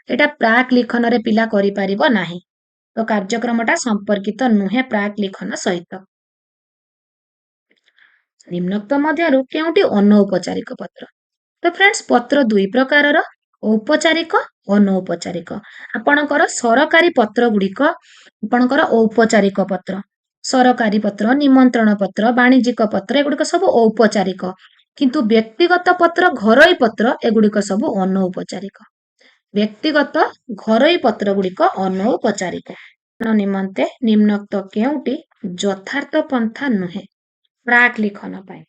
ଏଟା ପ୍ରାକ୍ ଲିଖନରେ ପିଲା କରିପାରିବ ନାହିଁ। ତ କାର୍ଯ୍ୟକ୍ରମଟା ସମ୍ପର୍କିତ ନୁହେଁ ପ୍ରାକ୍ ଲିଖନ ସହିତ। ନିମ୍ନୋକ୍ତ ମଧ୍ୟରୁ କେଉଁଟି ଅନୌପଚାରିକ ପତ୍ର? ତ ଫ୍ରେଣ୍ଡସ୍, ପତ୍ର ଦୁଇ ପ୍ରକାରର, ଔପଚାରିକ, ଅନୌପଚାରିକ। ଆପଣଙ୍କର ସରକାରୀ ପତ୍ର ଗୁଡ଼ିକ ଆପଣଙ୍କର ଔପଚାରିକ ପତ୍ର। ସରକାରୀ ପତ୍ର, ନିମନ୍ତ୍ରଣ ପତ୍ର, ବାଣିଜ୍ୟିକ ପତ୍ର ଏଗୁଡ଼ିକ ସବୁ ଔପଚାରିକ, କିନ୍ତୁ ବ୍ୟକ୍ତିଗତ ପତ୍ର, ଘରୋଇ ପତ୍ର ଏଗୁଡ଼ିକ ସବୁ ଅନୌପଚାରିକ। ବ୍ୟକ୍ତିଗତ ଘରୋଇ ପତ୍ର ଗୁଡ଼ିକ ଅନୌପଚାରିକ। ନିମନ୍ତେ ନିମ୍ନୋକ୍ତ କେଉଁଟି ଯଥାର୍ଥ ପନ୍ଥା ନୁହେଁ? ପ୍ରାକ୍ ଲିଖନ ପାଇଁ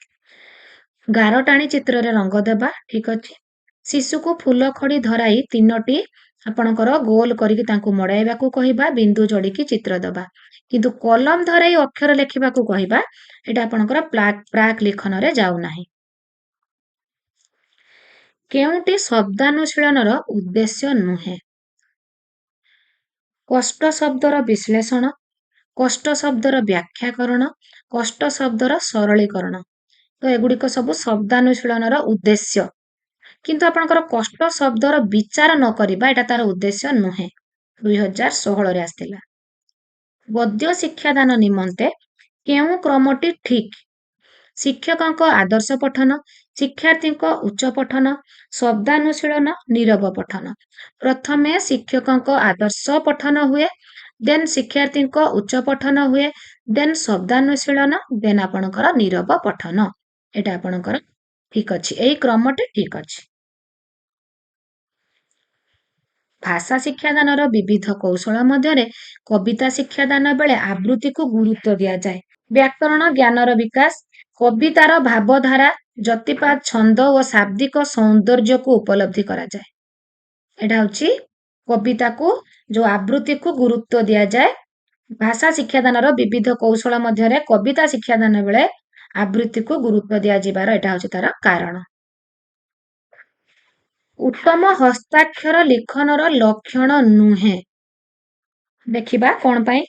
ଗାର ଟାଣି ଚିତ୍ରରେ ରଙ୍ଗ ଦେବା ଠିକ ଅଛି, ଶିଶୁକୁ ଫୁଲ ଖଡ଼ି ଧରାଇ 3ଟି ଆପଣଙ୍କର ଗୋଲ କରିକି ତାଙ୍କୁ ମଡ଼ାଇବାକୁ କହିବା, ବିନ୍ଦୁ ଯୋଡ଼ିକି ଚିତ୍ର ଦେବା। କିନ୍ତୁ କଲମ ଧରାଇ ଅକ୍ଷର ଲେଖିବାକୁ କହିବା, ଏଇଟା ଆପଣଙ୍କର ପ୍ରାକ୍ ଲିଖନରେ ଯାଉନାହିଁ। କେଉଁଟି ଶବ୍ଦାନୁଶୀଳନର ଉଦ୍ଦେଶ୍ୟ ନୁହେଁ? କଷ୍ଟ ଶବ୍ଦର ବିଶ୍ଳେଷଣ, କଷ୍ଟ ଶବ୍ଦର ବ୍ୟାଖ୍ୟାକରଣ, କଷ୍ଟ ଶବ୍ଦର ସରଳୀକରଣ। ତ ଏଗୁଡ଼ିକ ସବୁ ଶବ୍ଦାନୁଶୀଳନର ଉଦ୍ଦେଶ୍ୟ। କିନ୍ତୁ ଆପଣଙ୍କର କଷ୍ଟ ଶବ୍ଦର ବିଚାର ନ କରିବା ଏଇଟା ତାର ଉଦ୍ଦେଶ୍ୟ ନୁହେଁ। 2016ରେ ଆସିଥିଲା। ଗଦ୍ୟ ଶିକ୍ଷାଦାନ ନିମନ୍ତେ କେଉଁ କ୍ରମଟି ଠିକ୍? ଶିକ୍ଷକଙ୍କ ଆଦର୍ଶ ପଠନ, ଶିକ୍ଷାର୍ଥୀଙ୍କ ଉଚ୍ଚ ପଠନ, ଶବ୍ଦାନୁଶୀଳନ, ନୀରବ ପଠନ। ପ୍ରଥମେ ଶିକ୍ଷକଙ୍କ ଆଦର୍ଶ ପଠନ ହୁଏ, ଦେନ୍ ଶିକ୍ଷାର୍ଥୀଙ୍କ ଉଚ୍ଚ ପଠନ ହୁଏ, ଦେନ୍ ଶବ୍ଦାନୁଶୀଳନ, ଦେନ୍ ଆପଣଙ୍କର ନୀରବ ପଠନ। ଏଇଟା ଆପଣଙ୍କର ଠିକ୍ ଅଛି। ଏଇ କ୍ରମଟି ଠିକ୍ ଅଛି। ଭାଷା ଶିକ୍ଷାଦାନର ବିବିଧ କୌଶଳ ମଧ୍ୟରେ କବିତା ଶିକ୍ଷାଦାନ ବେଳେ ଆବୃତ୍ତିକୁ ଗୁରୁତ୍ୱ ଦିଆଯାଏ। ବ୍ୟାକରଣ ଜ୍ଞାନର ବିକାଶ, କବିତାର ଭାବଧାରା, ଯତିପାତ, ଛନ୍ଦ ଓ ଶାବ୍ଦିକ ସୌନ୍ଦର୍ଯ୍ୟକୁ ଉପଲବ୍ଧି କରାଯାଏ। ଏଇଟା ହେଉଛି କବିତାକୁ ଯୋଉ ଆବୃତ୍ତିକୁ ଗୁରୁତ୍ୱ ଦିଆଯାଏ। ଭାଷା ଶିକ୍ଷାଦାନର ବିବିଧ କୌଶଳ ମଧ୍ୟରେ କବିତା ଶିକ୍ଷାଦାନ ବେଳେ ଆବୃତ୍ତିକୁ ଗୁରୁତ୍ୱ ଦିଆଯିବାର ଏଇଟା ହେଉଛି ତାର କାରଣ। ଉତ୍ତମ ହସ୍ତାକ୍ଷର ଲିଖନର ଲକ୍ଷଣ ନୁହେଁ। ଦେଖିବା କଣ ପାଇଁ?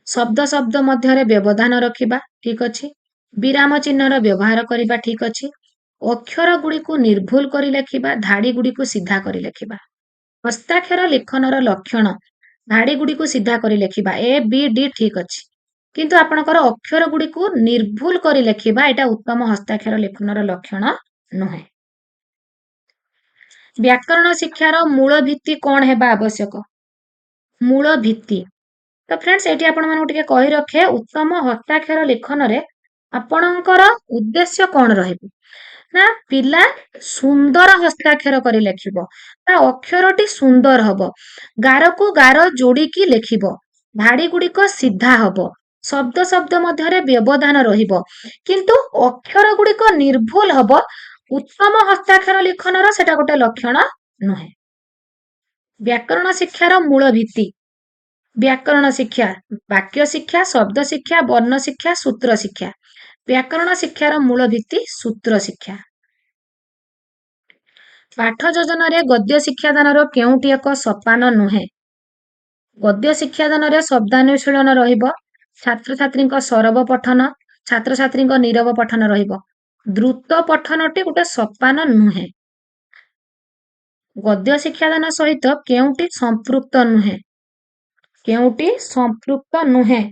ଶବ୍ଦ ଶବ୍ଦ ମଧ୍ୟରେ ବ୍ୟବଧାନ ରଖିବା ଠିକ୍ ଅଛି। ବିରାମ ଚିହ୍ନର ବ୍ୟବହାର କରିବା ଠିକ୍ ଅଛି। ଅକ୍ଷର ଗୁଡ଼ିକୁ ନିର୍ଭୁଲ କରି ଲେଖିବା, ଧାଡ଼ି ଗୁଡ଼ିକୁ ସିଧା କରି ଲେଖିବା। ହସ୍ତାକ୍ଷର ଲିଖନର ଲକ୍ଷଣ, ଧାଡ଼ି ଗୁଡ଼ିକୁ ସିଧା କରି ଲେଖିବା, A, B, D ଠିକ୍ ଅଛି। କିନ୍ତୁ ଆପଣଙ୍କର ଅକ୍ଷର ଗୁଡ଼ିକୁ ନିର୍ଭୁଲ କରି ଲେଖିବା ଏଇଟା ଉତ୍ତମ ହସ୍ତାକ୍ଷର ଲିଖନର ଲକ୍ଷଣ ନୁହେଁ। ବ୍ୟାକରଣ ଶିକ୍ଷାର ମୂଳ ଭିତ୍ତି କଣ ହେବା ଆବଶ୍ୟକ? ମୂଳ ଭିତ୍ତି। ତ ଫ୍ରେଣ୍ଡସ୍ ଏଠି ଆପଣମାନଙ୍କୁ ଟିକେ କହି ରଖେ, ଉତ୍ତମ ହସ୍ତାକ୍ଷର ଲିଖନରେ ଆପଣଙ୍କର ଉଦ୍ଦେଶ୍ୟ କଣ ରହିବ ନା ପିଲା ସୁନ୍ଦର ହସ୍ତାକ୍ଷର କରି ଲେଖିବ, ତା ଅକ୍ଷରଟି ସୁନ୍ଦର ହବ, ଗାରକୁ ଗାର ଯୋଡ଼ିକି ଲେଖିବ, ଧାଡ଼ି ଗୁଡ଼ିକ ସିଧା ହବ, ଶବ୍ଦ ଶବ୍ଦ ମଧ୍ୟରେ ବ୍ୟବଧାନ ରହିବ, କିନ୍ତୁ ଅକ୍ଷର ଗୁଡ଼ିକ ନିର୍ଭୁଲ ହବ। ଉତ୍ତମ ହସ୍ତାକ୍ଷର ଲିଖନର ସେଟା ଗୋଟେ ଲକ୍ଷଣ ନୁହେଁ। ବ୍ୟାକରଣ ଶିକ୍ଷାର ମୂଳ ଭିତ୍ତି। ବ୍ୟାକରଣ ଶିକ୍ଷା, ବାକ୍ୟ ଶିକ୍ଷା, ଶବ୍ଦ ଶିକ୍ଷା, ବର୍ଣ୍ଣ ଶିକ୍ଷା, ସୂତ୍ର ଶିକ୍ଷା। ବ୍ୟାକରଣ ଶିକ୍ଷାର ମୂଳ ଭିତ୍ତି ସୂତ୍ର ଶିକ୍ଷା। ପାଠ ଯୋଜନାରେ ଗଦ୍ୟ ଶିକ୍ଷାଦାନର କେଉଁଟି ଏକ ସୋପାନ ନୁହେଁ? ଗଦ୍ୟ ଶିକ୍ଷାଦାନରେ ଶବ୍ଦାନୁଶୀଳନ ରହିବ, ଛାତ୍ରଛାତ୍ରୀଙ୍କ ସରବ ପଠନ, ଛାତ୍ରଛାତ୍ରୀଙ୍କ ନୀରବ ପଠନ ରହିବ। ଦ୍ରୁତ ପଠନଟି ଗୋଟେ ସୋପାନ ନୁହେଁ। ଗଦ୍ୟ ଶିକ୍ଷାଦାନ ସହିତ କେଉଁଟି ସମ୍ପୃକ୍ତ ନୁହେଁ? କେଉଁଟି ସମ୍ପୃକ୍ତ ନୁହେଁ?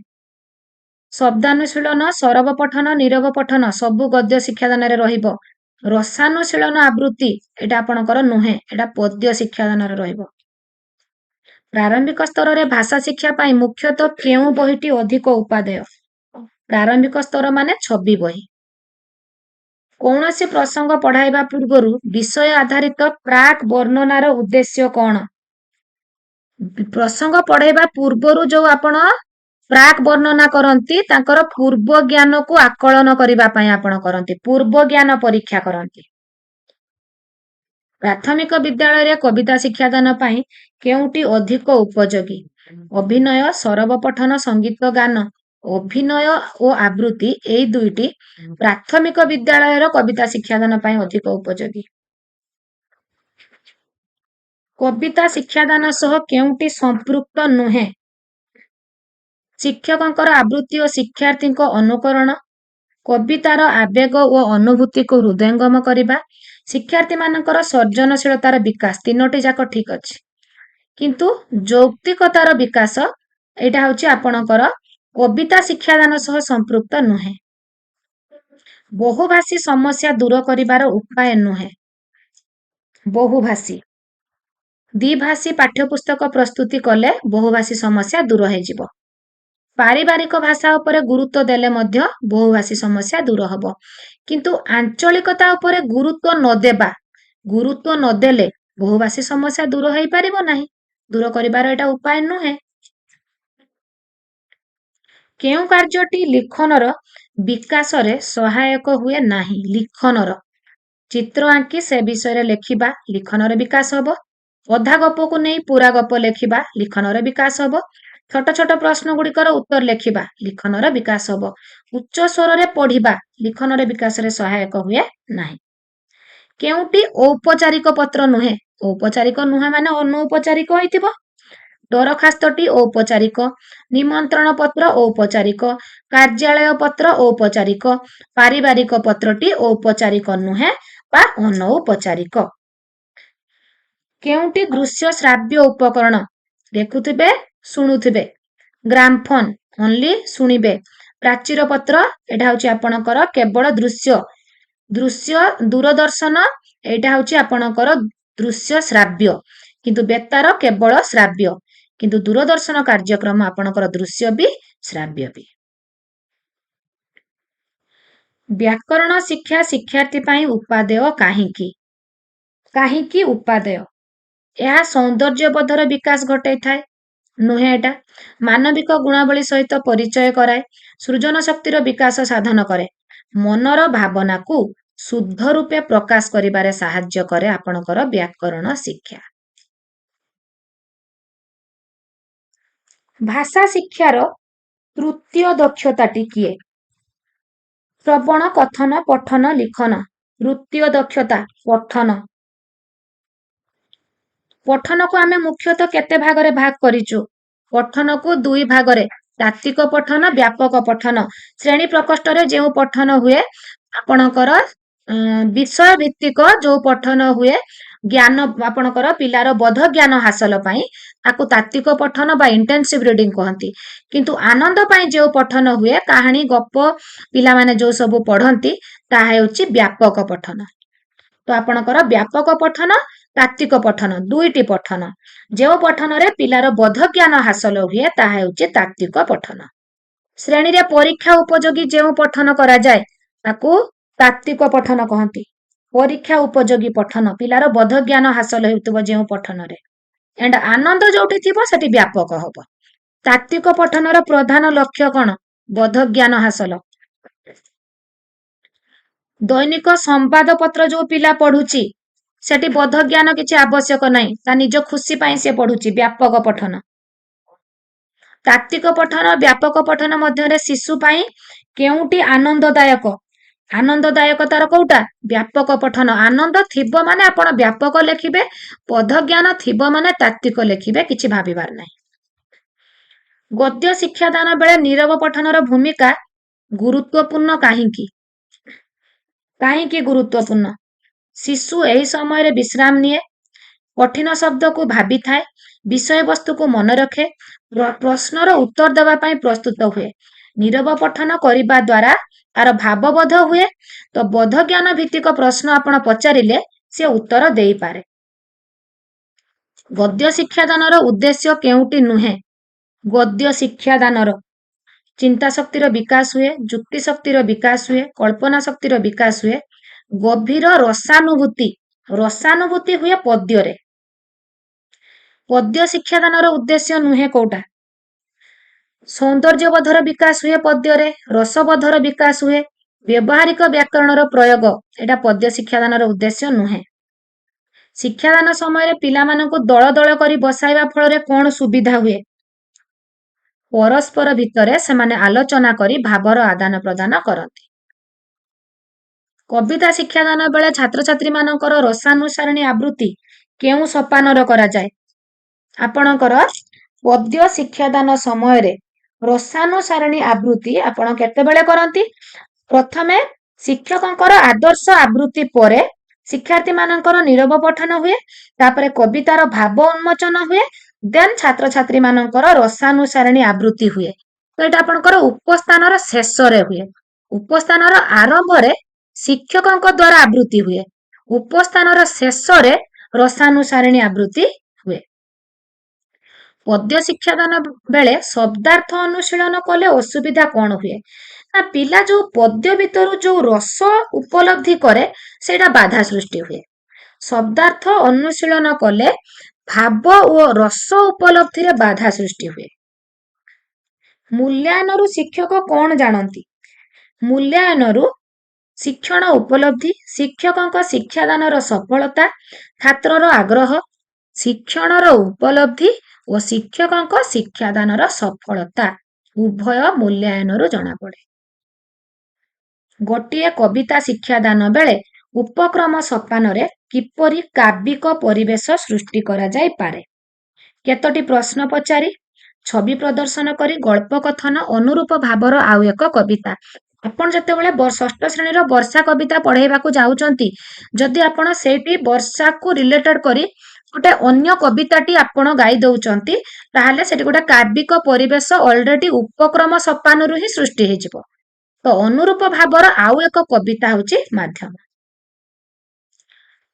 ଶବ୍ଦାନୁଶୀଳନ, ସରବ ପଠନ, ନୀରବ ପଠନ ସବୁ ଗଦ୍ୟ ଶିକ୍ଷାଦାନରେ ରହିବ। ରସାନୁଶୀଳନ ଆବୃତ୍ତି ଏଇଟା ଆପଣଙ୍କର ନୁହେଁ, ଏଇଟା ପଦ୍ୟ ଶିକ୍ଷାଦାନରେ ରହିବ। ପ୍ରାରମ୍ଭିକ ସ୍ତରରେ ଭାଷା ଶିକ୍ଷା ପାଇଁ ମୁଖ୍ୟତଃ କେଉଁ ବହିଟି ଅଧିକ ଉପାଦେୟ? ପ୍ରାରମ୍ଭିକ ସ୍ତର ମାନେ ଛବି ବହି। କୌଣସି ପ୍ରସଙ୍ଗ ପଢ଼ାଇବା ପୂର୍ବରୁ ବିଷୟ ଆଧାରିତ ପ୍ରାକ୍ ବର୍ଣ୍ଣନାର ଉଦ୍ଦେଶ୍ୟ କଣ? ପ୍ରସଙ୍ଗ ପଢ଼ାଇବା ପୂର୍ବରୁ ଯୋଉ ଆପଣ ପ୍ରାକ୍ ବର୍ଣ୍ଣନା କରନ୍ତି, ତାଙ୍କର ପୂର୍ବ ଜ୍ଞାନକୁ ଆକଳନ କରିବା ପାଇଁ ଆପଣ କରନ୍ତି, ପୂର୍ବ ଜ୍ଞାନ ପରୀକ୍ଷା କରନ୍ତି। ପ୍ରାଥମିକ ବିଦ୍ୟାଳୟରେ କବିତା ଶିକ୍ଷାଦାନ ପାଇଁ କେଉଁଟି ଅଧିକ ଉପଯୋଗୀ? ଅଭିନୟ, ସରବ ପଠନ, ସଙ୍ଗୀତ ଗାନ। ଅଭିନୟ ଓ ଆବୃତ୍ତି ଏଇ ଦୁଇଟି ପ୍ରାଥମିକ ବିଦ୍ୟାଳୟର କବିତା ଶିକ୍ଷାଦାନ ପାଇଁ ଅଧିକ ଉପଯୋଗୀ। କବିତା ଶିକ୍ଷାଦାନ ସହ କେଉଁଟି ସମ୍ପୃକ୍ତ ନୁହେଁ? ଶିକ୍ଷକଙ୍କର ଆବୃତ୍ତି ଓ ଶିକ୍ଷାର୍ଥୀଙ୍କ ଅନୁକରଣ, କବିତାର ଆବେଗ ଓ ଅନୁଭୂତିକୁ ହୃଦୟଙ୍ଗମ କରିବା, ଶିକ୍ଷାର୍ଥୀମାନଙ୍କର ସୃଜନଶୀଳତାର ବିକାଶ। ତିନୋଟି ଯାକ ଠିକ୍ ଅଛି, କିନ୍ତୁ ଯୌକ୍ତିକତାର ବିକାଶ ଏଇଟା ହେଉଛି ଆପଣଙ୍କର କବିତା ଶିକ୍ଷାଦାନ ସହ ସମ୍ପୃକ୍ତ ନୁହେଁ। ବହୁଭାଷୀ ସମସ୍ୟା ଦୂର କରିବାର ଉପାୟ ନୁହେଁ। ବହୁଭାଷୀ, ଦ୍ୱିଭାଷୀ ପାଠ୍ୟପୁସ୍ତକ ପ୍ରସ୍ତୁତି କଲେ ବହୁଭାଷୀ ସମସ୍ୟା ଦୂର ହେଇଯିବ। ପାରିବାରିକ ଭାଷା ଉପରେ ଗୁରୁତ୍ୱ ଦେଲେ ମଧ୍ୟ ବହୁଭାଷୀ ସମସ୍ୟା ଦୂର ହବ, କିନ୍ତୁ ଆଞ୍ଚଳିକତା ଉପରେ ଗୁରୁତ୍ୱ ନଦେଲେ ବହୁଭାଷୀ ସମସ୍ୟା ଦୂର ହେଇପାରିବ ନାହିଁ। ଦୂର କରିବାର ଏଇଟା ଉପାୟ ନୁହେଁ। କେଉଁ କାର୍ଯ୍ୟଟି ଲିଖନର ବିକାଶରେ ସହାୟକ ହୁଏ ନାହିଁ? ଲିଖନର ଚିତ୍ର ଆଙ୍କି ସେ ବିଷୟରେ ଲେଖିବା ଲିଖନର ବିକାଶ ହବ। ଅଧା ଗପକୁ ନେଇ ପୁରା ଗପ ଲେଖିବା ଲିଖନର ବିକାଶ ହବ। ଛୋଟ ଛୋଟ ପ୍ରଶ୍ନ ଗୁଡ଼ିକର ଉତ୍ତର ଲେଖିବା ଲିଖନର ବିକାଶ ହବ। ଉଚ୍ଚ ସ୍ୱରରେ ପଢିବା ଲିଖନର ବିକାଶରେ ସହାୟକ ହୁଏ ନାହିଁ। କେଉଁଟି ଔପଚାରିକ ପତ୍ର ନୁହେଁ? ଔପଚାରିକ ନୁହେଁ ମାନେ ଅନୌପଚାରିକ ହୋଇଥିବ। ଦରଖାସ୍ତଟି ଔପଚାରିକ, ନିମନ୍ତ୍ରଣ ପତ୍ର ଔପଚାରିକ, କାର୍ଯ୍ୟାଳୟ ପତ୍ର ଔପଚାରିକ, ପାରିବାରିକ ପତ୍ରଟି ଔପଚାରିକ ନୁହେଁ ବା ଅନୌପଚାରିକ। କେଉଁଟି ଦୃଶ୍ୟ ଶ୍ରାବ୍ୟ ଉପକରଣ? ଦେଖୁଥିବେ, ଶୁଣୁଥିବେ। ଗ୍ରାମଫୋନ ଓନ୍ଲି ଶୁଣିବେ। ପ୍ରାଚୀର ପତ୍ର ଏଇଟା ହଉଛି ଆପଣଙ୍କର କେବଳ ଦୃଶ୍ୟ। ଦୂରଦର୍ଶନ ଏଇଟା ହଉଛି ଆପଣଙ୍କର ଦୃଶ୍ୟ ଶ୍ରାବ୍ୟ, କିନ୍ତୁ ବେତାର କେବଳ ଶ୍ରାବ୍ୟ, କିନ୍ତୁ ଦୂରଦର୍ଶନ କାର୍ଯ୍ୟକ୍ରମ ଆପଣଙ୍କର ଦୃଶ୍ୟ ବି ଶ୍ରାବ୍ୟ ବି। ବ୍ୟାକରଣ ଶିକ୍ଷା ଶିକ୍ଷାର୍ଥୀ ପାଇଁ ଉପାଦେୟ କାହିଁକି? କାହିଁକି ଉପାଦେୟ? ଏହା ସୌନ୍ଦର୍ଯ୍ୟବୋଧର ବିକାଶ ଘଟାଇଥାଏ? ନୁହେଁ। ଏଟା ମାନବିକ ଗୁଣାବଳୀ ସହିତ ପରିଚୟ କରାଏ, ସୃଜନ ଶକ୍ତିର ବିକାଶ ସାଧନ କରେ, ମନର ଭାବନାକୁ ଶୁଦ୍ଧ ରୂପେ ପ୍ରକାଶ କରିବାରେ ସାହାଯ୍ୟ କରେ ଆପଣଙ୍କର ବ୍ୟାକରଣ ଶିକ୍ଷା। ଭାଷା ଶିକ୍ଷାର ତୃତୀୟ ଦକ୍ଷତାଟି କିଏ? ଶ୍ରବଣ, କଥନ, ପଠନ, ଲିଖନ। ତୃତୀୟ ଦକ୍ଷତା ପଠନ। ପଠନକୁ ଆମେ ମୁଖ୍ୟତଃ କେତେ ଭାଗରେ ଭାଗ କରିଛୁ? ପଠନକୁ ଦୁଇ ଭାଗରେ, ତାତ୍ତ୍ୱିକ ପଠନ, ବ୍ୟାପକ ପଠନ। ଶ୍ରେଣୀ ପ୍ରକୋଷ୍ଠରେ ଯେଉଁ ପଠନ ହୁଏ ଆପଣଙ୍କର ବିଷୟ ଭିତ୍ତିକ ଯୋଉ ପଠନ ହୁଏ, ଜ୍ଞାନ ଆପଣଙ୍କର ପିଲାର ବୋଧ ଜ୍ଞାନ ହାସଲ ପାଇଁ ତାକୁ ତାତ୍ତ୍ୱିକ ପଠନ ବା ଇଣ୍ଟେନ୍ସିଭ ରିଡିଂ କହନ୍ତି। କିନ୍ତୁ ଆନନ୍ଦ ପାଇଁ ଯେଉଁ ପଠନ ହୁଏ, କାହାଣୀ ଗପ ପିଲାମାନେ ଯୋଉ ସବୁ ପଢନ୍ତି, ତାହା ହେଉଛି ବ୍ୟାପକ ପଠନ। ତ ଆପଣଙ୍କର ବ୍ୟାପକ ପଠନ, ତାତ୍ତ୍ୱିକ ପଠନ ଦୁଇଟି ପଠନ। ଯେଉଁ ପଠନରେ ପିଲାର ବୋଧ ଜ୍ଞାନ ହାସଲ ହୁଏ ତାହା ହେଉଛି ତାତ୍ତ୍ୱିକ ପଠନ। ଶ୍ରେଣୀରେ ପରୀକ୍ଷା ଉପଯୋଗୀ ଯେଉଁ ପଠନ କରାଯାଏ ତାକୁ ତାତ୍ତ୍ୱିକ ପଠନ କହନ୍ତି। ପରୀକ୍ଷା ଉପଯୋଗୀ ପଠନ, ପିଲାର ବୋଧ ଜ୍ଞାନ ହାସଲ ହେଉଥିବ ଯେଉଁ ପଠନରେ, ଏଣ୍ଡ ଆନନ୍ଦ ଯୋଉଠି ଥିବ ସେଠି ବ୍ୟାପକ ହବ। ତାତ୍ତ୍ୱିକ ପଠନର ପ୍ରଧାନ ଲକ୍ଷ୍ୟ କଣ? ବୋଧ ଜ୍ଞାନ ହାସଲ। ଦୈନିକ ସମ୍ବାଦ ପତ୍ର ଯୋଉ ପିଲା ପଢୁଛି ସେଠି ବୋଧ ଜ୍ଞାନ କିଛି ଆବଶ୍ୟକ ନାହିଁ, ତା ନିଜ ଖୁସି ପାଇଁ ସେ ପଢୁଛି, ବ୍ୟାପକ ପଠନ। ତାତ୍ତ୍ୱିକ ପଠନ, ବ୍ୟାପକ ପଠନ ମଧ୍ୟରେ ଶିଶୁ ପାଇଁ କେଉଁଟି ଆନନ୍ଦଦାୟକ? ଆନନ୍ଦଦାୟକ ତାର କୋଉଟା? ବ୍ୟାପକ ପଠନ। ଆନନ୍ଦ ଥିବ ମାନେ ଆପଣ ବ୍ୟାପକ ଲେଖିବେ, ବୋଧ ଜ୍ଞାନ ଥିବ ମାନେ ତାତ୍ତ୍ୱିକ ଲେଖିବେ, କିଛି ଭାବିବାର ନାହିଁ। ଗଦ୍ୟ ଶିକ୍ଷାଦାନ ବେଳେ ନୀରବ ପଠନର ଭୂମିକା ଗୁରୁତ୍ୱପୂର୍ଣ୍ଣ କାହିଁକି? କାହିଁକି ଗୁରୁତ୍ୱପୂର୍ଣ୍ଣ? ଶିଶୁ ଏହି ସମୟରେ ବିଶ୍ରାମ ନିଏ, କଠିନ ଶବ୍ଦକୁ ଭାବିଥାଏ, ବିଷୟବସ୍ତୁକୁ ମନେ ରଖେ, ପ୍ରଶ୍ନର ଉତ୍ତର ଦେବା ପାଇଁ ପ୍ରସ୍ତୁତ ହୁଏ। ନୀରବ ପଠନ କରିବା ଦ୍ୱାରା ତାର ଭାବବୋଧ ହୁଏ, ତ ବୋଧ ଜ୍ଞାନ ଭିତ୍ତିକ ପ୍ରଶ୍ନ ଆପଣ ପଚାରିଲେ ସେ ଉତ୍ତର ଦେଇପାରେ। ଗଦ୍ୟ ଶିକ୍ଷାଦାନର ଉଦ୍ଦେଶ୍ୟ କେଉଁଟି ନୁହେଁ? ଗଦ୍ୟ ଶିକ୍ଷାଦାନର ଚିନ୍ତା ଶକ୍ତିର ବିକାଶ ହୁଏ, ଯୁକ୍ତି ଶକ୍ତିର ବିକାଶ ହୁଏ, କଳ୍ପନା ଶକ୍ତିର ବିକାଶ ହୁଏ, ଗଭୀର ରସାନୁଭୂତି ହୁଏ ପଦ୍ୟରେ। ପଦ୍ୟ ଶିକ୍ଷାଦାନର ଉଦ୍ଦେଶ୍ୟ ନୁହେଁ କୋଉଟା? ସୌନ୍ଦର୍ଯ୍ୟବୋଧର ବିକାଶ ହୁଏ ପଦ୍ୟରେ, ରସବୋଧର ବିକାଶ ହୁଏ, ବ୍ୟବହାରିକ ବ୍ୟାକରଣର ପ୍ରୟୋଗ, ଏଟା ପଦ୍ୟ ଶିକ୍ଷାଦାନର ଉଦ୍ଦେଶ୍ୟ ନୁହେଁ। ଶିକ୍ଷାଦାନ ସମୟରେ ପିଲାମାନଙ୍କୁ ଦଳ ଦଳ କରି ବସାଇବା ଫଳରେ କଣ ସୁବିଧା ହୁଏ? ପରସ୍ପର ଭିତରେ ସେମାନେ ଆଲୋଚନା କରି ଭାବର ଆଦାନ ପ୍ରଦାନ କରନ୍ତି। କବିତା ଶିକ୍ଷାଦାନ ବେଳେ ଛାତ୍ରଛାତ୍ରୀ ମାନଙ୍କର ରସାନୁସାରଣୀ ଆବୃତ୍ତି କେଉଁ ସୋପାନର କରାଯାଏ? ଆପଣଙ୍କର ପଦ୍ୟ ଶିକ୍ଷାଦାନ ସମୟରେ ରସାନୁସାରଣୀ ଆବୃତ୍ତି ଆପଣ କେତେବେଳେ କରନ୍ତି? ପ୍ରଥମେ ଶିକ୍ଷକଙ୍କର ଆଦର୍ଶ ଆବୃତ୍ତି ପରେ ଶିକ୍ଷାର୍ଥୀ ମାନଙ୍କର ନୀରବ ପଠନ ହୁଏ, ତାପରେ କବିତାର ଭାବ ଉନ୍ମୋଚନ ହୁଏ, ଦେନ୍ ଛାତ୍ରଛାତ୍ରୀ ମାନଙ୍କର ରସାନୁସାରଣୀ ଆବୃତ୍ତି ହୁଏ। ତ ଏଇଟା ଆପଣଙ୍କର ଉପସ୍ଥାନର ଶେଷରେ ହୁଏ। ଉପସ୍ଥାନର ଆରମ୍ଭରେ ଶିକ୍ଷକଙ୍କ ଦ୍ୱାରା ଆବୃତ୍ତି ହୁଏ, ଉପସ୍ଥାନର ଶେଷରେ ରସାନୁସାରଣୀ ଆବୃତ୍ତି ହୁଏ। ପଦ୍ୟ ଶିକ୍ଷାଦାନ ବେଳେ ଶବ୍ଦାର୍ଥ ଅନୁଶୀଳନ କଲେ ଅସୁବିଧା କଣ ହୁଏ? ନା ପିଲା ଯୋଉ ପଦ୍ୟ ଭିତରୁ ଯୋଉ ରସ ଉପଲବ୍ଧି କରେ ସେଇଟା ବାଧା ସୃଷ୍ଟି ହୁଏ। ଶବ୍ଦାର୍ଥ ଅନୁଶୀଳନ କଲେ ଭାବ ଓ ରସ ଉପଲବ୍ଧିରେ ବାଧା ସୃଷ୍ଟି ହୁଏ। ମୂଲ୍ୟାୟନରୁ ଶିକ୍ଷକ କଣ ଜାଣନ୍ତି? ମୂଲ୍ୟାୟନରୁ ଶିକ୍ଷଣ ଉପଲବ୍ଧି, ଶିକ୍ଷକଙ୍କ ଶିକ୍ଷାଦାନର ସଫଳତା, ଛାତ୍ରର ଆଗ୍ରହ। ଶିକ୍ଷଣର ଉପଲବ୍ଧି ଓ ଶିକ୍ଷକଙ୍କ ଶିକ୍ଷାଦାନର ସଫଳତା ଉଭୟ ମୂଲ୍ୟାୟନରୁ ଜଣାପଡ଼େ। ଗୋଟିଏ କବିତା ଶିକ୍ଷାଦାନ ବେଳେ ଉପକ୍ରମ ସୋପାନରେ କିପରି କାବ୍ୟିକ ପରିବେଶ ସୃଷ୍ଟି କରାଯାଇପାରେ? କେତୋଟି ପ୍ରଶ୍ନ ପଚାରି ଛବି ପ୍ରଦର୍ଶନ କରି ଗଳ୍ପ କଥନ ଅନୁରୂପ ଭାବର ଆଉ ଏକ କବିତା। ଆପଣ ଯେତେବେଳେ ଷଷ୍ଠ ଶ୍ରେଣୀର ବର୍ଷା କବିତା ପଢେଇବାକୁ ଯାଉଛନ୍ତି, ଯଦି ଆପଣ ସେଇଠି ବର୍ଷାକୁ ରିଲେଟେଡ କରି ଗୋଟେ ଅନ୍ୟ କବିତାଟି ଆପଣ ଗାଇ ଦଉଛନ୍ତି, ତାହେଲେ ସେଠି ଗୋଟେ କାବ୍ୟିକ ପରିବେଶ ଅଲରେଡି ଉପକ୍ରମ ସୋପାନରୁ ହିଁ ସୃଷ୍ଟି ହେଇଯିବ। ତ ଅନୁରୂପ ଭାବର ଆଉ ଏକ କବିତା ହଉଛି ମାଧ୍ୟମ।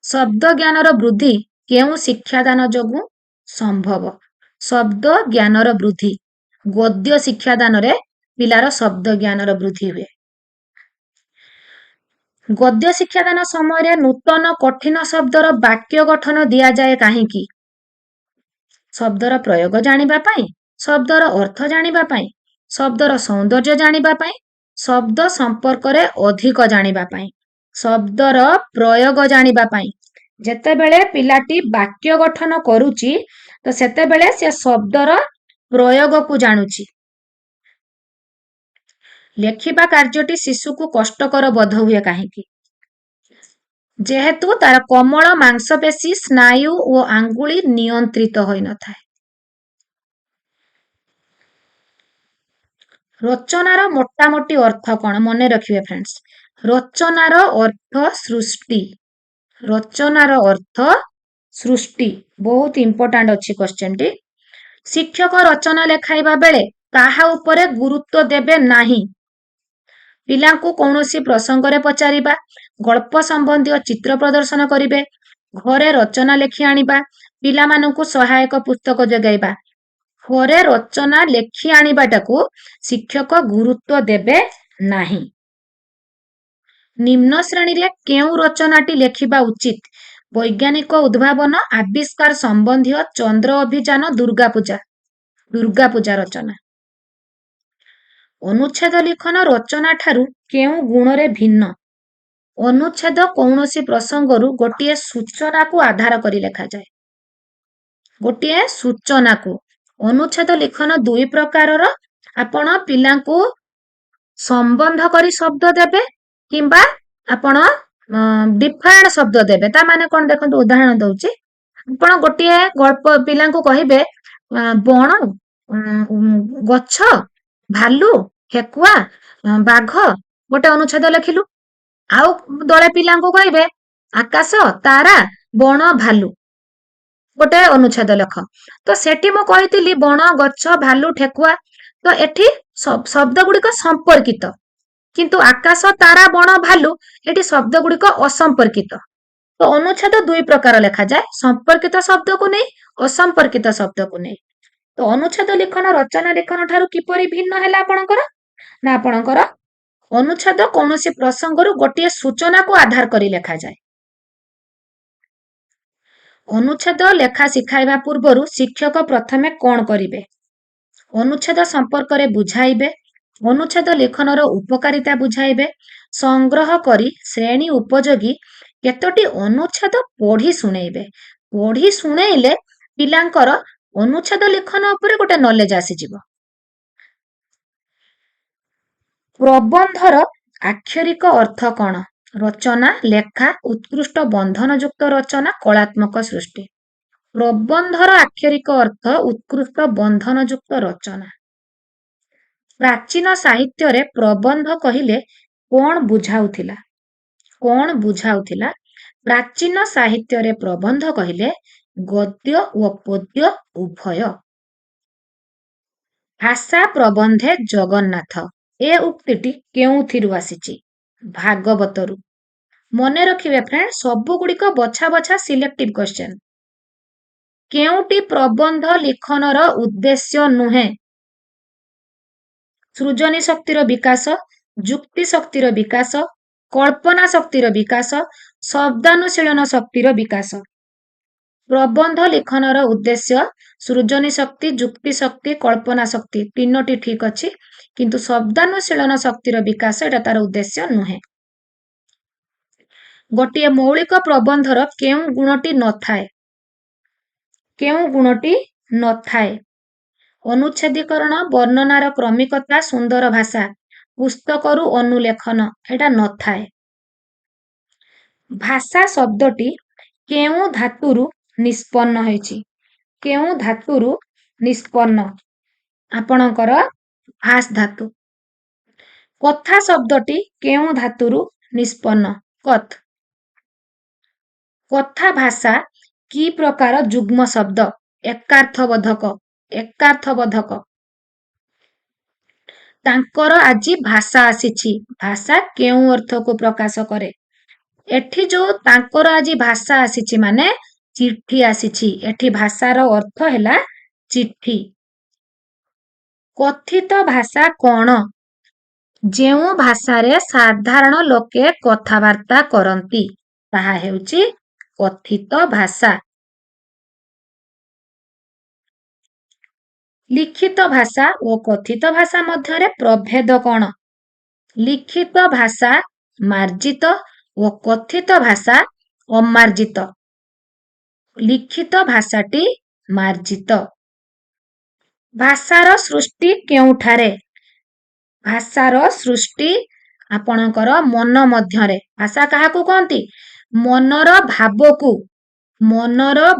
ଶବ୍ଦ ଜ୍ଞାନର ବୃଦ୍ଧି କେଉଁ ଶିକ୍ଷାଦାନ ଯୋଗୁଁ ସମ୍ଭବ? ଶବ୍ଦ ଜ୍ଞାନର ବୃଦ୍ଧି, ଗଦ୍ୟ ଶିକ୍ଷାଦାନରେ ପିଲାର ଶବ୍ଦ ଜ୍ଞାନର ବୃଦ୍ଧି ହୁଏ। ଗଦ୍ୟ ଶିକ୍ଷାଦାନ ସମୟରେ ନୂତନ କଠିନ ଶବ୍ଦର ବାକ୍ୟ ଗଠନ ଦିଆଯାଏ କାହିଁକି? ଶବ୍ଦର ପ୍ରୟୋଗ ଜାଣିବା ପାଇଁ, ଶବ୍ଦର ଅର୍ଥ ଜାଣିବା ପାଇଁ, ଶବ୍ଦର ସୌନ୍ଦର୍ଯ୍ୟ ଜାଣିବା ପାଇଁ, ଶବ୍ଦ ସମ୍ପର୍କରେ ଅଧିକ ଜାଣିବା ପାଇଁ, ଶବ୍ଦର ପ୍ରୟୋଗ ଜାଣିବା ପାଇଁ। ଯେତେବେଳେ ପିଲାଟି ବାକ୍ୟ ଗଠନ କରୁଛି, ତ ସେତେବେଳେ ସେ ଶବ୍ଦର ପ୍ରୟୋଗକୁ ଜାଣୁଛି। ଲେଖିବା କାର୍ଯ୍ୟଟି ଶିଶୁକୁ କଷ୍ଟକର ବୋଧ ହୁଏ କାହିଁକି? ଯେହେତୁ ତାର କୋମଳ ମାଂସପେଶୀ, ସ୍ନାୟୁ ଓ ଆଙ୍ଗୁଳି ନିୟନ୍ତ୍ରିତ ହୋଇନଥାଏ। ରଚନାର ମୋଟାମୋଟି ଅର୍ଥ କଣ? ମନେ ରଖିବେ ଫ୍ରେଣ୍ଡସ୍, ରଚନାର ଅର୍ଥ ସୃଷ୍ଟି। ରଚନାର ଅର୍ଥ ସୃଷ୍ଟି। ବହୁତ ଇମ୍ପୋର୍ଟାଣ୍ଟ ଅଛି କ୍ୱେଶ୍ଚନଟି। ଶିକ୍ଷକ ରଚନା ଲେଖାଇବା ବେଳେ କାହା ଉପରେ ଗୁରୁତ୍ୱ ଦେବେ ନାହିଁ? ପିଲାଙ୍କୁ କୌଣସି ପ୍ରସଙ୍ଗରେ ପଚାରିବା, ଗଳ୍ପ ସମ୍ବନ୍ଧୀୟ ଚିତ୍ର ପ୍ରଦର୍ଶନ କରିବେ, ଘରେ ରଚନା ଲେଖି ଆଣିବା, ପିଲାମାନଙ୍କୁ ସହାୟକ ପୁସ୍ତକ ଯୋଗାଇବା। ଘରେ ରଚନା ଲେଖି ଆଣିବାଟାକୁ ଶିକ୍ଷକ ଗୁରୁତ୍ୱ ଦେବେ ନାହିଁ। ନିମ୍ନ ଶ୍ରେଣୀରେ କେଉଁ ରଚନାଟି ଲେଖିବା ଉଚିତ? ବୈଜ୍ଞାନିକ ଉଦ୍ଭାବନ, ଆବିଷ୍କାର ସମ୍ବନ୍ଧୀୟ, ଚନ୍ଦ୍ର ଅଭିଯାନ, ଦୁର୍ଗାପୂଜା। ଦୁର୍ଗାପୂଜା ରଚନା। ଅନୁଚ୍ଛେଦ ଲିଖନ ରଚନା ଠାରୁ କେଉଁ ଗୁଣରେ ଭିନ୍ନ? ଅନୁଚ୍ଛେଦ କୌଣସି ପ୍ରସଙ୍ଗରୁ ଗୋଟିଏ ସୂଚନାକୁ ଆଧାର କରି ଲେଖାଯାଏ। ଗୋଟିଏ ସୂଚନାକୁ। ଅନୁଚ୍ଛେଦ ଲିଖନ ଦୁଇ ପ୍ରକାରର। ଆପଣ ପିଲାଙ୍କୁ ସମ୍ବନ୍ଧ କରି ଶବ୍ଦ ଦେବେ କିମ୍ବା ଆପଣ ଡିଫାଇନ୍ଡ ଶବ୍ଦ ଦେବେ। ତା ମାନେ କଣ ଦେଖନ୍ତୁ, ଉଦାହରଣ ଦଉଛି। ଆପଣ ଗୋଟିଏ ଗଳ୍ପ ପିଲାଙ୍କୁ କହିବେ, ବଣ, ଗଛ, ଭାଲୁ, ଠେକୁଆ, ବାଘ, ଗୋଟେ ଅନୁଚ୍ଛେଦ ଲେଖିଲୁ। ଆଉ ଦଳେ ପିଲାଙ୍କୁ କହିବେ ଆକାଶ, ତାରା, ବଣ, ଭାଲୁ, ଗୋଟେ ଅନୁଚ୍ଛେଦ ଲେଖ। ତ ସେଠି ମୁଁ କହିଥିଲି ବଣ, ଗଛ, ଭାଲୁ, ଠେକୁଆ। ତ ଏଠି ଶବ୍ଦ ଗୁଡିକ ସମ୍ପର୍କିତ, କିନ୍ତୁ ଆକାଶ, ତାରା, ବଣ, ଭାଲୁ ଏଠି ଶବ୍ଦ ଗୁଡିକ ଅସମ୍ପର୍କିତ। ତ ଅନୁଚ୍ଛେଦ ଦୁଇ ପ୍ରକାର ଲେଖାଯାଏ, ସମ୍ପର୍କିତ ଶବ୍ଦକୁ ନେଇ, ଅସମ୍ପର୍କିତ ଶବ୍ଦକୁ ନେଇ। ତ ଅନୁଚ୍ଛେଦ ଲିଖନ ରଚନା ଲିଖନ ଠାରୁ କିପରି ଭିନ୍ନ ହେଲା ଆପଣଙ୍କର? ନା ଆପଣଙ୍କର ଅନୁଚ୍ଛେଦ କୌଣସି ପ୍ରସଙ୍ଗରୁ ଗୋଟିଏ ସୂଚନାକୁ ଆଧାର କରି ଲେଖାଯାଏ। ଅନୁଚ୍ଛେଦ ଲେଖା ଶିଖାଇବା ପୂର୍ବରୁ ଶିକ୍ଷକ ପ୍ରଥମେ କଣ କରିବେ? ଅନୁଚ୍ଛେଦ ସମ୍ପର୍କରେ ବୁଝାଇବେ, ଅନୁଚ୍ଛେଦ ଲିଖନର ଉପକାରିତା ବୁଝାଇବେ, ସଂଗ୍ରହ କରି ଶ୍ରେଣୀ ଉପଯୋଗୀ କେତୋଟି ଅନୁଚ୍ଛେଦ ପଢି ଶୁଣେଇବେ। ପଢି ଶୁଣେଇଲେ ପିଲାଙ୍କର ଅନୁଚ୍ଛେଦ ଲିଖନ ଉପରେ ଗୋଟେ ନଲେଜ ଆସିଯିବ। ପ୍ରବନ୍ଧର ଆକ୍ଷରିକ ଅର୍ଥ କଣ? ରଚନା, ଲେଖା, ଉତ୍କୃଷ୍ଟ ବନ୍ଧନଯୁକ୍ତ ରଚନା, କଳାତ୍ମକ ସୃଷ୍ଟି। ପ୍ରବନ୍ଧର ଆକ୍ଷରିକ ଅର୍ଥ ଉତ୍କୃଷ୍ଟ ବନ୍ଧନଯୁକ୍ତ ରଚନା। ପ୍ରାଚୀନ ସାହିତ୍ୟରେ ପ୍ରବନ୍ଧ କହିଲେ କଣ ବୁଝାଉଥିଲା? କଣ ବୁଝାଉଥିଲା? ପ୍ରାଚୀନ ସାହିତ୍ୟରେ ପ୍ରବନ୍ଧ କହିଲେ ଗଦ୍ୟ ଓ ପଦ୍ୟ ଉଭୟ। ଭାଷା ପ୍ରବନ୍ଧେ ଜଗନ୍ନାଥ, ଏ ଉକ୍ତିଟି କେଉଁଥିରୁ ଆସିଛି? ଭାଗବତରୁ। ମନେ ରଖିବେ ଫ୍ରେଣ୍ଡ, ସବୁ ଗୁଡିକ ବଛା ବଛା ସିଲେକ୍ଟିଭ କ୍ୱେଶ୍ଚନ। କେଉଁଟି ପ୍ରବନ୍ଧ ଲିଖନର ଉଦ୍ଦେଶ୍ୟ ନୁହେଁ? ସୃଜନୀ ଶକ୍ତିର ବିକାଶ, ଯୁକ୍ତି ଶକ୍ତିର ବିକାଶ, କଳ୍ପନା ଶକ୍ତିର ବିକାଶ, ଶବ୍ଦାନୁଶୀଳନ ଶକ୍ତିର ବିକାଶ। ପ୍ରବନ୍ଧ ଲିଖନର ଉଦ୍ଦେଶ୍ୟ ସୃଜନୀ ଶକ୍ତି, ଯୁକ୍ତି ଶକ୍ତି, କଳ୍ପନା ଶକ୍ତି, ତିନୋଟି ଠିକ ଅଛି, କିନ୍ତୁ ଶବ୍ଦାନୁଶୀଳନ ଶକ୍ତିର ବିକାଶ ଏଟା ତାର ଉଦ୍ଦେଶ୍ୟ ନୁହେଁ। ଗୋଟିଏ ମୌଳିକ ପ୍ରବନ୍ଧର କେଉଁ ଗୁଣଟି ନଥାଏ? କେଉଁ ଗୁଣଟି ନଥାଏ? ଅନୁଚ୍ଛେଦୀକରଣ, ବର୍ଣ୍ଣନାର କ୍ରମିକତା, ସୁନ୍ଦର ଭାଷା, ପୁସ୍ତକରୁ ଅନୁଲେଖନ, ଏଟା ନଥାଏ। ଭାଷା ଶବ୍ଦଟି କେଉଁ ଧାତୁରୁ ନିଷ୍ପନ୍ନ ହୋଇଛି? କେଉଁ ଧାତୁରୁ ନିଷ୍ପନ୍ନ? ଆପଣଙ୍କର ଭାସ୍ ଧାତୁ। କଥା ଶବ୍ଦଟି କେଉଁ ଧାତୁରୁ ନିଷ୍ପନ୍ନ? କଥ୍। କଥା ଭାଷା କି ପ୍ରକାର ଯୁଗ୍ମ ଶବ୍ଦ? ଏକାର୍ଥବୋଧକ। ଏକାର୍ଥବୋଧକ। ତାଙ୍କର ଆଜି ଭାଷା ଆସିଛି। ଭାଷା କେଉଁ ଅର୍ଥକୁ ପ୍ରକାଶ କରେ? ଏଠି ଯୋଉ ତାଙ୍କର ଆଜି ଭାଷା ଆସିଛି ମାନେ ଚିଠି ଆସିଛି। ଏଠି ଭାଷାର ଅର୍ଥ ହେଲା ଚିଠି। କଥିତ ଭାଷା କ'ଣ? ଯେଉଁ ଭାଷାରେ ସାଧାରଣ ଲୋକେ କଥାବାର୍ତ୍ତା କରନ୍ତି ତାହା ହେଉଛି କଥିତ ଭାଷା। ଲିଖିତ ଭାଷା ଓ କଥିତ ଭାଷା ମଧ୍ୟରେ ପ୍ରଭେଦ କ'ଣ? ଲିଖିତ ଭାଷା ମାର୍ଜିତ ଓ କଥିତ ଭାଷା ଅମାର୍ଜିତ। ଲିଖିତ ଭାଷାଟି ମାର୍ଜିତ। ଭାଷାର ସୃଷ୍ଟି କେଉଁଠାରେ? ଭାଷାର ସୃଷ୍ଟି ଆପଣଙ୍କର ମନ ମଧ୍ୟରେ। ଭାଷା କାହାକୁ କହନ୍ତି? ମନର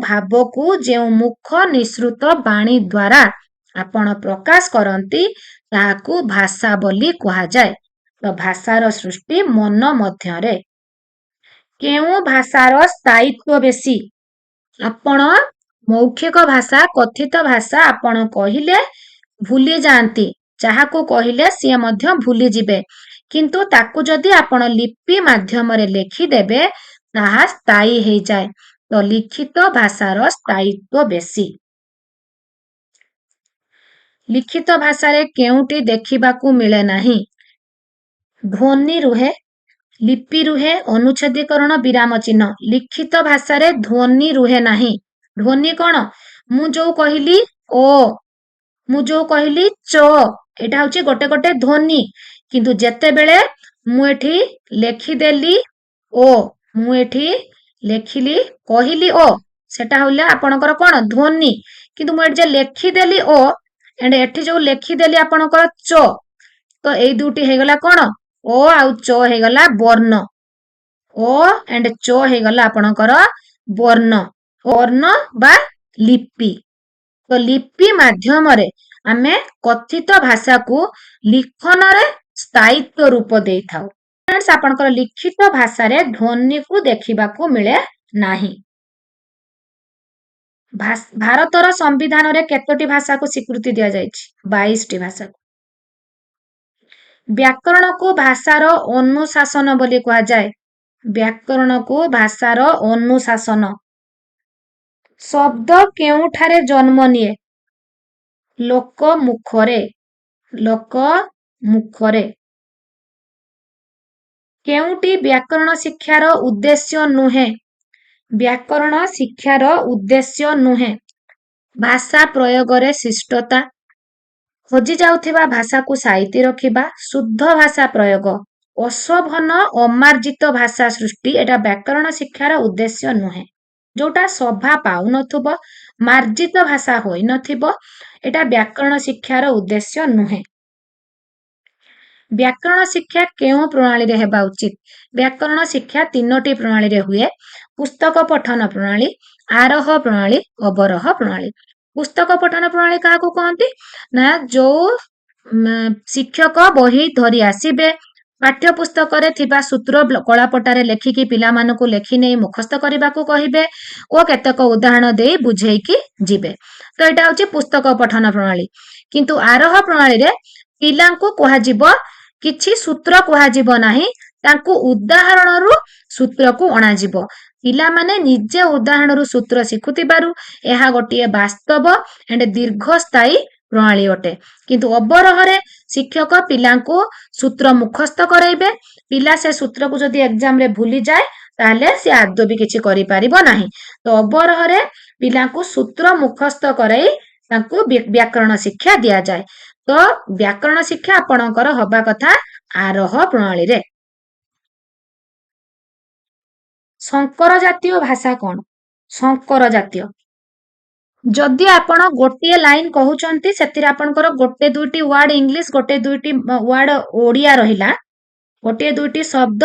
ଭାବକୁ ଯେଉଁ ମୁଖ ନିଃସୃତ ବାଣୀ ଦ୍ୱାରା ଆପଣ ପ୍ରକାଶ କରନ୍ତି ତାହାକୁ ଭାଷା ବୋଲି କୁହାଯାଏ। ତ ଭାଷାର ସୃଷ୍ଟି ମନ ମଧ୍ୟରେ। କେଉଁ ଭାଷାର ସ୍ଥାୟିତ୍ୱ ବେଶୀ? ଆପଣ ମୌଖିକ ଭାଷା, କଥିତ ଭାଷା ଆପଣ କହିଲେ ଭୁଲି ଯାଆନ୍ତି। ଯାହାକୁ କହିଲେ ସିଏ ମଧ୍ୟ ଭୁଲିଯିବେ। କିନ୍ତୁ ତାକୁ ଯଦି ଆପଣ ଲିପି ମାଧ୍ୟମରେ ଲେଖିଦେବେ ତାହା ସ୍ଥାୟୀ ହେଇଯାଏ। ତ ଲିଖିତ ଭାଷାର ସ୍ଥାୟିତ୍ୱ ବେଶୀ। ଲିଖିତ ଭାଷାରେ କେଉଁଟି ଦେଖିବାକୁ ମିଳେ ନାହିଁ? ଧ୍ୱନି ରୁହେ, ଲିପି ରୁହେ, ଅନୁଚ୍ଛେଦୀକରଣ, ବିରାମ ଚିହ୍ନ। ଲିଖିତ ଭାଷାରେ ଧ୍ୱନି ରୁହେ ନାହିଁ। ଧ୍ୱନି କ'ଣ? ମୁଁ ଯୋଉ କହିଲି ଓ, ମୁଁ ଯୋଉ କହିଲି ଚ, ଏଇଟା ହଉଛି ଗୋଟେ ଗୋଟେ ଧ୍ୱନି। କିନ୍ତୁ ଯେତେବେଳେ ମୁଁ ଏଠି ଲେଖିଦେଲି ଓ, ମୁଁ ଏଠି ଲେଖିଲି କହିଲି ଓ, ସେଟା ହେଲା ଆପଣଙ୍କର କ'ଣ? ଧ୍ୱନି। କିନ୍ତୁ ମୁଁ ଏଠି ଯେ ଲେଖିଦେଲି ଓ, ଏଠି ଯୋଉ ଲେଖିଦେଲି ଆପଣଙ୍କର ଚ, ତ ଏଇ ଦୁଇଟି ହେଇଗଲା କ'ଣ? ଓ ଆଉ ଚ ହେଇଗଲା ବର୍ଣ୍ଣ। ଓ ଏଣ୍ଡ ଚ ହେଇଗଲା ଆପଣଙ୍କର ବର୍ଣ୍ଣ। ବର୍ଣ୍ଣ ବା ଲିପି। ତ ଲିପି ମାଧ୍ୟମରେ ଆମେ କଥିତ ଭାଷାକୁ ଲିଖନରେ ସ୍ଥାୟିତ୍ୱ ରୂପ ଦେଇଥାଉ। ଆପଣଙ୍କର ଲିଖିତ ଭାଷାରେ ଧ୍ୱନିକୁ ଦେଖିବାକୁ ମିଳେ ନାହିଁ। ଭାରତର ସମ୍ବିଧାନରେ କେତୋଟି ଭାଷାକୁ ସ୍ୱୀକୃତି ଦିଆଯାଇଛି? 22ଟି ଭାଷାକୁ। ବ୍ୟାକରଣକୁ ଭାଷାର ଅନୁଶାସନ ବୋଲି କୁହାଯାଏ। ବ୍ୟାକରଣକୁ ଭାଷାର ଅନୁଶାସନ। ଶବ୍ଦ କେଉଁଠାରେ ଜନ୍ମ ନିଏ? ଲୋକ ମୁଖରେ। ଲୋକ ମୁଖରେ। କେଉଁଟି ବ୍ୟାକରଣ ଶିକ୍ଷାର ଉଦ୍ଦେଶ୍ୟ ନୁହେଁ? ବ୍ୟାକରଣ ଶିକ୍ଷାର ଉଦ୍ଦେଶ୍ୟ ନୁହେଁ। ଭାଷା ପ୍ରୟୋଗରେ ଶିଷ୍ଟତା, ଖୋଜି ଯାଉଥିବା ଭାଷାକୁ ସାଇତି ରଖିବା, ଶୁଦ୍ଧ ଭାଷା ପ୍ରୟୋଗ, ଅଶୋଭନ ଅମାର୍ଜିତ ଭାଷା ସୃଷ୍ଟି, ଏଟା ବ୍ୟାକରଣ ଶିକ୍ଷାର ଉଦ୍ଦେଶ୍ୟ ନୁହେଁ। ଯୋଉଟା ଶୋଭା ପାଉନଥିବ, ମାର୍ଜିତ ଭାଷା ହୋଇନଥିବ, ଏଟା ବ୍ୟାକରଣ ଶିକ୍ଷାର ଉଦ୍ଦେଶ୍ୟ ନୁହେଁ। ବ୍ୟାକରଣ ଶିକ୍ଷା କେଉଁ ପ୍ରଣାଳୀରେ ହେବା ଉଚିତ? ବ୍ୟାକରଣ ଶିକ୍ଷା 3ଟି ପ୍ରଣାଳୀରେ ହୁଏ। ପୁସ୍ତକ ପଠନ ପ୍ରଣାଳୀ, ଆରୋହ ପ୍ରଣାଳୀ, ଅବରୋହ ପ୍ରଣାଳୀ। ପୁସ୍ତକ ପଠନ ପ୍ରଣାଳୀ କାହାକୁ କହନ୍ତି? ନା ଯୋଉ ଶିକ୍ଷକ ବହି ଧରି ଆସିବେ, ପାଠ୍ୟ ପୁସ୍ତକରେ ଥିବା ସୂତ୍ର କଳାପଟାରେ ଲେଖିକି ପିଲାମାନଙ୍କୁ ଲେଖି ନେଇ ମୁଖସ୍ଥ କରିବାକୁ କହିବେ ଓ କେତେକ ଉଦାହରଣ ଦେଇ ବୁଝେଇକି ଯିବେ। ତ ଏଇଟା ହଉଛି ପୁସ୍ତକ ପଠନ ପ୍ରଣାଳୀ। କିନ୍ତୁ ଆରୋହ ପ୍ରଣାଳୀରେ ପିଲାଙ୍କୁ କୁହାଯିବ, କିଛି ସୂତ୍ର କୁହାଯିବ ନାହିଁ, ତାଙ୍କୁ ଉଦାହରଣରୁ ସୂତ୍ରକୁ ଅଣାଯିବ। ପିଲାମାନେ ନିଜେ ଉଦାହରଣରୁ ସୂତ୍ର ଶିଖୁଥିବାରୁ ଏହା ଗୋଟିଏ ବାସ୍ତବ ଏଣ୍ଡ ଦୀର୍ଘସ୍ଥାୟୀ ପ୍ରଣାଳୀ ଅଟେ। କିନ୍ତୁ ଅବରୋହରେ ଶିକ୍ଷକ ପିଲାଙ୍କୁ ସୂତ୍ର ମୁଖସ୍ଥ କରାଇବେ। ପିଲା ସେ ସୂତ୍ରକୁ ଯଦି ଏକ୍ଜାମରେ ଭୁଲିଯାଏ ତାହେଲେ ସେ ଆଦୌ ବି କିଛି କରିପାରିବ ନାହିଁ। ତ ଅବରୋହରେ ପିଲାଙ୍କୁ ସୂତ୍ର ମୁଖସ୍ଥ କରାଇ ତାଙ୍କୁ ବ୍ୟାକରଣ ଶିକ୍ଷା ଦିଆଯାଏ। ତ ବ୍ୟାକରଣ ଶିକ୍ଷା ଆପଣଙ୍କର ହବା କଥା ଆରୋହ ପ୍ରଣାଳୀରେ। संकर जातीय भाषा कौन? संकर जातीय जदि आपण गोटे लाइन कहउचंती सेतिरे आपनकर गोटे दुईटी वर्ड इंग्लिश गोटे दुईटी वर्ड ओडिया रहिला गोटे दुईटी शब्द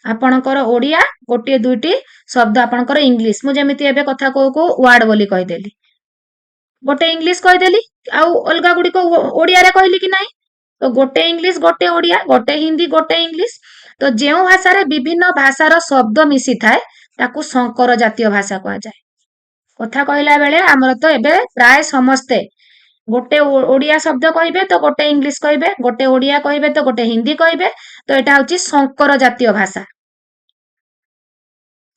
आपणकर ओडिया गोटे दुईटी शब्द आपणकर इंग्लिश मु जेमिति एबे कथा को वर्ड बोली कहिदेली गोटे इंग्लिश कहिदेली आउ अलगा गुडी को ओडिया रे कहली कि नाही तो गोटे इंग्लिश गोटे ओडिया गोटे हिंदी गोटे इंग्लिश तो जेउ भाषा रे विभिन्न भाषार शब्द मिसी थाए ताकू संकर जातीय भाषा कहा जाए कथा कहला बेले हमर तो एबे प्राय समस्ते गोटे ओडिया शब्द कहिबे तो गोटे इंग्लिश कहिबे गोटे ओडिया कहिबे तो गोटे हिंदी कहिबे तो एटा होची संकर जातीय भाषा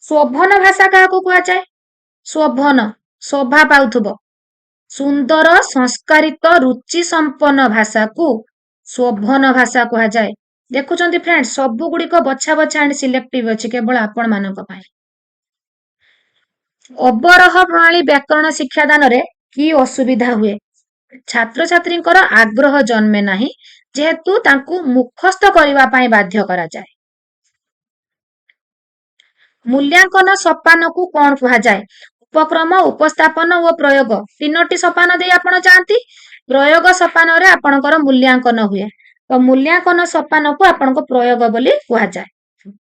शोभन भाषा काहाकू कुआ जाए शोभन शोभा पाउथुबो सुंदर संस्कारित रुचि संपन्न भाषा को शोभन भाषा कहा जाए देखुचंती फ्रेंड्स सबु गुडी को बछा बछा एंड सिलेक्टिव अछि केवल आपण मानक पाई अबरह प्रणाली व्याकरण शिक्षादान रे की असुविधा हुए छात्र छात्री आग्रह जन्मे नाही जेहेतु तांकू मुखस्थ करबा पाई बाध्य करा जाए मूल्यांकन सोपान को कौन कहा जाए उपक्रम उपस्थापन और प्रयोग तीनोटी सोपान दे आपण जानती प्रयोग सोपान रे आपणकर मूल्यांकन हुए तो मूल्यांकन सोपान को आपणको प्रयोग बोली कहा जाए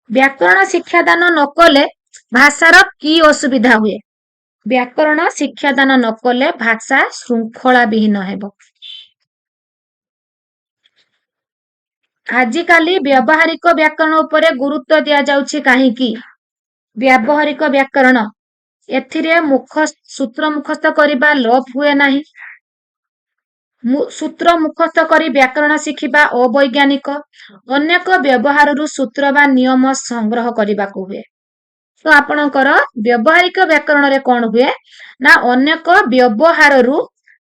व्याकरण शिक्षादान न कले भाषार की असुविधा हुए व्याकरण शिक्षादान न कले भाषा श्रृंखला विहीन हेबो आजिकाली व्यावहारिक व्याकरण उपरे गुरुत्व दिया जाउछि काहेकि व्यावहारिक व्याकरण एथिरे सूत्र मुखस्थ करिबा लोप हुए नाही सूत्र मुखस्थ करी व्याकरण शिखिबा अवैज्ञानिक अनेक व्यवहार रु सूत्र बा नियम संग्रह करबा को हुए तो आपणकर व्यावहारिक व्याकरण रे कोन हुए ना अनेक व्यवहार रु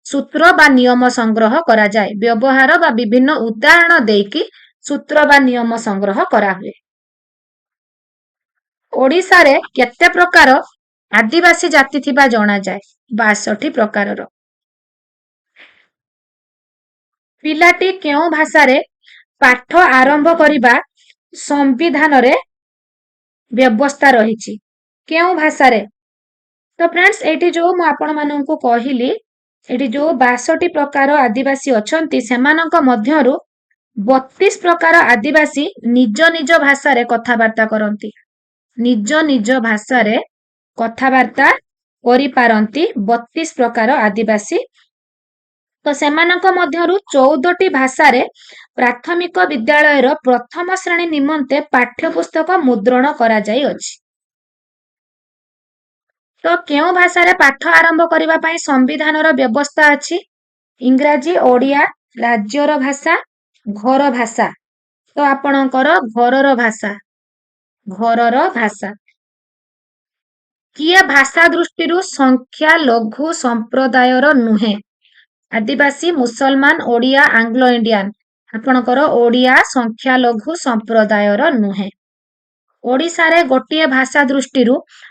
सूत्र बा नियम संग्रह करा जाए व्यवहार बा विभिन्न उदाहरण देकी सूत्र बा नियम संग्रह करा हुए ओडिसा रे केते प्रकार आदिवासी जाति थिबा जणा जाए 62 प्रकार रो पिलाटी केउ भाषा रे पाठ आरंभ करिबा संविधान रे व्यवस्था रहिछि केउ भाषा रे तो फ्रेंड्स एटी जो मु आपण मानन को कहिली एटी जो 62 प्रकार आदिवासी अछंती सेमानक मध्यरु 32 प्रकार आदिवासी निज निज भाषा रे कथावार्ता करंती निज निज भाषा रे कथावार्ता करि पारंती 32 प्रकार आदिवासी तो सेमानक मध्यरु 14टी भाषा रे प्राथमिक विद्यालय रो प्रथम श्रेणी निमंते पाठ्यपुस्तक मुद्रण करा जाई अछि तो केउ भाषा रे पाठ आरंभ करिबा पई संविधान रो व्यवस्था अछि इंग्रजी ओडिया राज्यर भाषा घर भाषा तो आपणकर घरर भाषा किए भाषा दृष्टि संख्या लघु संप्रदायर नुहे आदिवासी मुसलमान ओडिया आंग्लो इंडियन आपणकर ओडिया संख्या लघु संप्रदायर नुहे ओडिसा रे गोटिए भाषा दृष्टि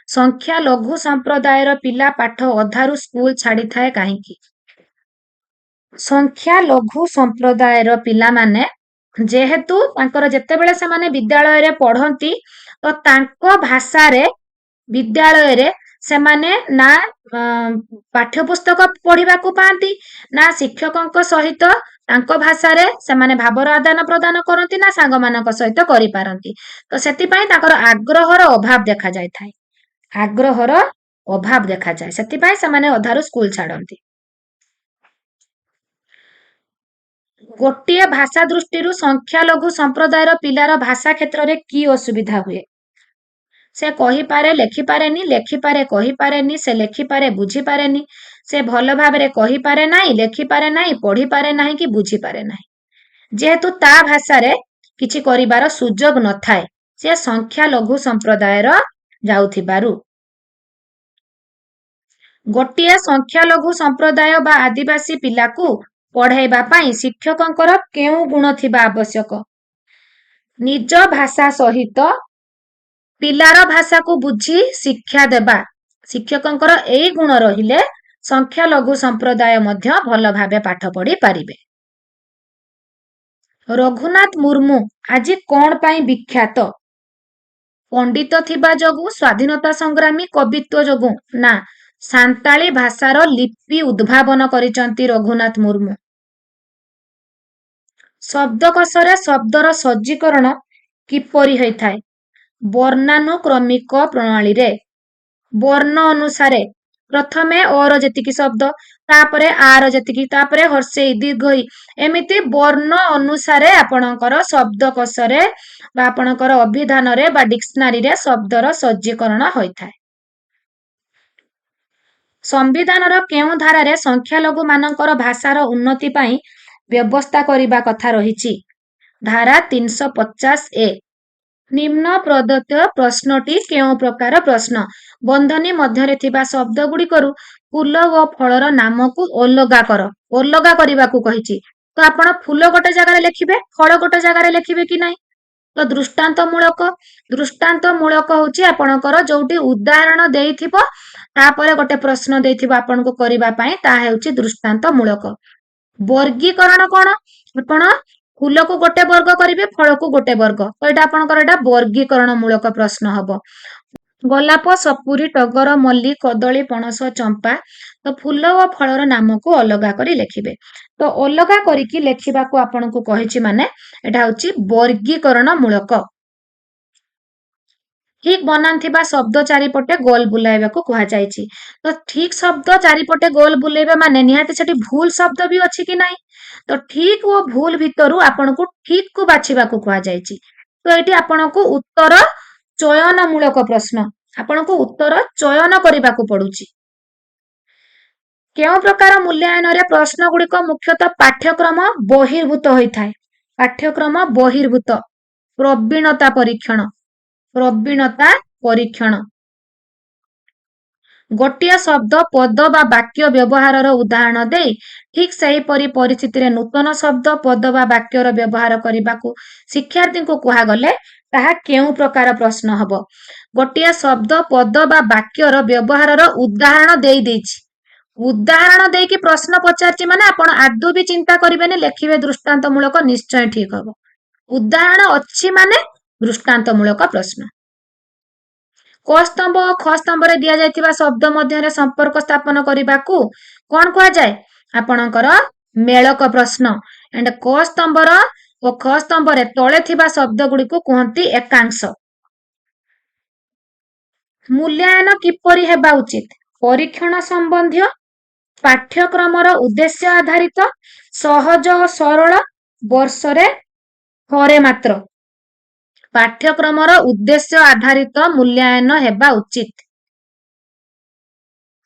संख्या लघु संप्रदायर पिला पाठ अधारु स्कूल छाड़ी थाए काहेकि संख्या लघु संप्रदायर पिला माने जेहेतु तांकर जेतेबेले से माने विद्यालय रे पढ़ंती तो तांको भाषा रे विद्यालय रे से माने ना पाठ्यपुस्तक पढ़िबा को पांती ना शिक्षकक सहित तांको भाषा रे से माने भावर आदान प्रदान करंती ना सांग मानक सहित करि पारंती तो सेति पई तांकर आग्रहर अभाव देखा जाय थाए आग्रहर अभाव देखा जाय सेति पई से माने अधारु स्कूल छाडंती गोटिए भाषा दृष्टि संख्या लघु संप्रदायर पिलार भाषा क्षेत्र रे की असुविधा हुए से कहि पारे लेखि पारे कहि पारेनी से लेखि पारे बुझी पारेनी से भल भाबरे कहि पारे नाही लेखि पारे नाही पढ़ी पारे नाही कि बुझी पारे नाही जेहेतु ता भाषा रे किछि करिबार सुजोग न थाए से संख्या लघु संप्रदायर जाउथिबारु गोटिए संख्या लघु संप्रदाय बा आदिवासी पिलाकू पढ़ाइबा पाई शिक्षकंकर केउ गुण थिबा आवश्यक निज भाषा सहित पिलार भाषा को बुझी शिक्षा देबा शिक्षकंकर एई गुण रहिले संख्या लघु संप्रदाय मध्य भल भाबे पाठ पढ़ी पारिबे रघुनाथ मुर्मू आज कौन पाई विख्यात ପଣ୍ଡିତ ଥିବା ଯୋଗୁଁ, ସ୍ୱାଧୀନତା ସଂଗ୍ରାମୀ, କବିତ୍ୱ ଯୋଗୁଁ? ନା, ସାନ୍ତାଳୀ ଭାଷାର ଲିପି ଉଦ୍ଭାବନ କରିଛନ୍ତି ରଘୁନାଥ ମୁର୍ମୁ। ଶବ୍ଦକୋଷରେ ଶବ୍ଦର ସଜ୍ଜୀକରଣ କିପରି ହୋଇଥାଏ? ବର୍ଣ୍ଣାନୁକ୍ରମିକ ପ୍ରଣାଳୀରେ। ବର୍ଣ୍ଣ ଅନୁସାରେ, ପ୍ରଥମେ ଅର ଯେତିକି ଶବ୍ଦ, ତାପରେ ଆର ଯେତିକି, ତାପରେ ହର୍ଷେଇ ଦୀର୍ଘଇ, ଏମିତି ବର୍ଣ୍ଣ ଅନୁସାରେ ଆପଣଙ୍କର ଶବ୍ଦକୋଷରେ ବା ଆପଣଙ୍କର ଅଭିଧାନରେ ବା ଡିକ୍ସନାରୀରେ ଶବ୍ଦର ସଜ୍ଜୀକରଣ ହୋଇଥାଏ। ସମ୍ବିଧାନର କେଉଁ ଧାରାରେ ସଂଖ୍ୟାଲଘୁ ମାନଙ୍କର ଭାଷାର ଉନ୍ନତି ପାଇଁ ବ୍ୟବସ୍ଥା କରିବା କଥା ରହିଛି? ଧାରା 350A। ନିମ୍ନ ପ୍ରଦତ୍ତ ପ୍ରଶ୍ନଟି କେଉଁ ପ୍ରକାର ପ୍ରଶ୍ନ? ବନ୍ଧନୀ ମଧ୍ୟରେ ଥିବା ଶବ୍ଦ ଗୁଡ଼ିକରୁ ଫୁଲ ଓ ଫଳର ନାମକୁ ଅଲଗା କର। ଅଲଗା କରିବାକୁ କହିଛି, ତ ଆପଣ ଫୁଲ ଗୋଟେ ଜାଗାରେ ଲେଖିବେ, ଫଳ ଗୋଟେ ଜାଗାରେ ଲେଖିବେ କି ନାହିଁ? ତ ଦୃଷ୍ଟାନ୍ତମୂଳକ ହଉଛି ଆପଣଙ୍କର ଯୋଉଠି ଉଦାହରଣ ଦେଇଥିବ ତାପରେ ଗୋଟେ ପ୍ରଶ୍ନ ଦେଇଥିବ ଆପଣଙ୍କୁ କରିବା ପାଇଁ, ତାହା ହେଉଛି ଦୃଷ୍ଟାନ୍ତମୂଳକ। ବର୍ଗୀକରଣ କଣ? ଆପଣ ଫୁଲକୁ ଗୋଟେ ବର୍ଗ କରିବେ, ଫଳକୁ ଗୋଟେ ବର୍ଗ, ତ ଏଇଟା ଆପଣଙ୍କର ଏଇଟା ବର୍ଗୀକରଣ ମୂଳକ ପ୍ରଶ୍ନ ହବ। ଗୋଲାପ, ସପୁରୀ, ଟଗର, ମଲ୍ଲି, କଦଳୀ, ପଣସ, ଚମ୍ପା, ତ ଫୁଲ ଓ ଫଳର ନାମକୁ ଅଲଗା କରି ଲେଖିବେ। ତ ଅଲଗା କରିକି ଲେଖିବାକୁ ଆପଣଙ୍କୁ କହିଛି, ମାନେ ଏଟା ହଉଛି ବର୍ଗୀକରଣ ମୂଳକ। ଠିକ୍ ବନାନ ଥିବା ଶବ୍ଦ ଚାରିପଟେ ଗୋଲ ବୁଲାଇବାକୁ କୁହାଯାଇଛି। ତ ଠିକ୍ ଶବ୍ଦ ଚାରିପଟେ ଗୋଲ ବୁଲେଇବା ମାନେ ନିହାତି ସେଠି ଭୁଲ ଶବ୍ଦ ବି ଅଛି କି ନାହିଁ? ତ ଠିକ୍ ଓ ଭୁଲ ଭିତରୁ ଆପଣଙ୍କୁ ଠିକ୍ କୁ ବାଛିବାକୁ କୁହାଯାଇଛି। ତ ଏଠି ଆପଣଙ୍କୁ ଉତ୍ତର ଚୟନ ମୂଳକ ପ୍ରଶ୍ନ, ଆପଣଙ୍କୁ ଉତ୍ତର ଚୟନ କରିବାକୁ ପଡୁଛି। କେଉଁ ପ୍ରକାର ମୂଲ୍ୟାୟନରେ ପ୍ରଶ୍ନ ଗୁଡ଼ିକ ମୁଖ୍ୟତଃ ପାଠ୍ୟକ୍ରମ ବହିର୍ଭୂତ ହୋଇଥାଏ? ପାଠ୍ୟକ୍ରମ ବହିର୍ଭୂତ। ପ୍ରବୀଣତା ପରୀକ୍ଷଣ। ପ୍ରବୀଣତା ପରୀକ୍ଷଣ। ଗୋଟିଏ ଶବ୍ଦ, ପଦ ବା ବାକ୍ୟ ବ୍ୟବହାରର ଉଦାହରଣ ଦେଇ ଠିକ୍ ସେହିପରି ପରିସ୍ଥିତିରେ ନୂତନ ଶବ୍ଦ, ପଦ ବା ବାକ୍ୟର ବ୍ୟବହାର କରିବାକୁ ଶିକ୍ଷାର୍ଥୀଙ୍କୁ କୁହାଗଲେ ତାହା କେଉଁ ପ୍ରକାର ପ୍ରଶ୍ନ ହବ? ଗୋଟିଏ ଶବ୍ଦ, ପଦ ବା ବାକ୍ୟର ବ୍ୟବହାରର ଉଦାହରଣ ଦେଇଛି। ଉଦାହରଣ ଦେଇକି ପ୍ରଶ୍ନ ପଚାରିଛି ମାନେ ଆପଣ ଆଦୌ ବି ଚିନ୍ତା କରିବେନି, ଲେଖିବେ ଦୃଷ୍ଟାନ୍ତମୂଳକ, ନିଶ୍ଚୟ ଠିକ୍ ହବ। ଉଦାହରଣ ଅଛି ମାନେ ଦୃଷ୍ଟାନ୍ତମୂଳକ ପ୍ରଶ୍ନ। କ ସ୍ତମ୍ଭ ଓ ଖ ସ୍ତମ୍ଭରେ ଦିଆଯାଇଥିବା ଶବ୍ଦ ମଧ୍ୟରେ ସମ୍ପର୍କ ସ୍ଥାପନ କରିବାକୁ କଣ କୁହାଯାଏ? ଆପଣଙ୍କର ମେଳକ ପ୍ରଶ୍ନ। ଏଣ୍ଡ କ ସ୍ତମ୍ଭର ଓ ଖ ସ୍ତମ୍ଭରେ ତଳେ ଥିବା ଶବ୍ଦ ଗୁଡ଼ିକୁ କୁହନ୍ତି ଏକାଂଶ। ମୂଲ୍ୟାୟନ କିପରି ହେବା ଉଚିତ? ପରୀକ୍ଷଣ ସମ୍ବନ୍ଧୀୟ, ପାଠ୍ୟକ୍ରମର ଉଦ୍ଦେଶ୍ୟ ଆଧାରିତ, ସହଜ ଓ ସରଳ, ବର୍ଷରେ ଥରେ ମାତ୍ର। ପାଠ୍ୟକ୍ରମର ଉଦ୍ଦେଶ୍ୟ ଆଧାରିତ ମୂଲ୍ୟାୟନ ହେବା ଉଚିତ।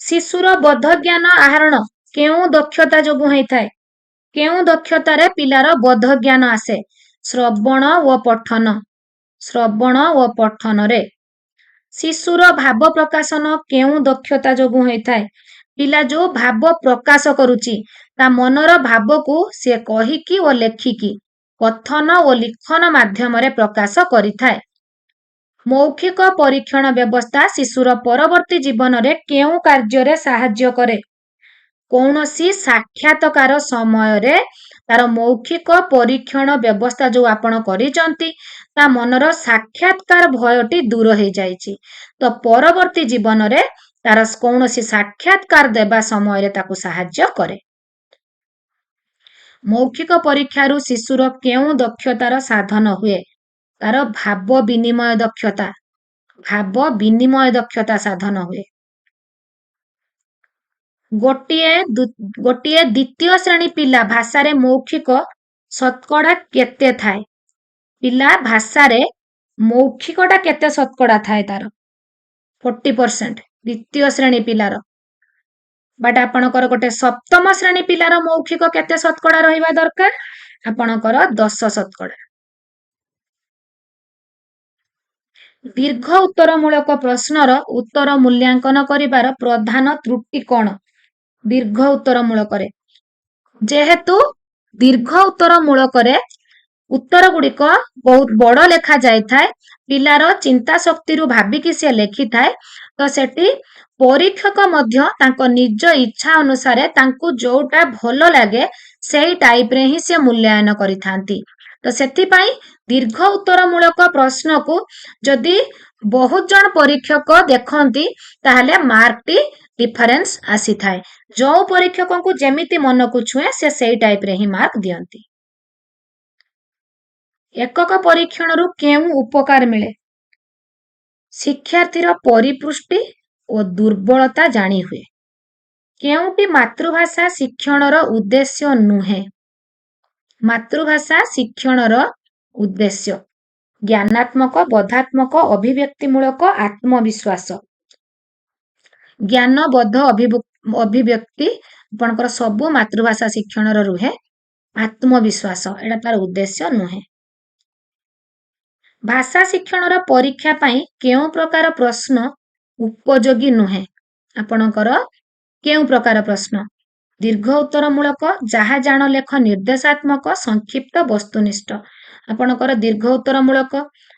ଶିଶୁର ବୋଧଜ୍ଞାନ ଆହରଣ କେଉଁ ଦକ୍ଷତା ଯୋଗୁଁ ହୋଇଥାଏ? କେଉଁ ଦକ୍ଷତାରେ ପିଲାର ବୋଧଜ୍ଞାନ ଆସେ? ଶ୍ରବଣ ଓ ପଠନ। ଶ୍ରବଣ ଓ ପଠନରେ। ଶିଶୁର ଭାବ ପ୍ରକାଶନ କେଉଁ ଦକ୍ଷତା ଯୋଗୁଁ ହୋଇଥାଏ? ପିଲା ଯୋଉ ଭାବ ପ୍ରକାଶ କରୁଛି, ତା ମନର ଭାବକୁ ସେ କହିକି ଓ ଲେଖିକି, କଥନ ଓ ଲିଖନ ମାଧ୍ୟମରେ ପ୍ରକାଶ କରିଥାଏ। ମୌଖିକ ପରୀକ୍ଷଣ ବ୍ୟବସ୍ଥା ଶିଶୁର ପରବର୍ତ୍ତୀ ଜୀବନରେ କେଉଁ କାର୍ଯ୍ୟରେ ସାହାଯ୍ୟ କରେ? କୌଣସି ସାକ୍ଷାତକାର ସମୟରେ ତାର ମୌଖିକ ପରୀକ୍ଷଣ ବ୍ୟବସ୍ଥା ଯୋଉ ଆପଣ କରିଛନ୍ତି, ତା ମନର ସାକ୍ଷାତକାର ଭୟଟି ଦୂର ହେଇଯାଇଛି। ତ ପରବର୍ତ୍ତୀ ଜୀବନରେ ତାର କୌଣସି ସାକ୍ଷାତକାର ଦେବା ସମୟରେ ତାକୁ ସାହାଯ୍ୟ କରେ। ମୌଖିକ ପରୀକ୍ଷାରୁ ଶିଶୁର କେଉଁ ଦକ୍ଷତାର ସାଧନ ହୁଏ? ତାର ଭାବ ବିନିମୟ ଦକ୍ଷତା। ଭାବ ବିନିମୟ ଦକ୍ଷତା ସାଧନ ହୁଏ। ଗୋଟିଏ ଦ୍ୱିତୀୟ ଶ୍ରେଣୀ ପିଲା ଭାଷାରେ ମୌଖିକ ଶତକଡ଼ା କେତେ ଥାଏ? ପିଲା ଭାଷାରେ ମୌଖିକଟା କେତେ ଶତକଡ଼ା ଥାଏ ତାର? 40%। ଦ୍ୱିତୀୟ ଶ୍ରେଣୀ ପିଲାର। ବଟ୍ ଆପଣଙ୍କର ଗୋଟେ ସପ୍ତମ ଶ୍ରେଣୀ ପିଲାର ମୌଖିକ କେତେ ଶତକଡ଼ା ରହିବା ଦରକାର? ଆପଣଙ୍କର 10 ଶତକଡ଼ା। ଦୀର୍ଘ ଉତ୍ତରମୂଳକ ପ୍ରଶ୍ନର ଉତ୍ତର ମୂଲ୍ୟାଙ୍କନ କରିବାର ପ୍ରଧାନ ତ୍ରୁଟି କଣ? ଦୀର୍ଘ ଉତ୍ତରମୂଳକରେ, ଯେହେତୁ ଦୀର୍ଘ ଉତ୍ତରମୂଳକରେ ଉତ୍ତର ଗୁଡ଼ିକ ବହୁତ ବଡ଼ ଲେଖା ଯାଇଥାଏ, ପିଲାର ଚିନ୍ତା ଶକ୍ତିରୁ ଭାବିକି ସେ ଲେଖିଥାଏ, ତ ସେଠି ପରୀକ୍ଷକ ମଧ୍ୟ ତାଙ୍କ ନିଜ ଇଚ୍ଛା ଅନୁସାରେ ତାଙ୍କୁ ଯୋଉଟା ଭଲ ଲାଗେ ସେଇ ଟାଇପରେ ହିଁ ସେ ମୂଲ୍ୟାୟନ କରିଥାନ୍ତି। ତ ସେଥିପାଇଁ ଦୀର୍ଘ ଉତ୍ତରମୂଳକ ପ୍ରଶ୍ନକୁ ଯଦି बहुत जन परीक्षक देखती ताहले मार्क टी डिफरेंस आसी थाए जो परीक्षक को जेमिति मन को छुए से सही टाइप रे ही मार्क दियंती एकक परीक्षण रु केउ उपकार मिले शिक्षार्थीर परिपुष्टि और दुर्बलता जानी हुए केउटी मातृभाषा शिक्षणर उद्देश्य नुहे मातृभाषा शिक्षणर उद्देश्य ज्ञानात्मक बोधात्मक अभिव्यक्तिमूलक आत्मविश्वास ज्ञानबोध अभिव्यक्ति आपणकर सबु मातृभाषा शिक्षणर रुहे आत्मविश्वास एटा तार उद्देश्य नुहे भाषा शिक्षणर परीक्षा पाई केउ प्रकार प्रश्न उपयोगी नुहे आपणकर केउ प्रकार प्रश्न दीर्घ उत्तरमूलक जहा जान लेख निर्देशात्मक संक्षिप्त वस्तुनिष्ठ आपणकर दीर्घ उत्तरमूलक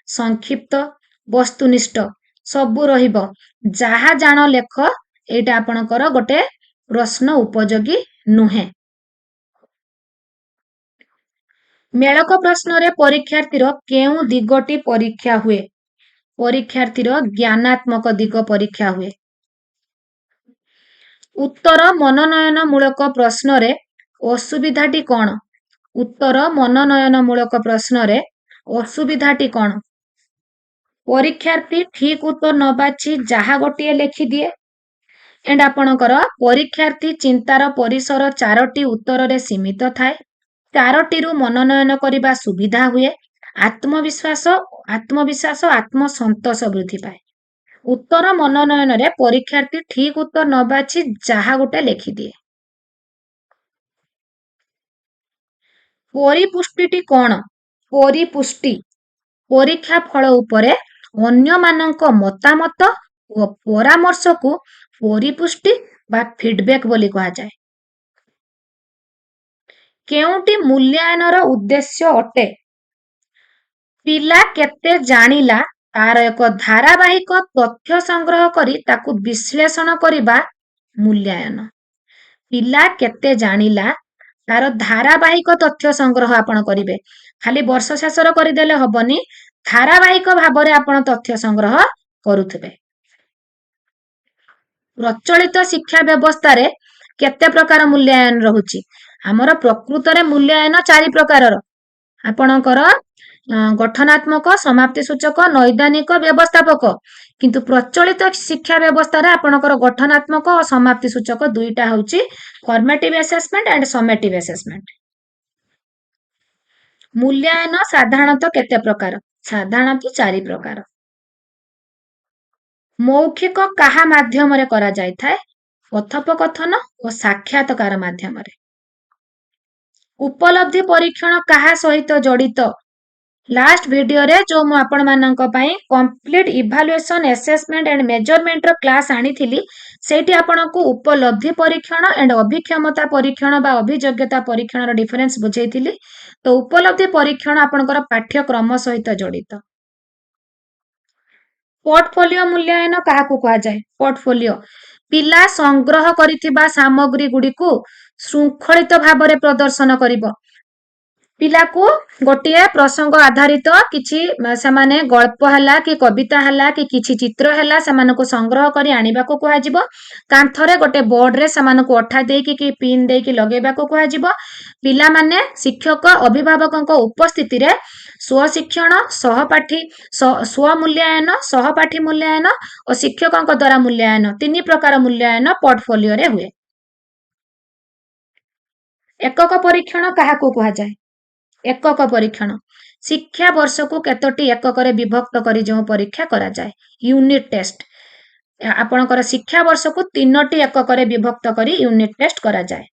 संक्षिप्त वस्तुनिष्ठ सबु रहिबो जहा जान लेख एटा आपणकर गोटे प्रश्न उपयोगी नुहे मेलक प्रश्न रे परीक्षार्थीर केउ दिगटी परीक्षा हुए परीक्षार्थीर ज्ञानात्मक दिग परीक्षा हुए उत्तर मनोनयनमूलक प्रश्न रे असुविधाटी कौन उत्तर मनोनयनमूलक प्रश्न रे असुविधाटी कौन परीक्षार्थी ठीक उत्तर न बाछि जहा गोटिए लेखि दिए एंड आपणकर परीक्षार्थी चिंतार परिसर 4टी उत्तर रे सीमित थाए 4टी रु मनोनयन करिबा सुविधा हुए आत्मविश्वास आत्मसंतोष वृद्धि पाए उत्तर मनोनयन रे परीक्षार्थी ठीक उत्तर न बाछि जहा गोटे लेखि दिए परिपुष्टिटी कौन परिपुष्टि परीक्षा फल उपरे अन्य मानक मतामत और परामर्श को परिपुष्टि बा फीडबैक बोली कहा जाए केउटी मूल्यांकनर उद्देश्य अटे पिला केते जानिला तार एक धारावाहिक तथ्य संग्रह करी ताकू विश्लेषण करिबा मूल्यांकन पिला केते जानिला तार धारावाहिक तथ्य संग्रह आपण करिवे खाली वर्ष शेषर करिदेले हबनी धारावाहिक भाबरे आपण तथ्य संग्रह करूथिबे प्रचलित शिक्षा व्यवस्था रे केते प्रकार मूल्यांकन रहुची हमर प्रकृत रे मूल्यांकन 4 प्रकारर आपणकर गठनात्मक समाप्ति सूचक नैदानिक व्यवस्थापक किंतु प्रचलित शिक्षा व्यवस्था रे आपणकर गठनात्मक और समाप्ति सूचक दुईटा होची formative assessment and summative assessment मूल्यांकन साधारणतः केते प्रकार साधारणतः 4 प्रकार मौखिक कहा माध्यम रे करा जाय थाए कथोपकथन और साक्षात्कार माध्यम रे उपलब्धि परीक्षण कहा सहित जड़ित लास्ट वीडियो रे जो मु आपण मानक पई complete evaluation assessment and measurement रो क्लास आनी थिली सेठी आपण को उपलब्धि परीक्षण एंड अभिक्षमता परीक्षण बा अभियोग्यता परीक्षण रो डिफरेंस बुझेइथिली तो उपलब्धि परीक्षण आपणकर पाठ्यक्रम सहित जड़ित पोर्टफोलियो मूल्यांकन कहा को कहा जाए पोर्टफोलियो पिला संग्रह करिथिबा सामग्री गुडी को श्रृंखलित भाव रे प्रदर्शन करिवो पिला को गोटे प्रसंग आधारित किछि समाने गल्प हला कि कविता हला कि किछि चित्र हला समान को संग्रह करी आनिबा को कहा जिवो कांथरे गोटे बोर्ड रे समान को अठा देकी कि पिन देकी लगेबा को कहा जिवो पिला माने शिक्षक अभिभावकक उपस्थिति रे स्वशिक्षण सहपाठी स्वमूल्यांकन सहपाठी मूल्यांकन और शिक्षकक द्वारा मूल्यांकन 3 प्रकार मूल्यांकन पोर्टफोलियो रे हुए एकक परीक्षण कहा को कहा जाए एकक परीक्षण शिक्षा वर्ष को केतोटी एकक रे विभक्त करी जो परीक्षा करा जाए यूनिट टेस्ट आपणकर शिक्षा वर्ष को 3टी एकक रे विभक्त करी यूनिट टेस्ट करा जाए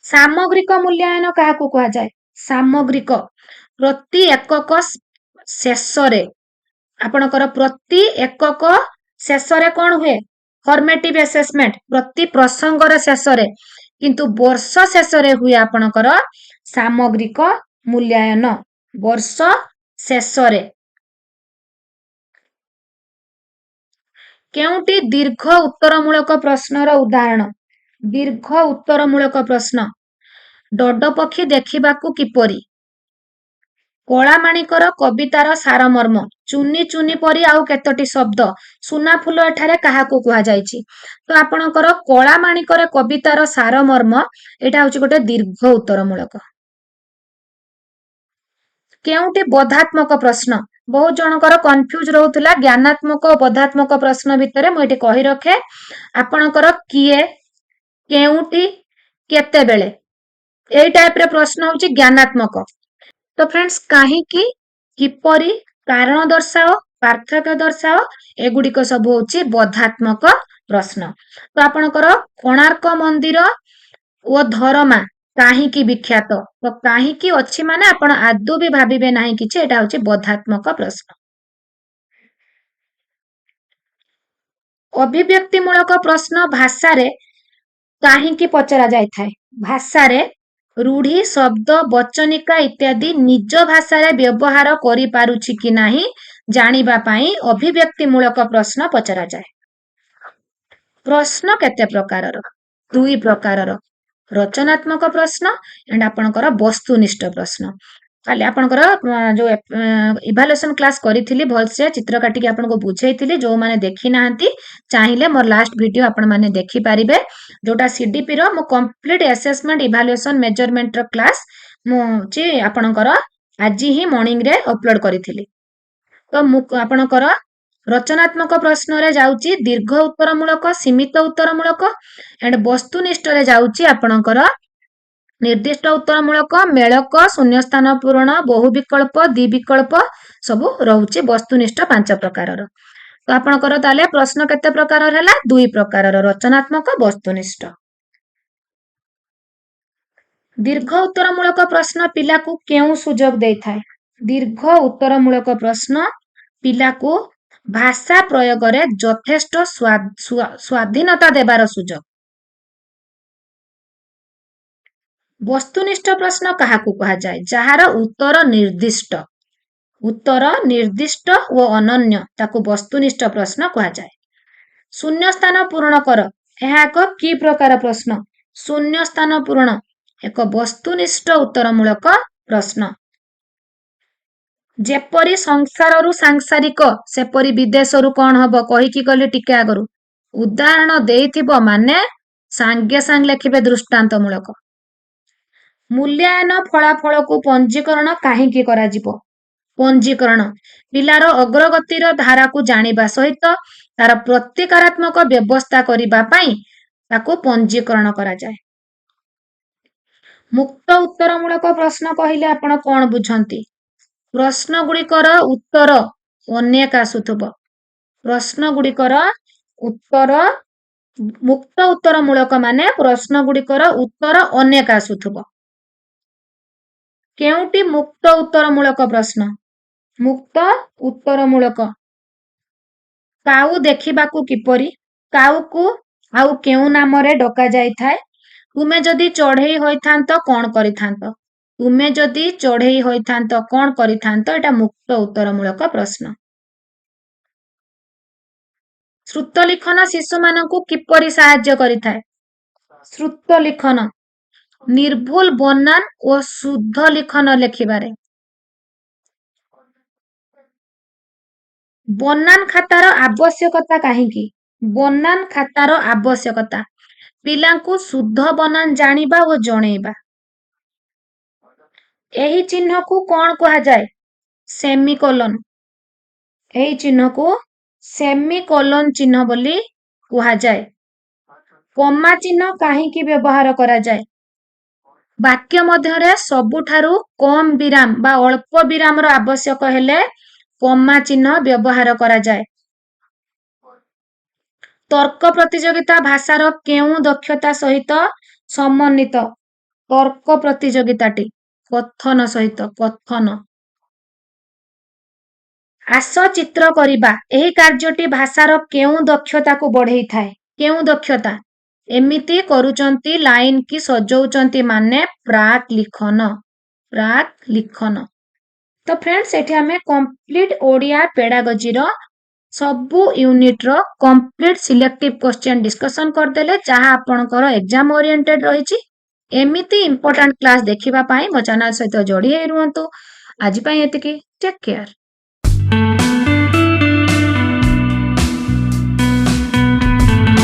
सामग्रिक मूल्यांकन कहा को कहा जाए सामग्रिक प्रति एकक शेष रे आपणकर प्रति एकक शेष रे कोन हुए फॉर्मेटिव असेसमेंट प्रति प्रसंग रे शेष रे किंतु वर्ष शेष रे हुए आपणकर सामग्रिक मूल्यांकन वर्ष शेष रे केउटी दीर्घ उत्तरमूलक प्रश्नर उदाहरण दीर्घ उत्तरमूलक प्रश्न डड पक्षी देखिबाकू किपरि କଳାମାଣିକର କବିତାର ସାରମର୍ମ ଚୁନି ଚୁନି ପରି ଆଉ କେତୋଟି ଶବ୍ଦ ସୁନା ଫୁଲ ଏଠାରେ କାହାକୁ କୁହାଯାଇଛି? ତ ଆପଣଙ୍କର କଳାମାଣିକରେ କବିତାର ସାରମର୍ମ ଏଇଟା ହଉଛି ଗୋଟେ ଦୀର୍ଘ ଉତ୍ତରମୂଳକ। କେଉଁଟି ବୋଧାତ୍ମକ ପ୍ରଶ୍ନ? ବହୁତ ଜଣଙ୍କର କନଫ୍ୟୁଜ ରହୁଥିଲା ଜ୍ଞାନାତ୍ମକ ଓ ବୋଧାତ୍ମକ ପ୍ରଶ୍ନ ଭିତରେ, ମୁଁ ଏଠି କହି ରଖେ ଆପଣଙ୍କର କିଏ, କେଉଁଠି, କେତେବେଳେ ଏଇ ଟାଇପରେ ପ୍ରଶ୍ନ ହଉଛି ଜ୍ଞାନାତ୍ମକ। ତ ଫ୍ରେଣ୍ଡସ୍ କାହିଁକି, କିପରି, କାରଣ ଦର୍ଶାଅ, ପାର୍ଥକ୍ୟ ଦର୍ଶାଅ, ଏଗୁଡିକ ସବୁ ହଉଛି ବୋଧାତ୍ମକ ପ୍ରଶ୍ନ। ତ ଆପଣଙ୍କର କୋଣାର୍କ ମନ୍ଦିର ଓ ଧରମା କାହିଁକି ବିଖ୍ୟାତ? ତ କାହିଁକି ଅଛି ମାନେ ଆପଣ ଆଦୌ ବି ଭାବିବେ ନାହିଁ କିଛି, ଏଇଟା ହଉଛି ବୋଧାତ୍ମକ ପ୍ରଶ୍ନ। ଅଭିବ୍ୟକ୍ତିମୂଳକ ପ୍ରଶ୍ନ ଭାଷାରେ କାହିଁକି ପଚରା ଯାଇଥାଏ? ଭାଷାରେ ରୂଢି, ଶବ୍ଦ, ବଚନିକା ଇତ୍ୟାଦି ନିଜ ଭାଷାରେ ବ୍ୟବହାର କରିପାରୁଛି କି ନାହିଁ ଜାଣିବା ପାଇଁ ଅଭିବ୍ୟକ୍ତିମୂଳକ ପ୍ରଶ୍ନ ପଚରାଯାଏ। ପ୍ରଶ୍ନ କେତେ ପ୍ରକାରର? ଦୁଇ ପ୍ରକାରର, ରଚନାତ୍ମକ ପ୍ରଶ୍ନ ଏଣ୍ଡ ଆପଣଙ୍କର ବସ୍ତୁନିଷ୍ଠ ପ୍ରଶ୍ନ। କାଲି ଆପଣଙ୍କର ଯୋଉ ଇଭାଲୁଏସନ କ୍ଲାସ କରିଥିଲି ଭଲସେ ଚିତ୍ର କାଟିକି ଆପଣଙ୍କୁ ବୁଝେଇଥିଲି, ଯୋଉମାନେ ଦେଖି ନାହାନ୍ତି ଚାହିଁଲେ ମୋର ଲାଷ୍ଟ ଭିଡିଓ ଆପଣ ମାନେ ଦେଖିପାରିବେ, ଯୋଉଟା ସିଡିପି ର ମୁଁ କମ୍ପ୍ଲିଟ ଆସେସମେଣ୍ଟ ଇଭାଲୁଏସନ ମେଜରମେଣ୍ଟ ର କ୍ଲାସ ମୁଁ ହଉଛି ଆପଣଙ୍କର ଆଜି ହିଁ ମର୍ଣ୍ଣିଂ ରେ ଅପଲୋଡ କରିଥିଲି। ତ ମୁଁ ଆପଣଙ୍କର ରଚନାତ୍ମକ ପ୍ରଶ୍ନରେ ଯାଉଛି ଦୀର୍ଘ ଉତ୍ତରମୂଳକ, ସୀମିତ ଉତ୍ତରମୂଳକ ଏଣ୍ଡ ବସ୍ତୁନିଷ୍ଠରେ ଯାଉଛି ଆପଣଙ୍କର ନିର୍ଦ୍ଦିଷ୍ଟ ଉତ୍ତରମୂଳକ, ମେଳକ, ଶୂନ୍ୟସ୍ଥାନ ପୂରଣ, ବହୁ ବିକଳ୍ପ, ଦି ବିକଳ୍ପ ସବୁ ରହୁଛି ବସ୍ତୁନିଷ୍ଠ 5 ପ୍ରକାରର। ତ ଆପଣଙ୍କର ତାହେଲେ ପ୍ରଶ୍ନ କେତେ ପ୍ରକାରର ହେଲା? 2 ପ୍ରକାରର, ରଚନାତ୍ମକ, ବସ୍ତୁନିଷ୍ଠ। ଦୀର୍ଘ ଉତ୍ତରମୂଳକ ପ୍ରଶ୍ନ ପିଲାକୁ କେଉଁ ସୁଯୋଗ ଦେଇଥାଏ? ଦୀର୍ଘ ଉତ୍ତରମୂଳକ ପ୍ରଶ୍ନ ପିଲାକୁ ଭାଷା ପ୍ରୟୋଗରେ ଯଥେଷ୍ଟ ସ୍ୱାଧୀନତା ଦେବାର ସୁଯୋଗ। ବସ୍ତୁନିଷ୍ଠ ପ୍ରଶ୍ନ କାହାକୁ କୁହାଯାଏ? ଯାହାର ଉତ୍ତର ନିର୍ଦ୍ଦିଷ୍ଟ ଓ ଅନନ୍ୟ, ତାକୁ ବସ୍ତୁନିଷ୍ଠ ପ୍ରଶ୍ନ କୁହାଯାଏ। ଶୂନ୍ୟ ସ୍ଥାନ ପୂରଣ କର, ଏହା ଏକ କି ପ୍ରକାର ପ୍ରଶ୍ନ? ଶୂନ୍ୟ ସ୍ଥାନ ପୂରଣ ଏକ ବସ୍ତୁନିଷ୍ଠ ଉତ୍ତରମୂଳକ ପ୍ରଶ୍ନ। ଯେପରି ସଂସାରରୁ ସାଂସାରିକ ସେପରି ବିଦେଶରୁ କଣ ହବ କହିକି ଗଲି ଟିକେ ଆଗରୁ, ଉଦାହରଣ ଦେଇଥିବ ମାନେ ସାଙ୍ଗେ ସାଙ୍ଗେ ଲେଖିବେ ଦୃଷ୍ଟାନ୍ତମୂଳକ। ମୂଲ୍ୟାୟନ ଫଳାଫଳକୁ ପଞ୍ଜୀକରଣ କାହିଁକି କରାଯିବ? ପଞ୍ଜୀକରଣ ପିଲାର ଅଗ୍ରଗତିର ଧାରାକୁ ଜାଣିବା ସହିତ ତାର ପ୍ରତିକାରାତ୍ମକ ବ୍ୟବସ୍ଥା କରିବା ପାଇଁ ତାକୁ ପଞ୍ଜୀକରଣ କରାଯାଏ। ମୁକ୍ତ ଉତ୍ତରମୂଳକ ପ୍ରଶ୍ନ କହିଲେ ଆପଣ କଣ ବୁଝନ୍ତି? ପ୍ରଶ୍ନ ଗୁଡିକର ଉତ୍ତର ଅନେକ ଆସୁଥିବ। ପ୍ରଶ୍ନ ଗୁଡିକର ଉତ୍ତର, ମୁକ୍ତ ଉତ୍ତରମୂଳକ ମାନେ ପ୍ରଶ୍ନ ଗୁଡିକର ଉତ୍ତର ଅନେକ ଆସୁଥିବ। କେଉଁଟି ମୁକ୍ତ ଉତ୍ତରମୂଳକ ପ୍ରଶ୍ନ? ମୁକ୍ତ ଉତ୍ତରମୂଳକ। କାଉ ଦେଖିବାକୁ କିପରି? କାଉକୁ ଆଉ କେଉଁ ନାମରେ ଡକାଯାଇଥାଏ? ତୁମେ ଯଦି ଚଢେଇ ହୋଇଥାନ୍ତ କଣ କରିଥାନ୍ତ? ତୁମେ ଯଦି ଚଢେଇ ହୋଇଥାନ୍ତ କଣ କରିଥାନ୍ତ? ଏଟା ମୁକ୍ତ ଉତ୍ତରମୂଳକ ପ୍ରଶ୍ନ। ଶ୍ରୁତ ଲିଖନ ଶିଶୁମାନଙ୍କୁ କିପରି ସାହାଯ୍ୟ କରିଥାଏ? ଶ୍ରୁତ ଲିଖନ ନିର୍ଭୁଲ ବନାନ ଓ ଶୁଦ୍ଧ ଲିଖନ ଲେଖିବାରେ। ବନାନ ଖାତାର ଆବଶ୍ୟକତା କାହିଁକି? ବନାନ ଖାତାର ଆବଶ୍ୟକତା ପିଲାଙ୍କୁ ଶୁଦ୍ଧ ବନାନ ଜାଣିବା ଓ ଜଣେଇବା। ଏହି ଚିହ୍ନକୁ କଣ କୁହାଯାଏ? ସେମିକୋଲନ। ଏହି ଚିହ୍ନକୁ ସେମିକୋଲନ ଚିହ୍ନ ବୋଲି କୁହାଯାଏ। କମା ଚିହ୍ନ କାହିଁକି ବ୍ୟବହାର କରାଯାଏ? ବାକ୍ୟ ମଧ୍ୟରେ ସବୁଠାରୁ କମ ବିରାମ ବା ଅଳ୍ପ ବିରାମର ଆବଶ୍ୟକ ହେଲେ କମା ଚିହ୍ନ ବ୍ୟବହାର କରାଯାଏ। ତର୍କ ପ୍ରତିଯୋଗିତା ଭାଷାର କେଉଁ ଦକ୍ଷତା ସହିତ ସମନ୍ୱିତ? ତର୍କ ପ୍ରତିଯୋଗିତାଟି କଥନ ସହିତ। କଥନ। ଆସ ଚିତ୍ର କରିବା, ଏହି କାର୍ଯ୍ୟଟି ଭାଷାର କେଉଁ ଦକ୍ଷତାକୁ ବଢେଇଥାଏ? କେଉଁ ଦକ୍ଷତା? ଏମିତି କରୁଛନ୍ତି ଲାଇନ କି ସଜଉଛନ୍ତି ମାନେ ପ୍ରାକ୍ ଲିଖନ। ପ୍ରାକ୍ ଲିଖନ। ତ ଫ୍ରେଣ୍ଡସ୍ ଏଠି ଆମେ କମ୍ପ୍ଲିଟ ଓଡ଼ିଆ ପେଡାଗୋଜିର ସବୁ ୟୁନିଟର କମ୍ପ୍ଲିଟ ସିଲେକ୍ଟିଭ କ୍ୱେଶ୍ଚନ ଡିସ୍କସନ କରିଦେଲେ, ଯାହା ଆପଣଙ୍କର ଏକ୍ସାମ ଓରିଏଣ୍ଟେଡ ରହିଛି। ଏମିତି ଇମ୍ପୋର୍ଟାଣ୍ଟ କ୍ଲାସ ଦେଖିବା ପାଇଁ ମୋ ଚ୍ୟାନେଲ ସହିତ ଯୋଡି ହେଇ ରୁହନ୍ତୁ। ଆଜି ପାଇଁ ଏତିକି। Take care.